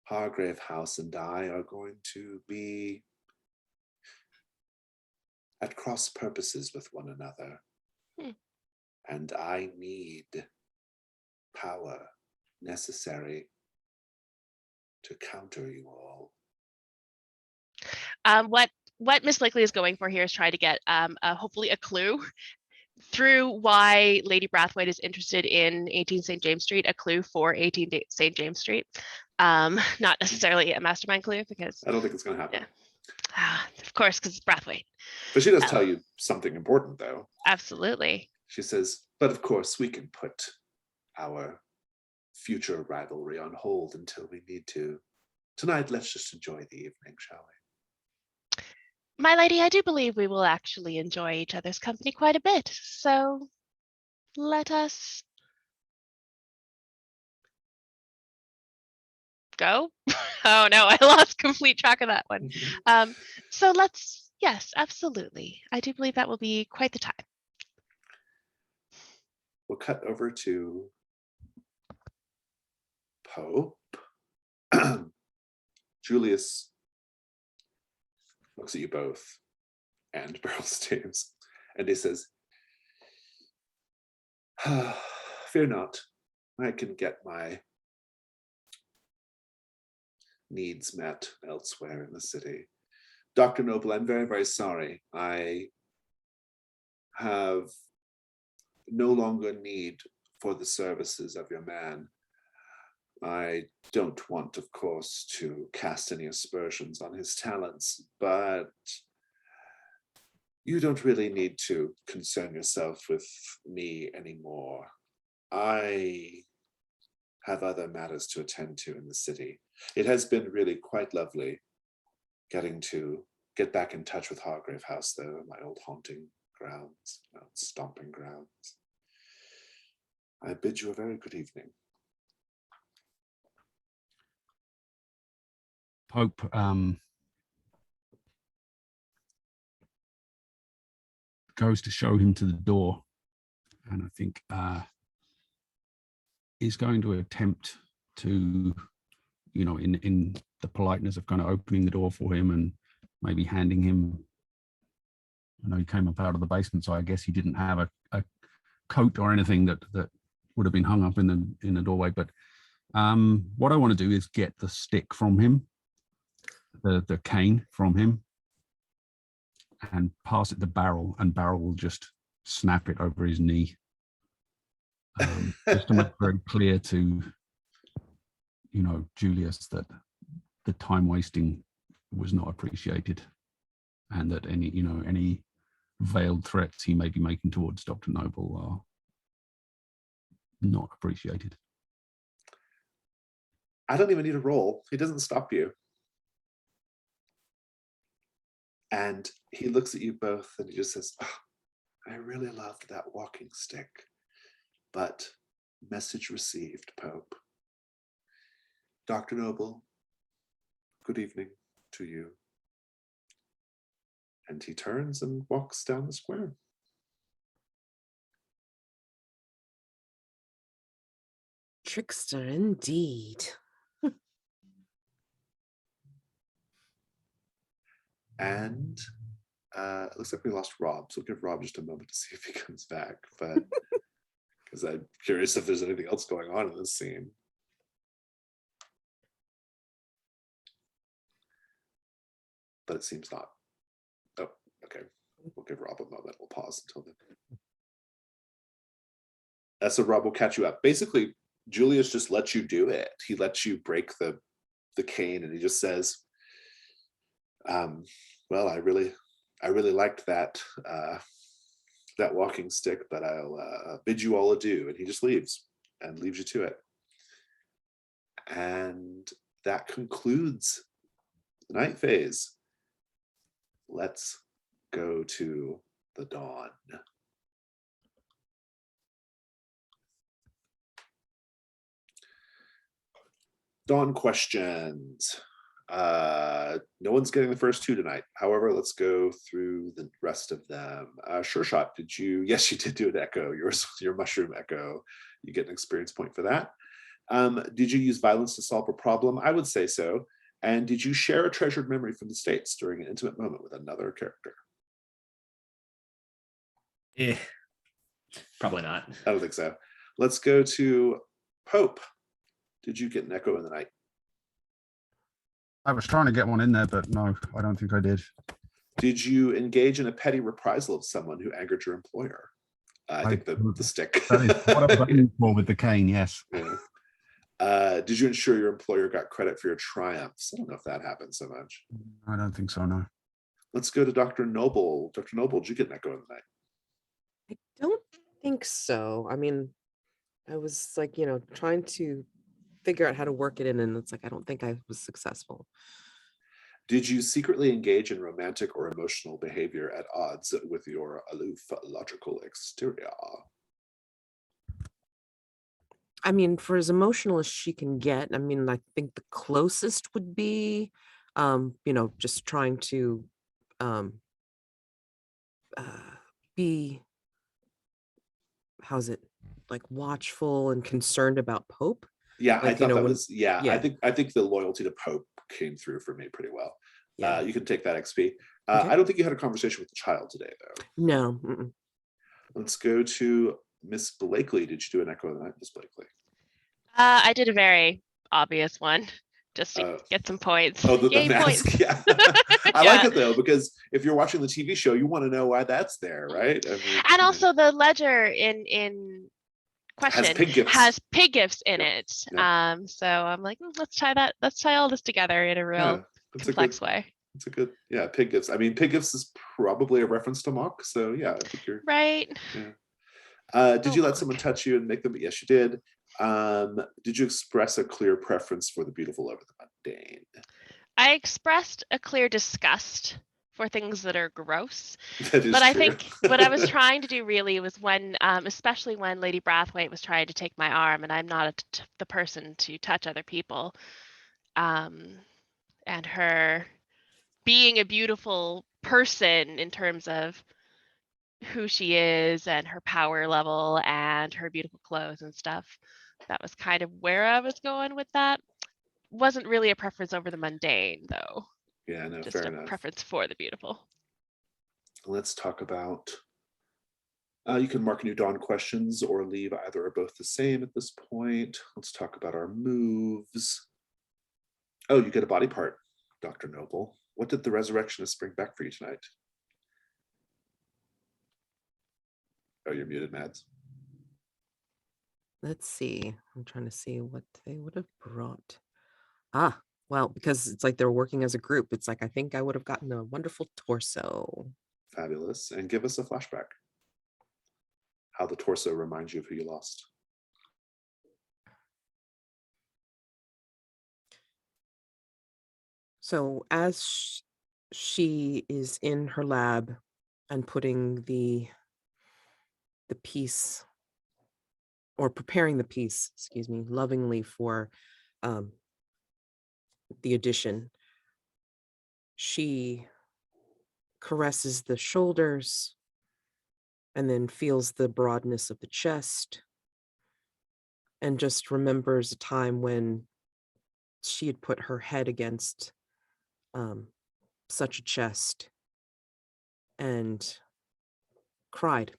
Hargrave House and I are going to be at cross purposes with one another. and I need power necessary to counter you all. What Miss Blakely is going for here is try to get hopefully a clue through why Lady Brathwaite is interested in 18 St. James Street, a clue for 18 St. James Street. Not necessarily a mastermind clue, because I don't think it's going to happen. Yeah. Of course, because it's Brathwaite. But she does tell you something important, though. Absolutely. She says, but of course, we can put our future rivalry on hold until we need to. Tonight, let's just enjoy the evening, shall we? My lady, I do believe we will actually enjoy each other's company quite a bit. So let us go. Oh no, I lost complete track of that one. So let's, yes, absolutely. I do believe that will be quite the time. We'll cut over to Pope. Julius looks at you both and Beryl James, and he says, fear not, I can get my needs met elsewhere in the city. Dr. Noble, I'm very, very sorry. I have no longer need for the services of your man. I don't want, of course, to cast any aspersions on his talents, but you don't really need to concern yourself with me anymore. I have other matters to attend to in the city. It has been really quite lovely getting to get back in touch with Hargrave House, though, my old haunting grounds, my old stomping grounds. I bid you a very good evening. Pope goes to show him to the door, and I think is going to attempt to, you know, in the politeness of kind of opening the door for him and maybe handing him, I know he came up out of the basement, so I guess he didn't have a coat or anything that would have been hung up in the doorway. But what I want to do is get the stick from him, the cane from him, and pass it to Barrel, and Barrel will just snap it over his knee, just to make very clear to, you know, Julius that the time wasting was not appreciated, and that any veiled threats he may be making towards Dr. Noble are not appreciated. I don't even need a roll. He doesn't stop you. And he looks at you both and he just says, oh, I really loved that walking stick, but message received, Pope. Dr. Noble, good evening to you. And he turns and walks down the square. Trickster indeed. And it looks like we lost Rob, so we'll give Rob just a moment to see if he comes back. But because I'm curious if there's anything else going on in this scene. But it seems not. Oh, okay. We'll give Rob a moment. We'll pause until then. So Rob will catch you up. Basically, Julius just lets you do it. He lets you break the cane, and he just says, well, I really liked that walking stick, but I'll bid you all adieu. And he just leaves and leaves you to it. And that concludes the night phase. Let's go to the dawn. Dawn questions. No one's getting the first two tonight. However, let's go through the rest of them. Sure Shot, did you? Yes, you did do an echo. Your mushroom echo. You get an experience point for that. Did you use violence to solve a problem? I would say so. And did you share a treasured memory from the States during an intimate moment with another character? Probably not. I don't think so. Let's go to Pope. Did you get an echo in the night? I was trying to get one in there, but no, I don't think I did. Did you engage in a petty reprisal of someone who angered your employer? I think the stick. That is what I'm looking for with the cane, yes. Yeah. Did you ensure your employer got credit for your triumphs? I don't know if that happened so much. I don't think so, no. Let's go to Dr. Noble. Dr. Noble, did you get an echo in the night? I don't think so. I mean, I was like, trying to figure out how to work it in, and it's like I don't think I was successful. Did you secretly engage in romantic or emotional behavior at odds with your aloof logical exterior? I mean, for as emotional as she can get, I mean, I think the closest would be, just trying to be, how's it, like watchful and concerned about Pope. Yeah, Like, I thought that was, yeah. I think the loyalty to Pope came through for me pretty well. Yeah. You can take that XP. Okay. I don't think you had a conversation with the child today, though. No. Let's go to Miss Blakely. Did you do an echo of the night, Miss Blakely? I did a very obvious one just to get some points. Oh, the mask. Points. Yeah. I like it though, because if you're watching the TV show, you want to know why that's there, right? I mean, and also the ledger in question has pig gifts in it. Yeah. So I'm like, let's tie all this together in a real complex way. It's a good, pig gifts. I mean, pig gifts is probably a reference to Mock, so yeah, I think you're right. Yeah. Did you let someone touch you and make them? Yes, you did. Did you express a clear preference for the beautiful over the mundane? I expressed a clear disgust for things that are gross. That is but true. I think what I was trying to do really was when, especially when Lady Brathwaite was trying to take my arm, and I'm not the person to touch other people, and her being a beautiful person in terms of who she is and her power level and her beautiful clothes and stuff. That was kind of where I was going with that. Wasn't really a preference over the mundane, though. Yeah, no, just fair a enough. Preference for the beautiful. Let's talk about. You can mark New Dawn questions or leave either or both the same at this point. Let's talk about our moves. Oh, you get a body part, Dr. Noble. What did the Resurrectionists bring back for you tonight? Oh, you're muted, Mads. Let's see. I'm trying to see what they would have brought. Well, because it's like they're working as a group. It's like, I think I would have gotten a wonderful torso. Fabulous. And give us a flashback. How the torso reminds you of who you lost. So as she is in her lab and putting the piece, or preparing the piece, excuse me, lovingly for the addition, she caresses the shoulders and then feels the broadness of the chest and just remembers a time when she had put her head against such a chest and cried.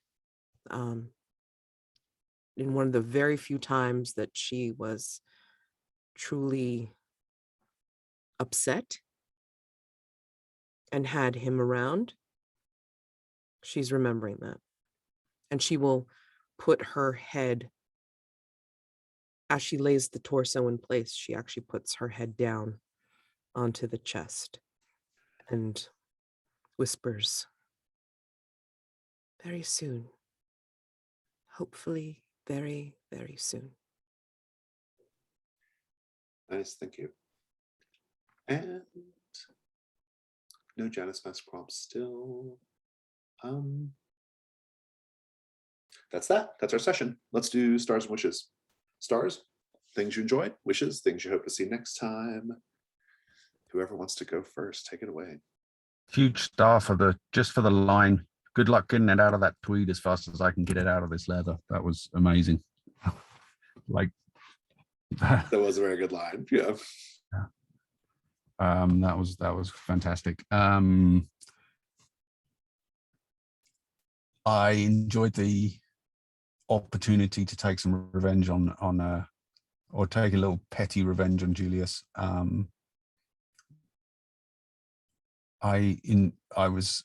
In one of the very few times that she was truly upset and had him around, she's remembering that. And she will put her head, as she lays the torso in place, she actually puts her head down onto the chest and whispers, "Very soon. Hopefully very, very soon." Nice, thank you. And no Janice Mask prompts still. That's that. That's our session. Let's do stars and wishes. Stars, things you enjoyed. Wishes, things you hope to see next time. Whoever wants to go first, take it away. Huge star for the line. Good luck getting it out of that tweed as fast as I can get it out of this leather. That was amazing. Like that was a very good line. Yeah. That was fantastic. I enjoyed the opportunity to take some revenge on or take a little petty revenge on Julius. I was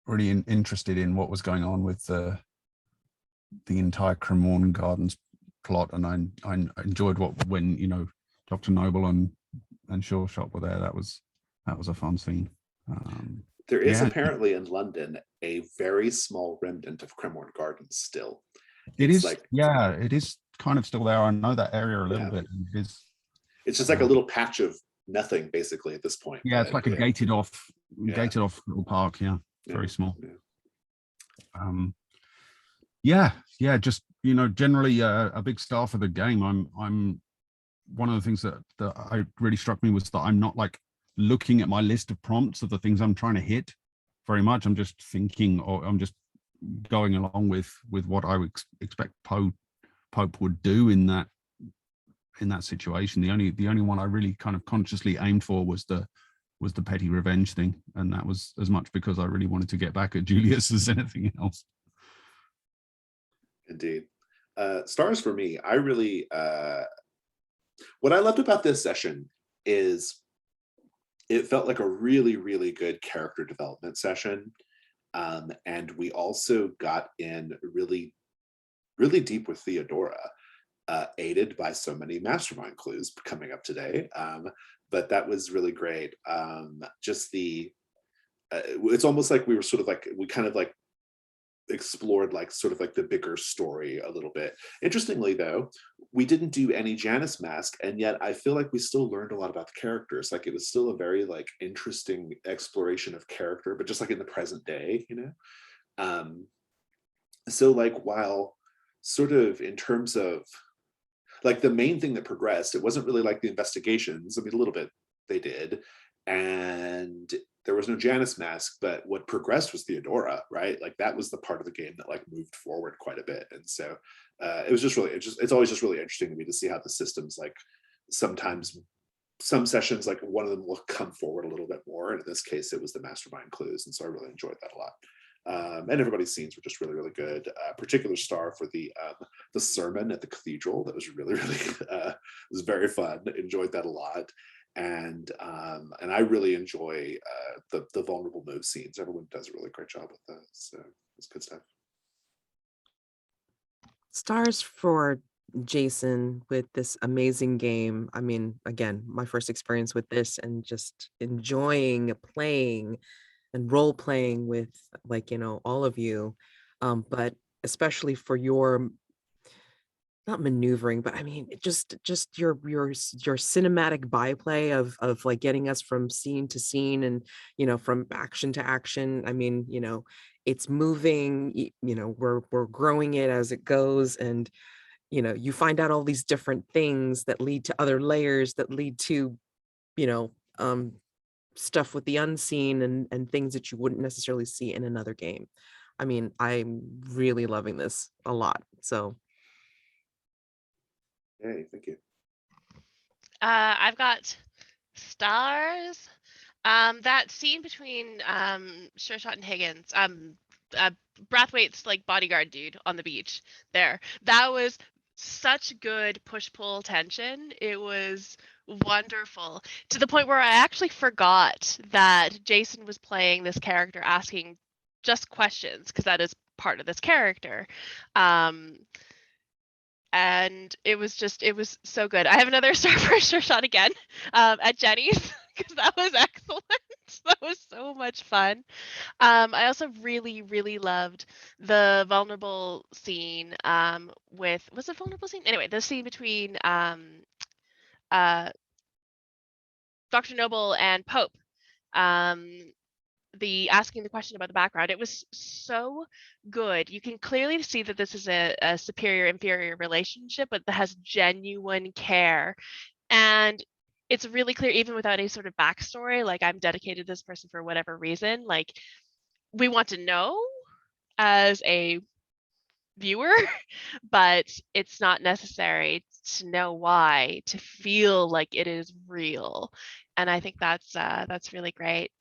really interested in what was going on with the entire Cremorne Gardens plot, and I enjoyed when Dr. Noble and Sure Shot were there. That was a fun scene. There is apparently in London a very small remnant of Cremorne Gardens still. It is kind of still there. I know that area a little bit. It's just like a little patch of nothing basically at this point. Yeah, it's like a gated off little park. Yeah, very small. Just generally a big star for the game. I'm one of the things that I really struck me was that I'm not like looking at my list of prompts of the things I'm trying to hit very much. I'm just thinking, or I'm just going along with what I would expect Pope would do in that situation. The only one I really kind of consciously aimed for was the petty revenge thing, and that was as much because I really wanted to get back at Julius as anything else. Indeed. Stars for me, I really what I loved about this session is it felt like a really, really good character development session. And we also got in really, really deep with Theodora, aided by so many mastermind clues coming up today. But that was really great. Just it's almost like we were sort of like, we kind of like explored like sort of like the bigger story a little bit. Interestingly though, we didn't do any Janus mask, and yet I feel like we still learned a lot about the characters. Like it was still a very like interesting exploration of character, but just like in the present day, so like while sort of in terms of like the main thing that progressed, it wasn't really like the investigations. I mean, a little bit they did, and there was no Janus mask, but what progressed was Theodora, right? Like that was the part of the game that like moved forward quite a bit. And so it was just really, it's always just really interesting to me to see how the systems, like sometimes some sessions, like one of them will come forward a little bit more. And in this case, it was the mastermind clues. And so I really enjoyed that a lot. And everybody's scenes were just really, really good. Particular star for the sermon at the cathedral. That was really, really, was very fun. Enjoyed that a lot. And I really enjoy the vulnerable move scenes. Everyone does a really great job with those. So it's good stuff. Stars for Jason with this amazing game. I mean, again, my first experience with this and just enjoying playing and role playing with all of you, but especially for your not maneuvering, but I mean, just your cinematic byplay of like getting us from scene to scene and, from action to action. I mean, it's moving, we're growing it as it goes. And, you find out all these different things that lead to other layers that lead to, stuff with the unseen and things that you wouldn't necessarily see in another game. I mean, I'm really loving this a lot. So Hey, thank you. I've got stars. That scene between Sure Shot and Higgins, Brathwaite's like bodyguard dude on the beach there. That was such good push-pull tension. It was wonderful to the point where I actually forgot that Jason was playing this character asking just questions, because that is part of this character. And it was so good. I have another star for Sure Shot again at Jenny's, because that was excellent. That was so much fun. I also really, really loved the vulnerable scene was it vulnerable scene? Anyway, the scene between Dr. Noble and Pope. The asking the question about the background, it was so good. You can clearly see that this is a superior inferior relationship, but that has genuine care, and it's really clear even without any sort of backstory, like I'm dedicated to this person for whatever reason. Like we want to know as a viewer, but it's not necessary to know why to feel like it is real. And I think that's really great.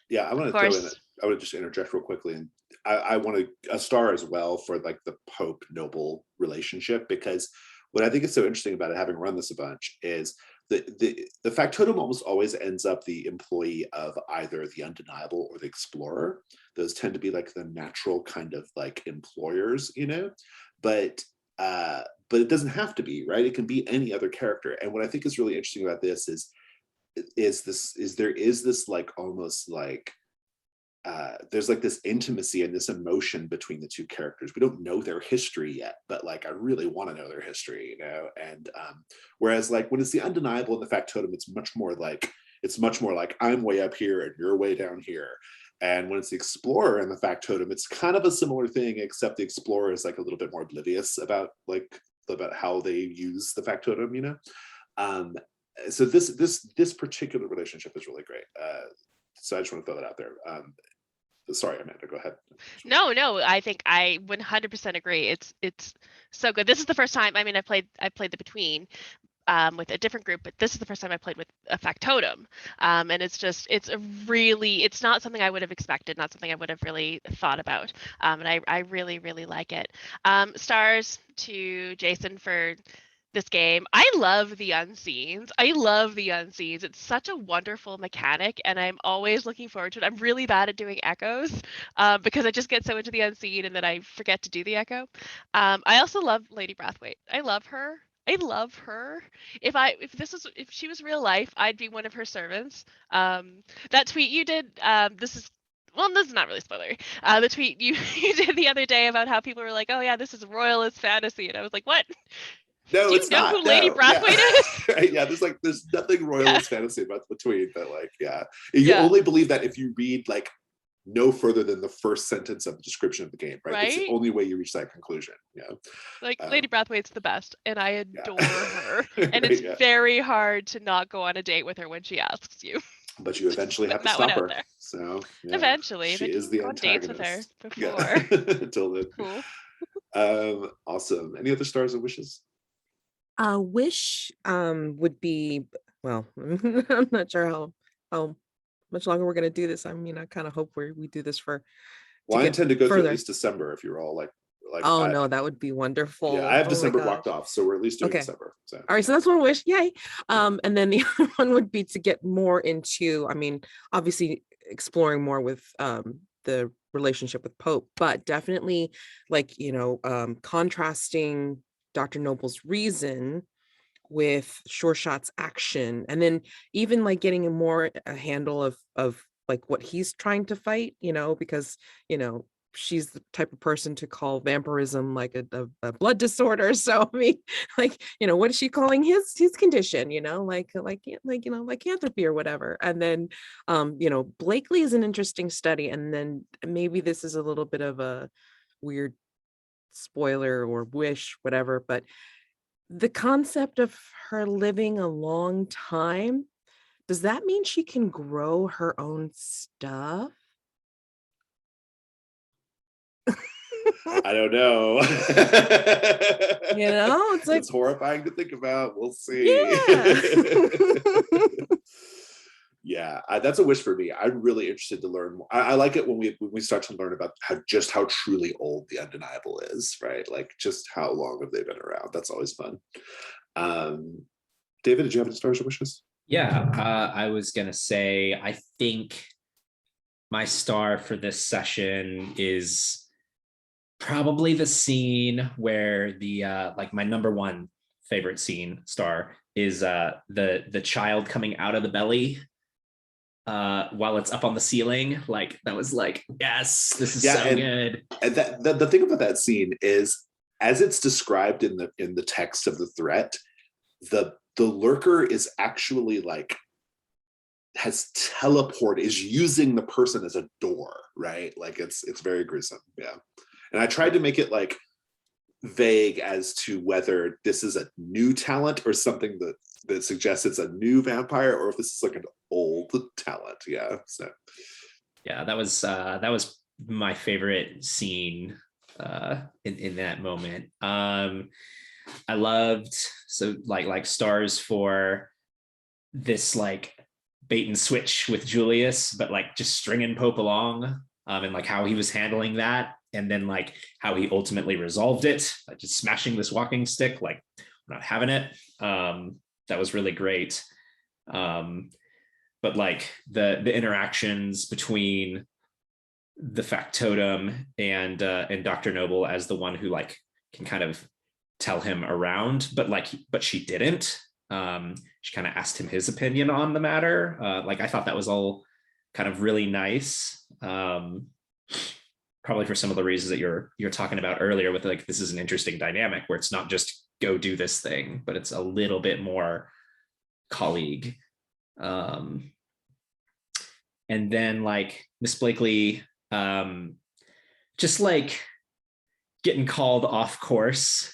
Yeah, I want Of to throw in. course, I would just interject real quickly, and I want a star as well for like the Pope Noble relationship, because what I think is so interesting about it, having run this a bunch, is the factotum almost always ends up the employee of either the undeniable or the explorer. Those tend to be like the natural kind of like employers, you know, but but it doesn't have to be, right? It can be any other character. And what I think is really interesting about this is there is this like almost like there's like this intimacy and this emotion between the two characters. We don't know their history yet, but like I really want to know their history, you know. And whereas like when it's the undeniable and the factotum, it's much more like I'm way up here and you're way down here. And when it's the explorer and the factotum, it's kind of a similar thing, except the explorer is like a little bit more oblivious about how they use the factotum, you know. So this particular relationship is really great. So I just want to throw that out there. Sorry, Amanda, go ahead. no, I think I 100% agree. It's so good. This is the first time. I mean, I played the Between with a different group, but this is the first time I played with a factotum, and it's not something I would have expected, not something I would have really thought about, and I really like it. Stars to Jason for this game. I love the unseens. It's such a wonderful mechanic, and I'm always looking forward to it. I'm really bad at doing echoes because I just get so into the unseen and then I forget to do the echo. I also love Lady Brathwaite. I love her. If she was real life, I'd be one of her servants. That tweet you did, this is not really spoilery. The tweet you did the other day about how people were like, "Oh yeah, this is royalist fantasy," and I was like, "What? No, Do you it's know not. who Lady No, Brathwaite yeah. is?" Yeah, there's nothing royalist fantasy about the Between, but like, yeah. You Yeah. only believe that if you read like no further than the first sentence of the description of the game, right? That's the Right? only way you reach that conclusion. Yeah. Like Lady Brathwaite's the best, and I Yeah. adore her. And Right, it's yeah. very hard to not go on a date with her when she asks you. But you eventually have to That one stop out her. there. So yeah, Eventually, she but you is can the go on dates with her antagonist. before. Yeah. Until then. Cool. Awesome. Any other stars and wishes? Wish would be, well, I'm not sure how much longer we're gonna do this. I mean, I kind of hope we do this to Well, I get intend to go through at further. least December if you're all like Oh I, no, that would be yeah, I wonderful. have Oh my December gosh. blocked off, so we're at least doing Okay. December. So All right, so that's one wish, yay. And then the other one would be to get more into, I mean, obviously exploring more with the relationship with Pope, but definitely like, contrasting Dr. Noble's reason with Sure Shot's action, and then even like getting a handle of like what he's trying to fight, because she's the type of person to call vampirism like a blood disorder. So I mean, like, what is she calling his condition, like lycanthropy or whatever. And then Blakely is an interesting study, and then maybe this is a little bit of a weird spoiler or wish, whatever, but the concept of her living a long time, does that mean she can grow her own stuff? I don't know. It's like, It's horrifying to think about. We'll see. yeah. Yeah, that's a wish for me. I'm really interested to learn more. I like it when we start to learn about how truly old the undeniable is, right? Like just how long have they been around? That's always fun. David, did you have any stars or wishes? Yeah, I was gonna say, I think my star for this session is probably the scene where the like my number one favorite scene star is the child coming out of the belly while it's up on the ceiling. Like that was like, yes, this is so good. And the thing about that scene is, as it's described in the text of the threat, the lurker is actually like is using the person as a door, right? Like it's very gruesome. Yeah. And I tried to make it like vague as to whether this is a new talent or something that suggests it's a new vampire, or if this is like an old talent. Yeah. So yeah, that was my favorite scene in that moment. I loved, so like stars for this like bait and switch with Julius, but like just stringing Pope along, and like how he was handling that, and then like how he ultimately resolved it, like just smashing this walking stick, like we're not having it. That was really great. But like the interactions between the factotum and Dr. Noble as the one who like can kind of tell him around, but she didn't. She kind of asked him his opinion on the matter. Like I thought that was all kind of really nice. Probably for some of the reasons that you're talking about earlier, with like this is an interesting dynamic where it's not just go do this thing, but it's a little bit more colleague. And then like Miss Blakely, just like getting called off course,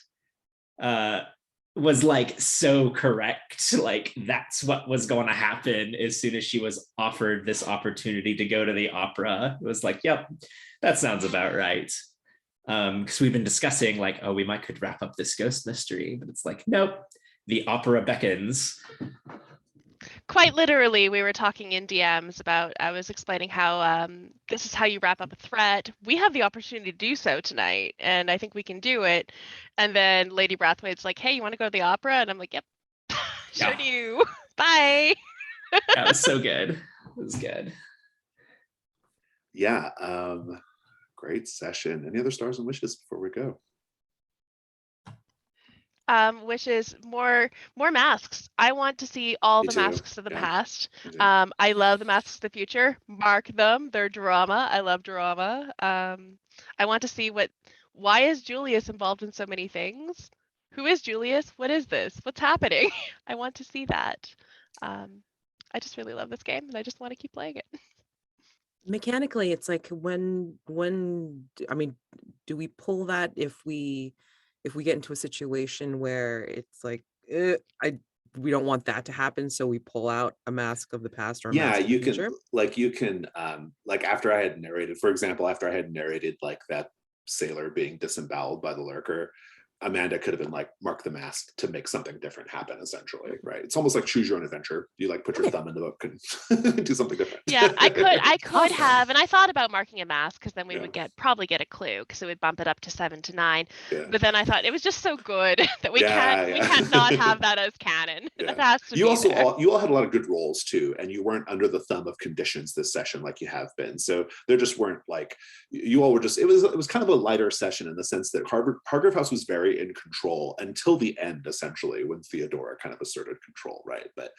was like so correct. Like that's what was going to happen as soon as she was offered this opportunity to go to the opera. It was like, yep, that sounds about right. Because we've been discussing like, oh, we could wrap up this ghost mystery, but it's like, nope, the opera beckons. Quite literally, we were talking in DMs about, I was explaining how this is how you wrap up a threat. We have the opportunity to do so tonight, and I think we can do it. And then Lady Brathwaite's like, hey, you want to go to the opera? And I'm like, yep, sure Yeah. do. Bye. That was so good. It was good. Yeah, great session. Any other stars and wishes before we go? Wishes more masks. I want to see all Me the too. masks of the Yeah. past. Me too. I love the masks of the future. Mark them. They're drama. I love drama. I want to see why is Julius involved in so many things? Who is Julius? What is this? What's happening? I want to see that. I just really love this game, and I just want to keep playing it. Mechanically, it's like when I mean, do we pull that if we get into a situation where it's like we don't want that to happen, so we pull out a mask of the past or a Yeah, mask of you the can future? like after I had narrated, for example, after I had narrated like that sailor being disemboweled by the lurker, Amanda could have been like, mark the mask to make something different happen, essentially, right? It's almost like choose your own adventure. You like put your thumb in the book and do something different. Yeah, I could Awesome. have, and I thought about marking a mask because then we Yeah. would probably get a clue because it would bump it up to 7 to 9. Yeah. But then I thought it was just so good that we Yeah, can't not have that as canon. Yeah. That has to You be also there. you all had a lot of good rolls too, and you weren't under the thumb of conditions this session like you have been. So there just weren't like, you all were just, it was kind of a lighter session in the sense that Hargrave House was very in control until the end, essentially, when Theodora kind of asserted control, right? But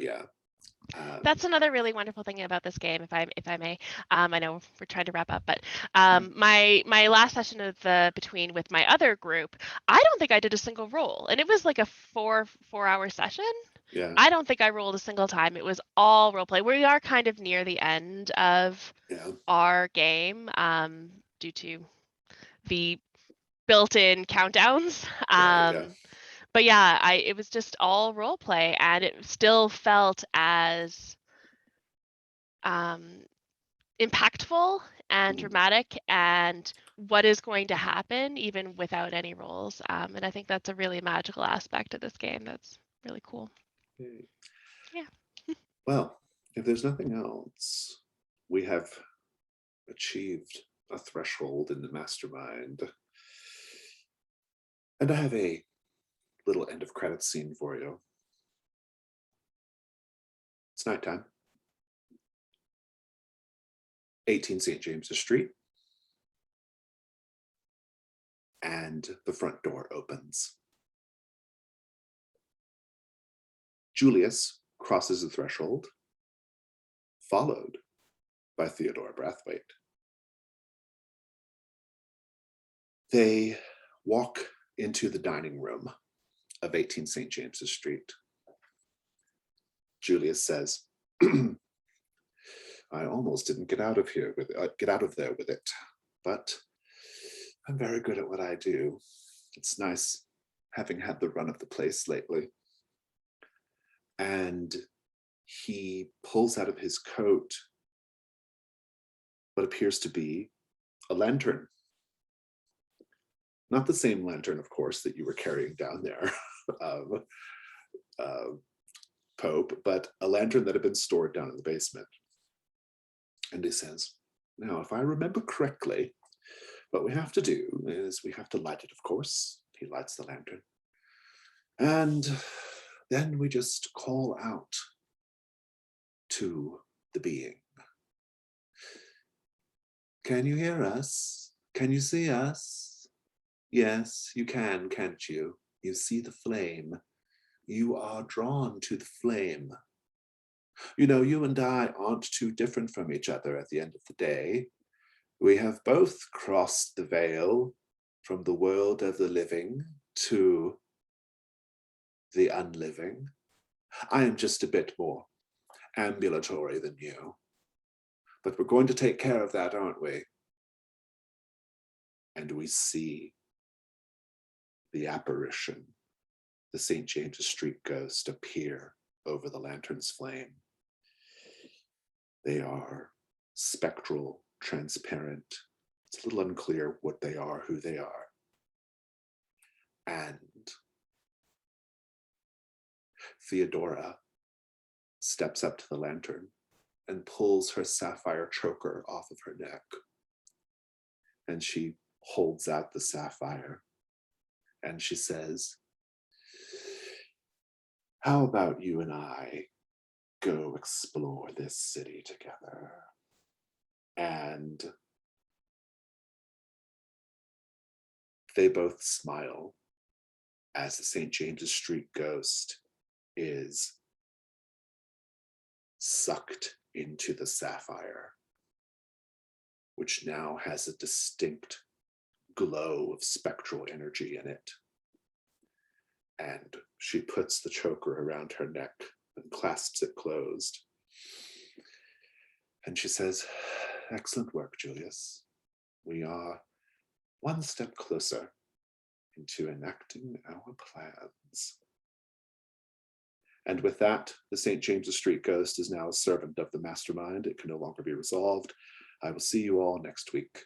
yeah. That's another really wonderful thing about this game, if I may. I know we're trying to wrap up, but my last session of the between with my other group, I don't think I did a single roll, and it was like a 4-hour session. Yeah. I don't think I rolled a single time. It was all role play. We are kind of near the end of our game, due to the built-in countdowns. But yeah, it was just all role play, and it still felt as impactful and dramatic and what is going to happen even without any rolls. And I think that's a really magical aspect of this game. That's really cool. Yeah. Well, if there's nothing else, we have achieved a threshold in the mastermind. And I have a little end of credits scene for you. It's nighttime. 18 St. James's Street. And the front door opens. Julius crosses the threshold, followed by Theodora Brathwaite. They walk into the dining room of 18 St. James's Street. Julius says, I almost didn't get out of there with it, but I'm very good at what I do. It's nice having had the run of the place lately. And he pulls out of his coat what appears to be a lantern. Not the same lantern, of course, that you were carrying down there. Pope, but a lantern that had been stored down in the basement. And he says, now, if I remember correctly, what we have to do is we have to light it, of course. He lights the lantern. And then we just call out to the being. Can you hear us? Can you see us? Yes, you can, can't you? You see the flame. You are drawn to the flame. You know, you and I aren't too different from each other at the end of the day. We have both crossed the veil from the world of the living to the unliving. I am just a bit more ambulatory than you. But we're going to take care of that, aren't we? And we see the apparition, the St. James's Street ghost, appear over the lantern's flame. They are spectral, transparent. It's a little unclear what they are, who they are. And Theodora steps up to the lantern and pulls her sapphire choker off of her neck. And she holds out the sapphire and she says, how about you and I go explore this city together? And they both smile as the St. James's Street ghost is sucked into the sapphire, which now has a distinct glow of spectral energy in it. And she puts the choker around her neck and clasps it closed. And she says, excellent work, Julius. We are one step closer into enacting our plans. And with that, the St. James's Street ghost is now a servant of the mastermind. It can no longer be resolved. I will see you all next week.